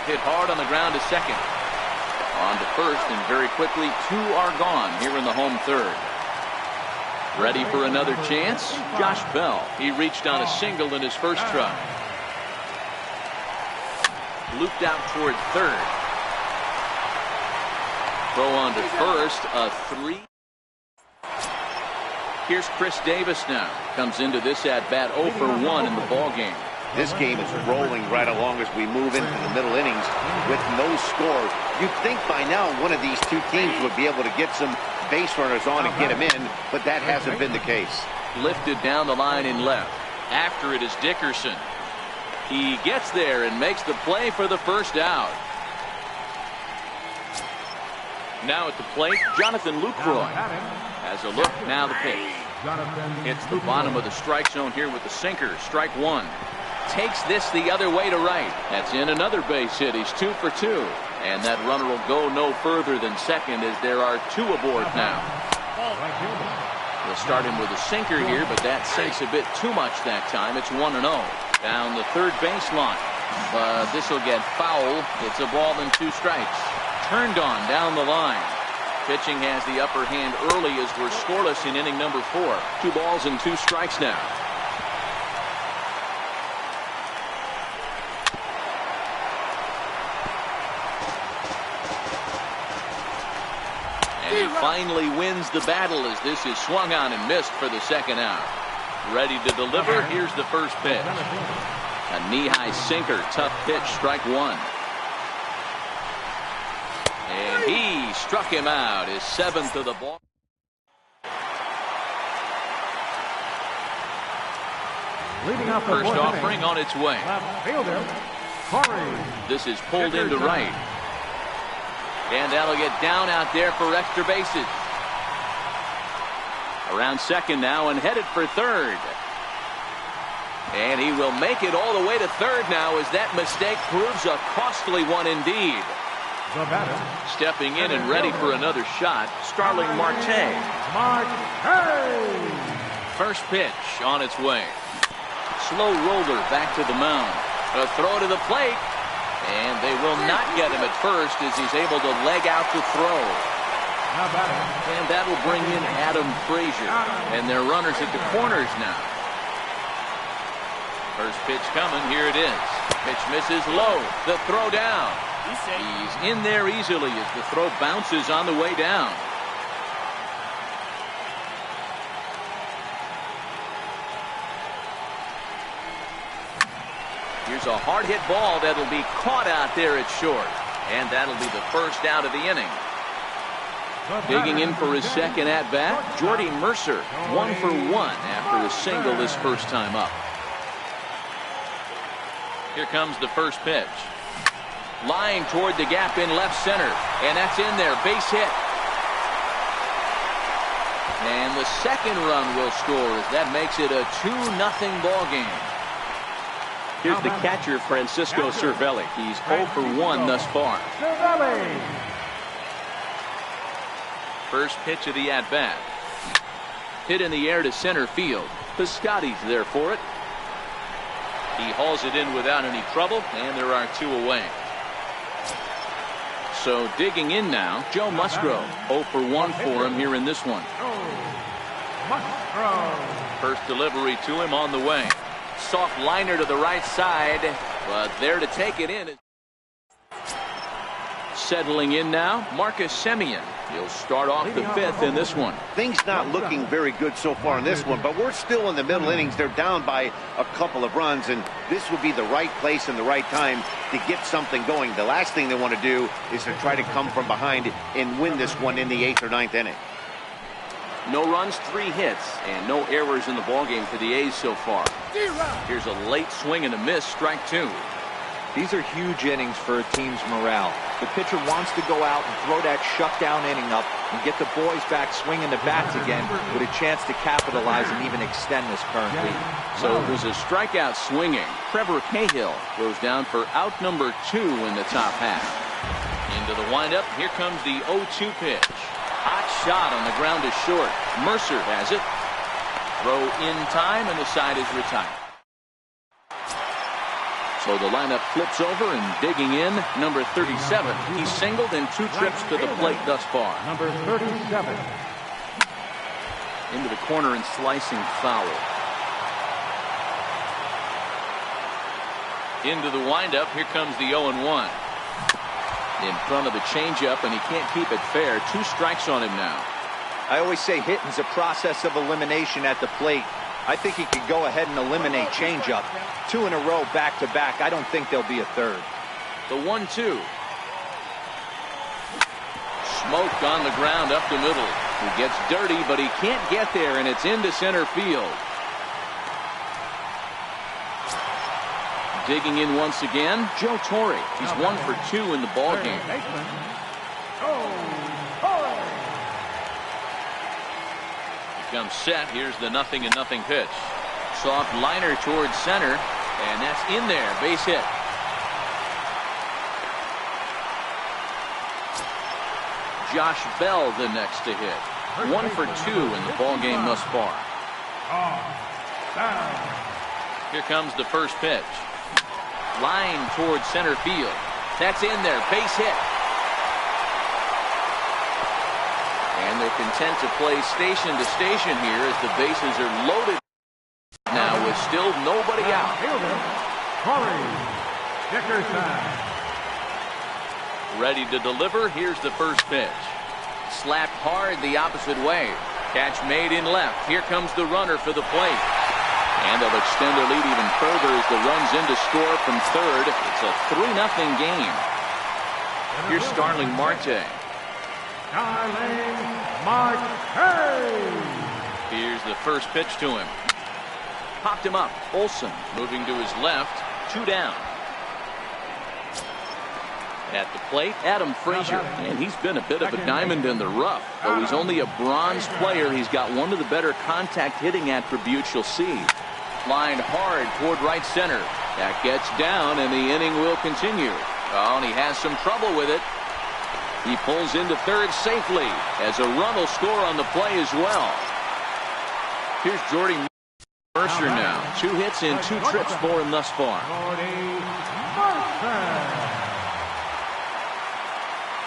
Hit hard on the ground to second. On to first, and very quickly 2 are gone here in the home third. Ready for another chance? Josh Bell. He reached on a single in his first try. Looped out toward third. Throw on to first, a 3. Here's Chris Davis now. Comes into this at-bat 0 for 1 in the ball game. This game is rolling right along as we move into the middle innings with no score. You'd think by now one of these two teams would be able to get some base runners on and get them in, but that hasn't been the case. Lifted down the line in left. After it is Dickerson. He gets there and makes the play for the first out. Now at the plate, Jonathan Lucroy has a look. Now the pitch. Hits the bottom of the strike zone here with the sinker. Strike 1. Takes this the other way to right. That's in another base hit. He's 2 for 2. And that runner will go no further than second as there are 2 aboard now. We'll start him with a sinker here, but that sinks a bit too much that time. It's 1-0. Down the third baseline. But this will get foul. It's a ball and 2 strikes. Turned on down the line. Pitching has the upper hand early as we're scoreless in inning number 4. 2 balls and 2 strikes now. And he finally wins the battle as this is swung on and missed for the second out. Ready to deliver. Here's the first pitch. A knee-high sinker. Tough pitch. Strike 1. And he struck him out. His 7th of the ball. First offering on its way. This is pulled into right. And that'll get down out there for extra bases. Around second now and headed for third. And he will make it all the way to third now as that mistake proves a costly one indeed. Stepping in and ready for another shot, Starling Marte. First pitch on its way. Slow roller back to the mound. A throw to the plate. And they will not get him at first as he's able to leg out the throw. And that will bring in Adam Frazier. And their runners at the corners now. First pitch coming. Here it is. Pitch misses low. The throw down. He's in there easily as the throw bounces on the way down. Here's a hard-hit ball that'll be caught out there at short. And that'll be the first out of the inning. Digging in for his second at-bat, Jordy Mercer, 1 for 1 after a single his first time up. Here comes the first pitch. Line toward the gap in left center, and that's in there, base hit. And the second run will score as that makes it a 2-0 ball game. Here's the catcher, Francisco Cervelli. He's 0 for 1 thus far. First pitch of the at-bat. Hit in the air to center field. Piscotty's there for it. He hauls it in without any trouble, and there are 2 away. So digging in now, Joe Musgrove. 0 for 1 for him here in this one. First delivery to him on the way. Soft liner to the right side, but there to take it in. Settling in now, Marcus Semien. He'll start off the 5th in this one. Things not looking very good so far in this one, but we're still in the middle innings. They're down by a couple of runs, and this would be the right place and the right time to get something going. The last thing they want to do is to try to come from behind and win this one in the 8th or 9th inning. No runs, 3 hits, and no errors in the ballgame for the A's so far. Here's a late swing and a miss, strike 2. These are huge innings for a team's morale. The pitcher wants to go out and throw that shutdown inning up and get the boys back swinging the bats again with a chance to capitalize and even extend this current lead. So it was a strikeout swinging. Trevor Cahill goes down for out number 2 in the top half. Into the windup, here comes the 0-2 pitch. Hot shot on the ground is short. Mercer has it. Throw in time, and the side is retired. So the lineup flips over, and digging in, number 37. He's singled in 2 trips to the plate thus far. Number 37. Into the corner and slicing foul. Into the windup, here comes the 0-1. In front of the changeup, and he can't keep it fair. 2 strikes on him now. I always say hitting's a process of elimination at the plate. I think he could go ahead and eliminate changeup. 2 in a row back-to-back. I don't think there'll be a third. The 1-2. Smoke on the ground up the middle. He gets dirty, but he can't get there, and it's into center field. Digging in once again, Joe Torre. He's 1 for 2 in the ballgame. Comes set. Here's the 0-0 pitch. Soft liner towards center, and that's in there. Base hit. Josh Bell the next to hit. 1 for 2 in the ball game thus far. Here comes the first pitch. Line towards center field. That's in there. Base hit. And they're content to play station to station here as the bases are loaded now with still nobody out. Ready to deliver. Here's the first pitch. Slapped hard the opposite way. Catch made in left. Here comes the runner for the plate. And they'll extend their lead even further as the run's in to score from third. It's a 3-0 game. Here's Starling Marte. Here's the first pitch to him. Popped him up. Olsen moving to his left. 2 down. At the plate, Adam Frazier. And he's been a bit of a diamond in the rough. Though he's only a bronze player, he's got one of the better contact hitting attributes you'll see. Lined hard toward right center. That gets down, and the inning will continue. Oh, and he has some trouble with it. He pulls into third safely as a run will score on the play as well. Here's Jordy Mercer now. 2 hits in 2 trips for him thus far.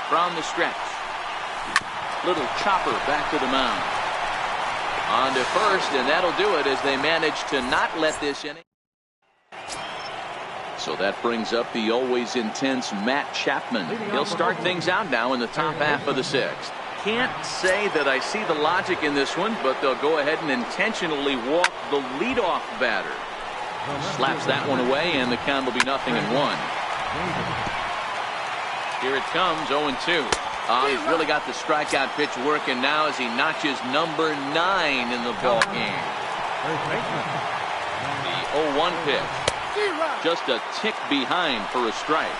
From the stretch. Little chopper back to the mound. On to first, and that'll do it as they manage to not let this inning. So that brings up the always intense Matt Chapman. He'll start things out now in the top half of the 6th. Can't say that I see the logic in this one, but they'll go ahead and intentionally walk the leadoff batter. Slaps that one away, and the count will be 0-1. Here it comes, 0-2. He's really got the strikeout pitch working now as he notches number 9 in the ball game. The 0-1 pitch. Just a tick behind for a strike.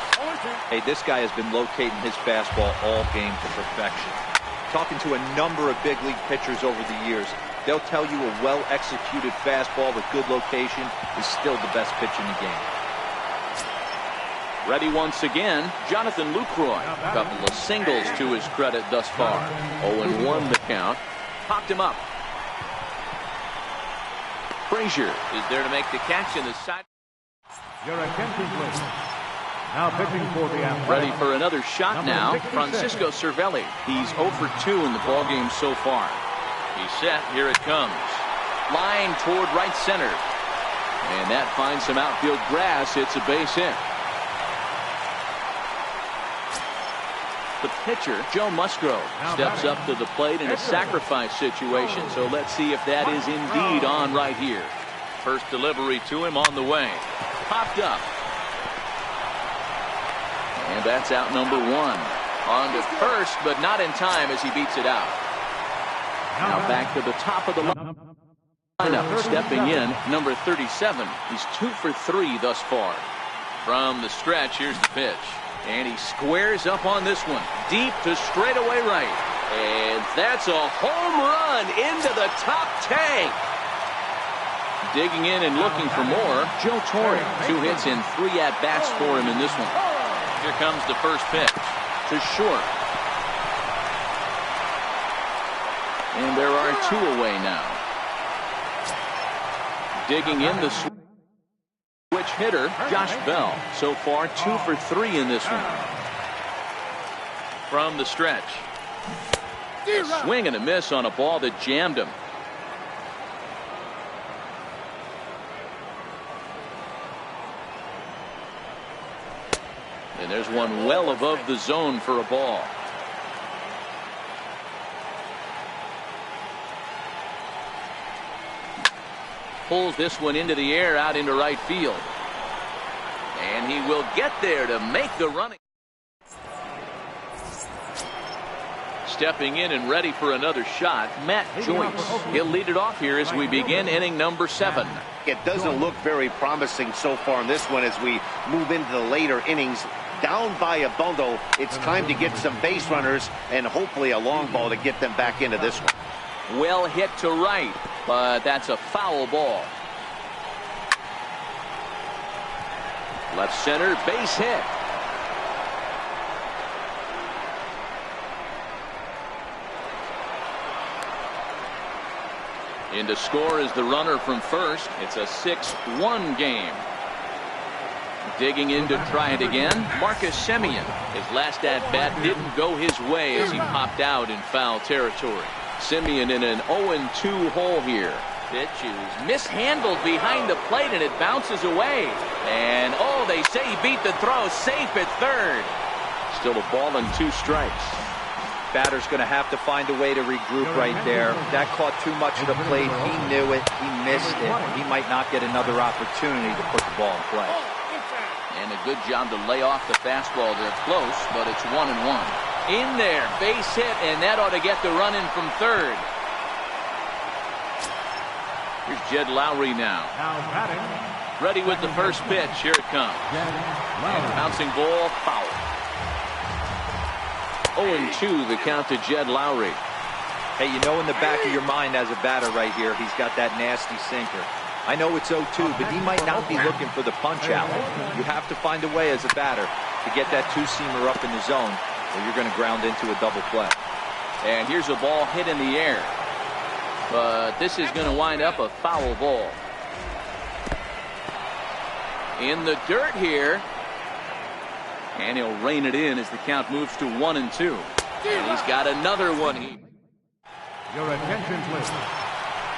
Hey, this guy has been locating his fastball all game to perfection. Talking to a number of big league pitchers over the years, they'll tell you a well-executed fastball with good location is still the best pitch in the game. Ready once again, Jonathan Lucroy. A couple of singles to his credit thus far. 0-1 the count. Popped him up. Frazier is there to make the catch in the side. Your attention, please. Now pitching for the Athletics. Ready for another shot now, Francisco Cervelli. He's 0 for 2 in the ballgame so far. He's set. Here it comes. Line toward right center. And that finds some outfield grass. It's a base hit. The pitcher, Joe Musgrove, steps up to the plate in a sacrifice situation. So let's see if that is indeed on right here. First delivery to him on the way. Popped up. And that's out number 1. On to first, but not in time as he beats it out. Now back to the top of the lineup. Stepping in, number 37. He's 2 for 3 thus far. From the stretch, here's the pitch. And he squares up on this one. Deep to straightaway right. And that's a home run into the top tank. Digging in and looking for more, Joe Torre. 2 hits and 3 at-bats for him in this one. Here comes the first pitch. To short. And there are 2 away now. Digging in the switch hitter, Josh Bell. So far, 2 for 3 in this one. From the stretch. A swing and a miss on a ball that jammed him. And there's one well above the zone for a ball. Pulls this one into the air out into right field. And he will get there to make the running. Stepping in and ready for another shot, Matt Joyce. He'll lead it off here as we begin inning number 7. It doesn't look very promising so far in this one as we move into the later innings. Down by a bundle, it's time to get some base runners and hopefully a long ball to get them back into this one. Well hit to right, but that's a foul ball. Left center, base hit. In to score is the runner from first. It's a 6-1 game. Digging in to try it again, Marcus Semien. His last at-bat didn't go his way as he popped out in foul territory. Semien in an 0-2 hole here. Pitch is mishandled behind the plate and it bounces away. And oh, they say he beat the throw, safe at third. Still a ball and 2 strikes. Batter's going to have to find a way to regroup right there. That caught too much of the plate. He knew it. He missed it. He might not get another opportunity to put the ball in play. And a good job to lay off the fastball. They're close, but it's 1-1. In there, base hit, and that ought to get the run in from third. Here's Jed Lowry now. Ready with the first pitch. Here it comes. And bouncing ball, foul. 0-2 the count to Jed Lowry. Hey, you know in the back of your mind as a batter right here, he's got that nasty sinker. I know it's 0-2, but he might not be looking for the punch out. You have to find a way as a batter to get that 2-seamer up in the zone, or you're going to ground into a double play. And here's a ball hit in the air. But this is going to wind up a foul ball. In the dirt here. And he'll rein it in as the count moves to 1-2. And he's got another one here. Your attention, please.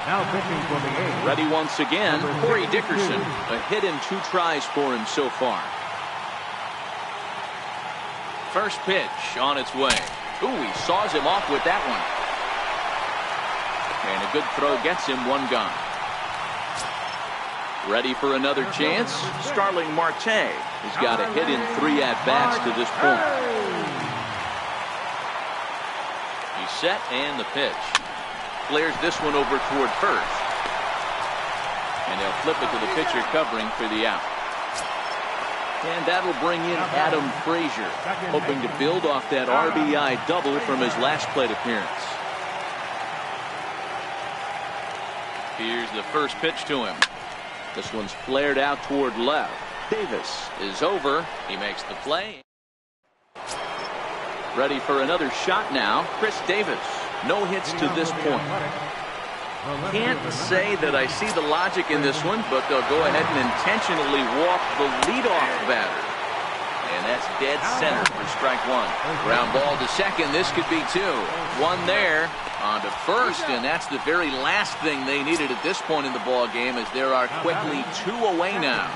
Now pitching for the A's. Ready once again, Corey Dickerson. A hit in 2 tries for him so far. First pitch on its way. Ooh, he saws him off with that one. And a good throw gets him 1 gone. Ready for another chance? Starling Marte has got a hit in 3 at-bats to this point. He's set and the pitch. Flares this one over toward first. And they'll flip it to the pitcher covering for the out. And that'll bring in Adam Frazier, hoping to build off that RBI double from his last plate appearance. Here's the first pitch to him. This one's flared out toward left. Davis is over. He makes the play. Ready for another shot now. Chris Davis. No hits to this point. Can't say that I see the logic in this one, but they'll go ahead and intentionally walk the leadoff batter. And that's dead center for strike one. Ground ball to second. This could be 2. 1 there. On to first, and that's the very last thing they needed at this point in the ball game, as there are quickly 2 away now.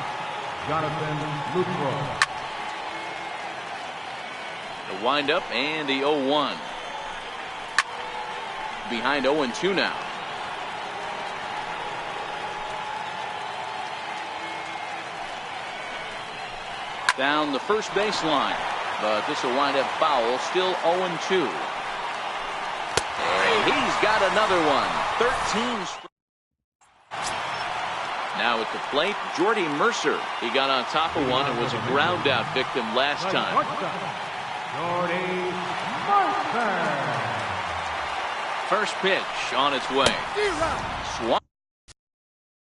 The windup and the 0-1. Behind 0-2 now. Down the first baseline, but this will wind up foul. Still 0-2. And he's got another one. 13. Now at the plate, Jordy Mercer. He got on top of one and was a ground out victim last time. Jordy Mercer. First pitch on its way. Swung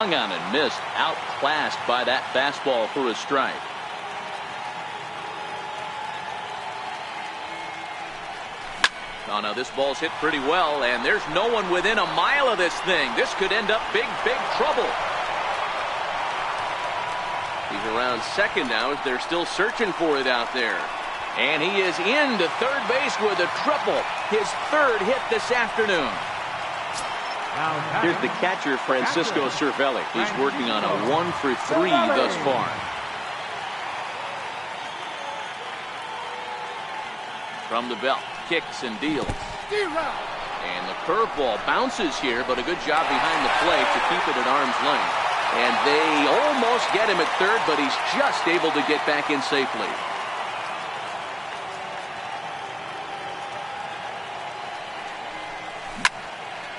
on and missed. Outclassed by that fastball for a strike. Oh, now this ball's hit pretty well, and there's no one within a mile of this thing. This could end up big trouble. He's around second now as they're still searching for it out there. And he is into third base with a triple. His 3rd hit this afternoon. Here's the catcher, Francisco Cervelli. He's working on a 1 for 3 thus far. From the belt, kicks and deals. And the curveball bounces here, but a good job behind the plate to keep it at arm's length. And they almost get him at third, but he's just able to get back in safely.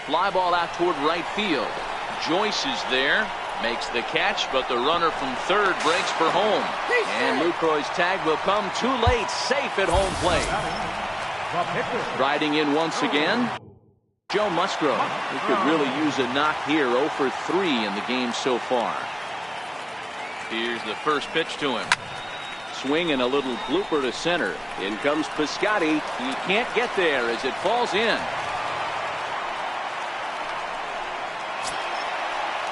Fly ball out toward right field. Joyce is there, makes the catch, but the runner from third breaks for home. And Lucroy's tag will come too late, safe at home plate. Riding in once again, Joe Musgrove, who could really use a knock here. 0 for 3 in the game so far. Here's the first pitch to him. Swing and a little blooper to center. In comes Piscotty. He can't get there as it falls in.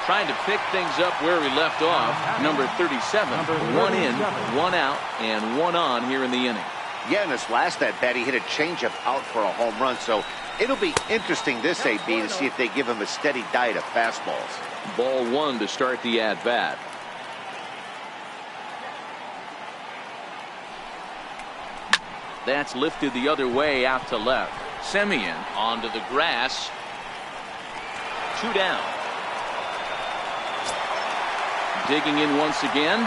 Trying to pick things up where he left off. Number 37. 1 in, 1 out, and 1 on here in the inning. Yeah, in this last at-bat, he hit a changeup out for a home run, so it'll be interesting this AB to see if they give him a steady diet of fastballs. Ball 1 to start the at-bat. That's lifted the other way out to left. Semien onto the grass. 2 down. Digging in once again.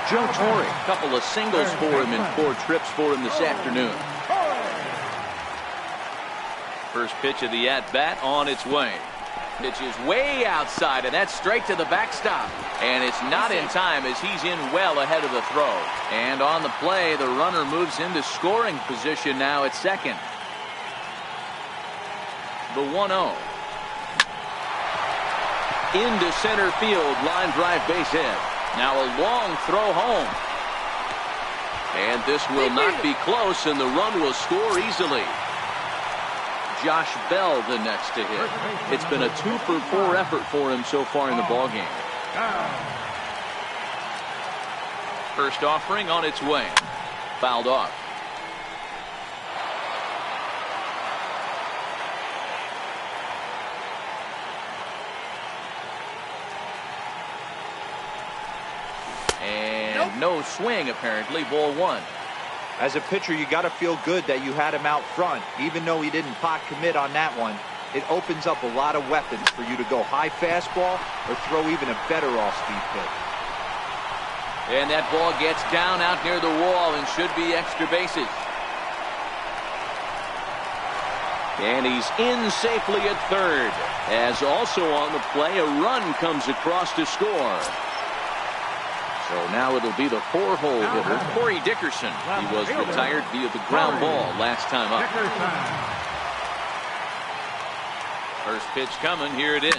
Joe Torre. A couple of singles for him and 4 trips for him this afternoon. First pitch of the at-bat on its way. Pitch is way outside, and that's straight to the backstop. And it's not in time as he's in well ahead of the throw. And on the play, the runner moves into scoring position now at second. The 1-0. Into center field, line drive base hit. Now a long throw home. And this will not be close, and the run will score easily. Josh Bell the next to hit. It's been a 2 for 4 effort for him so far in the ballgame. First offering on its way. Fouled off. And no swing apparently. Ball 1. As a pitcher, you got to feel good that you had him out front, even though he didn't pot commit on that one. It opens up a lot of weapons for you to go high fastball or throw even a better off-speed pitch. And that ball gets down out near the wall and should be extra bases. And he's in safely at third. As also on the play, a run comes across to score. So now it'll be the 4-hole hitter, Corey Dickerson. He was retired via the ground ball last time up. First pitch coming. Here it is.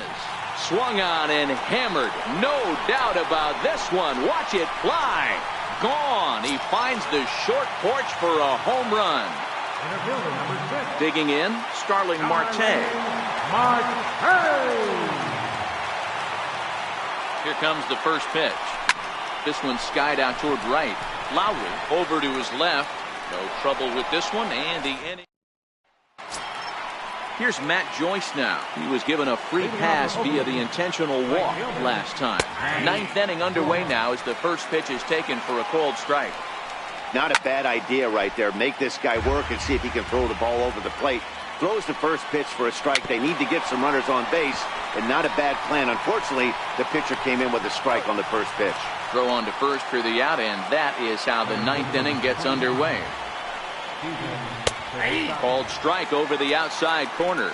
Swung on and hammered. No doubt about this one. Watch it fly. Gone. He finds the short porch for a home run. Digging in, Starling Marte. Here comes the first pitch. This one skied out toward right. Lowry over to his left. No trouble with this one, and the inning. Here's Matt Joyce now. He was given a free pass via the intentional walk last time. Ninth inning underway now as the first pitch is taken for a called strike. Not a bad idea right there. Make this guy work and see if he can throw the ball over the plate. Throws the first pitch for a strike. They need to get some runners on base, and not a bad plan. Unfortunately, the pitcher came in with a strike on the first pitch. Throw on to first for the out, and that is how the ninth inning gets underway. Called strike over the outside corner.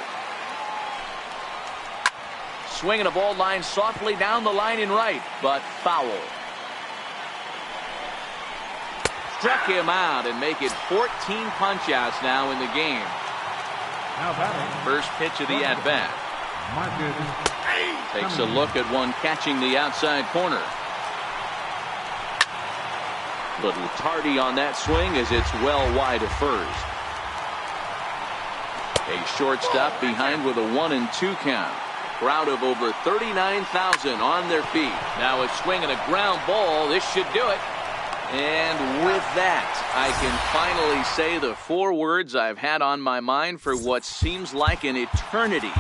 Swinging a ball line softly down the line in right, but foul. Struck him out and make it 14 punch-outs now in the game. First pitch of the at-bat. Takes a look at one catching the outside corner. Little tardy on that swing as it's well wide of first. A shortstop behind with a 1-2 count. Crowd of over 39,000 on their feet. Now a swing and a ground ball. This should do it. And with that, I can finally say the 4 words I've had on my mind for what seems like an eternity.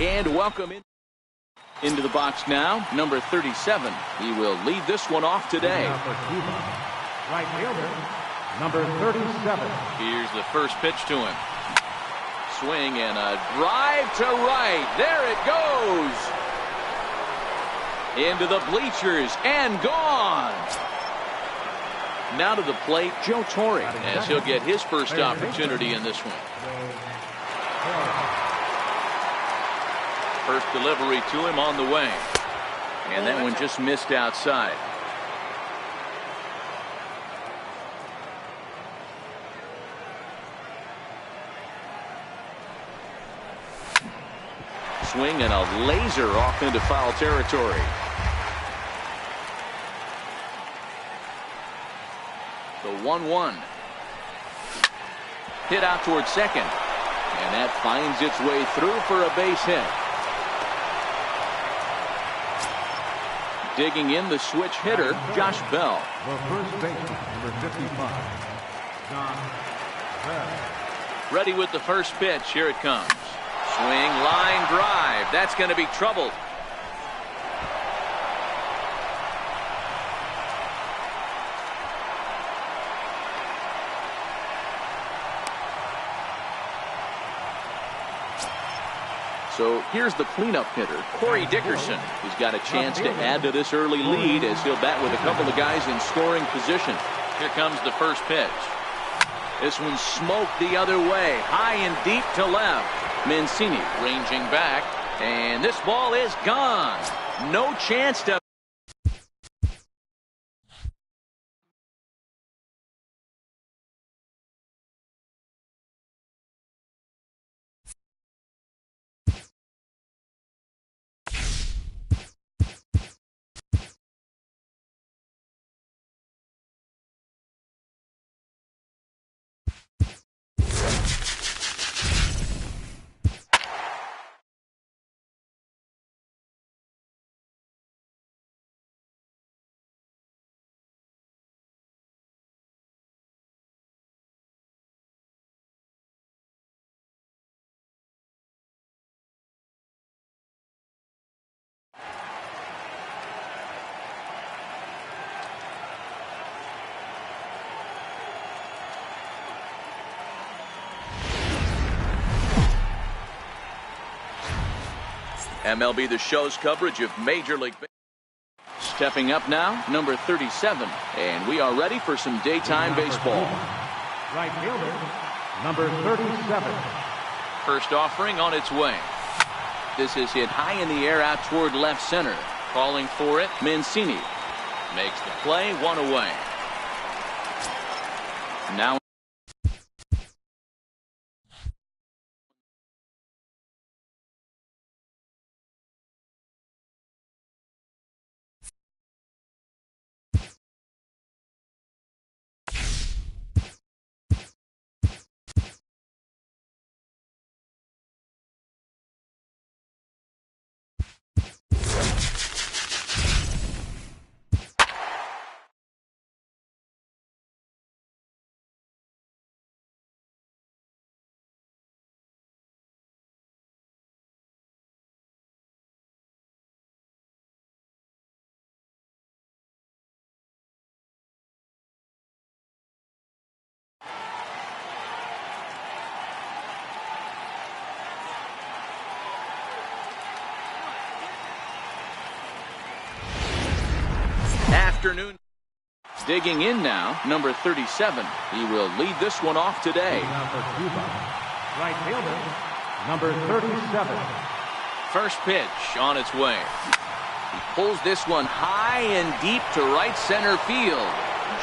And welcome into the box now, number 37. He will lead this one off today. For Cuba, right fielder, number 37. Here's the first pitch to him. Swing and a drive to right. There it goes. Into the bleachers and gone. Now to the plate, Joe Torre, as he'll get his first opportunity in this one. First delivery to him on the way. And that one just missed outside. Swing and a laser off into foul territory. The 1-1. Hit out towards second. And that finds its way through for a base hit. Digging in the switch hitter, Josh Bell. The first baseman, number 55, John Bell. Ready with the first pitch. Here it comes. Swing, line drive. That's going to be troubled. So here's the cleanup hitter, Corey Dickerson. He's got a chance to add to this early lead as he'll bat with a couple of guys in scoring position. Here comes the first pitch. This one smoked the other way, high and deep to left. Mancini ranging back, and this ball is gone. No chance to. MLB The Show's coverage of Major League Baseball. Stepping up now, number 37. And we are ready for some daytime baseball. Right fielder, number 37. First offering on its way. This is hit high in the air out toward left center. Calling for it, Mancini. Makes the play, one away. Now afternoon. Digging in now, number 37. He will lead this one off today. Now for Cuba, right fielder, number 37. First pitch on its way. He pulls this one high and deep to right center field.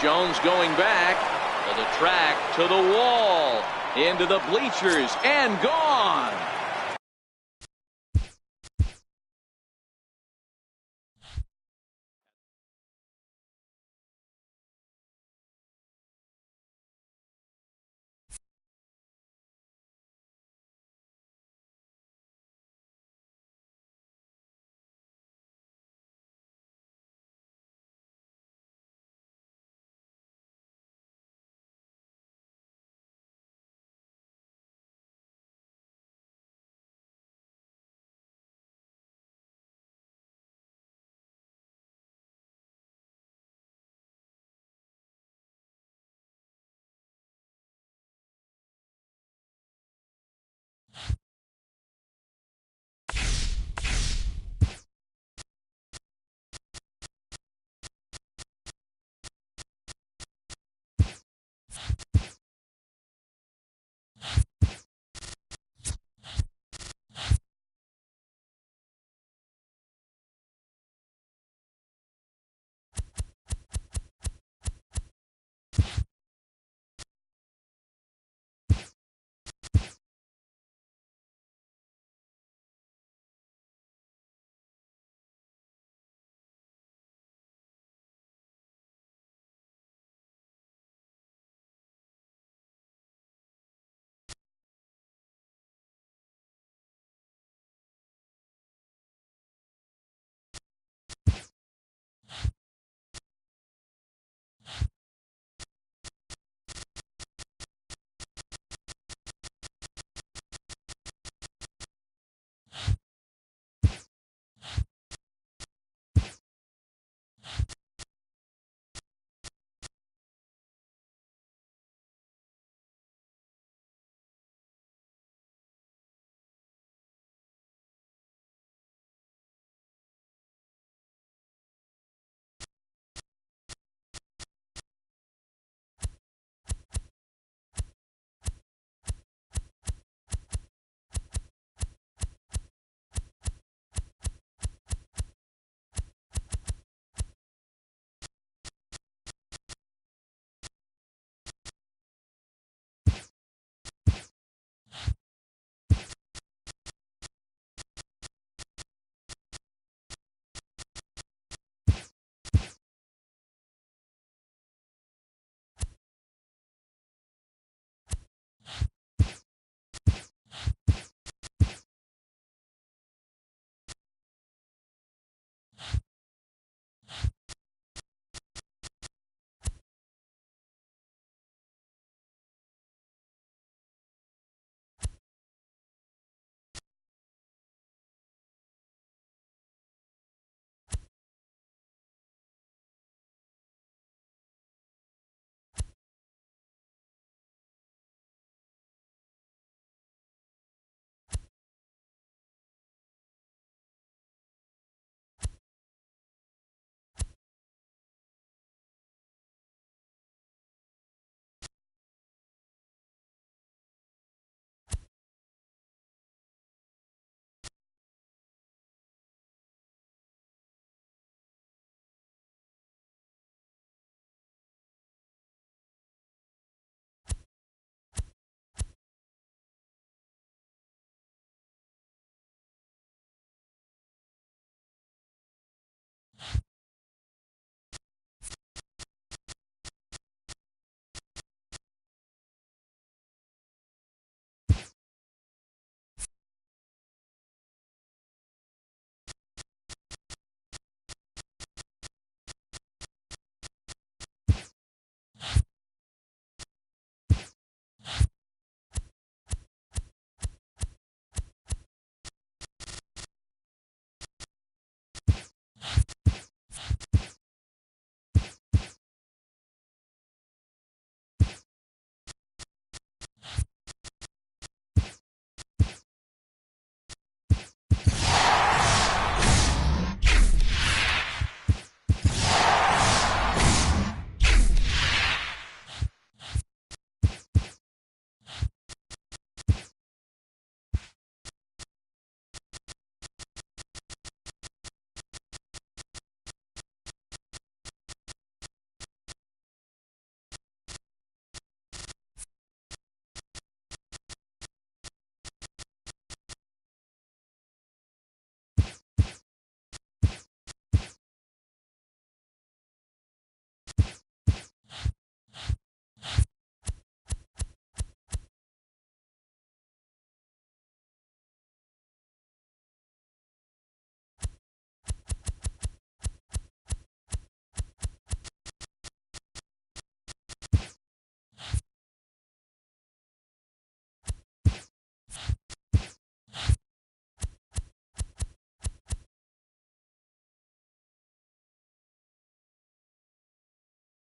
Jones going back to the track, to the wall, into the bleachers, and gone.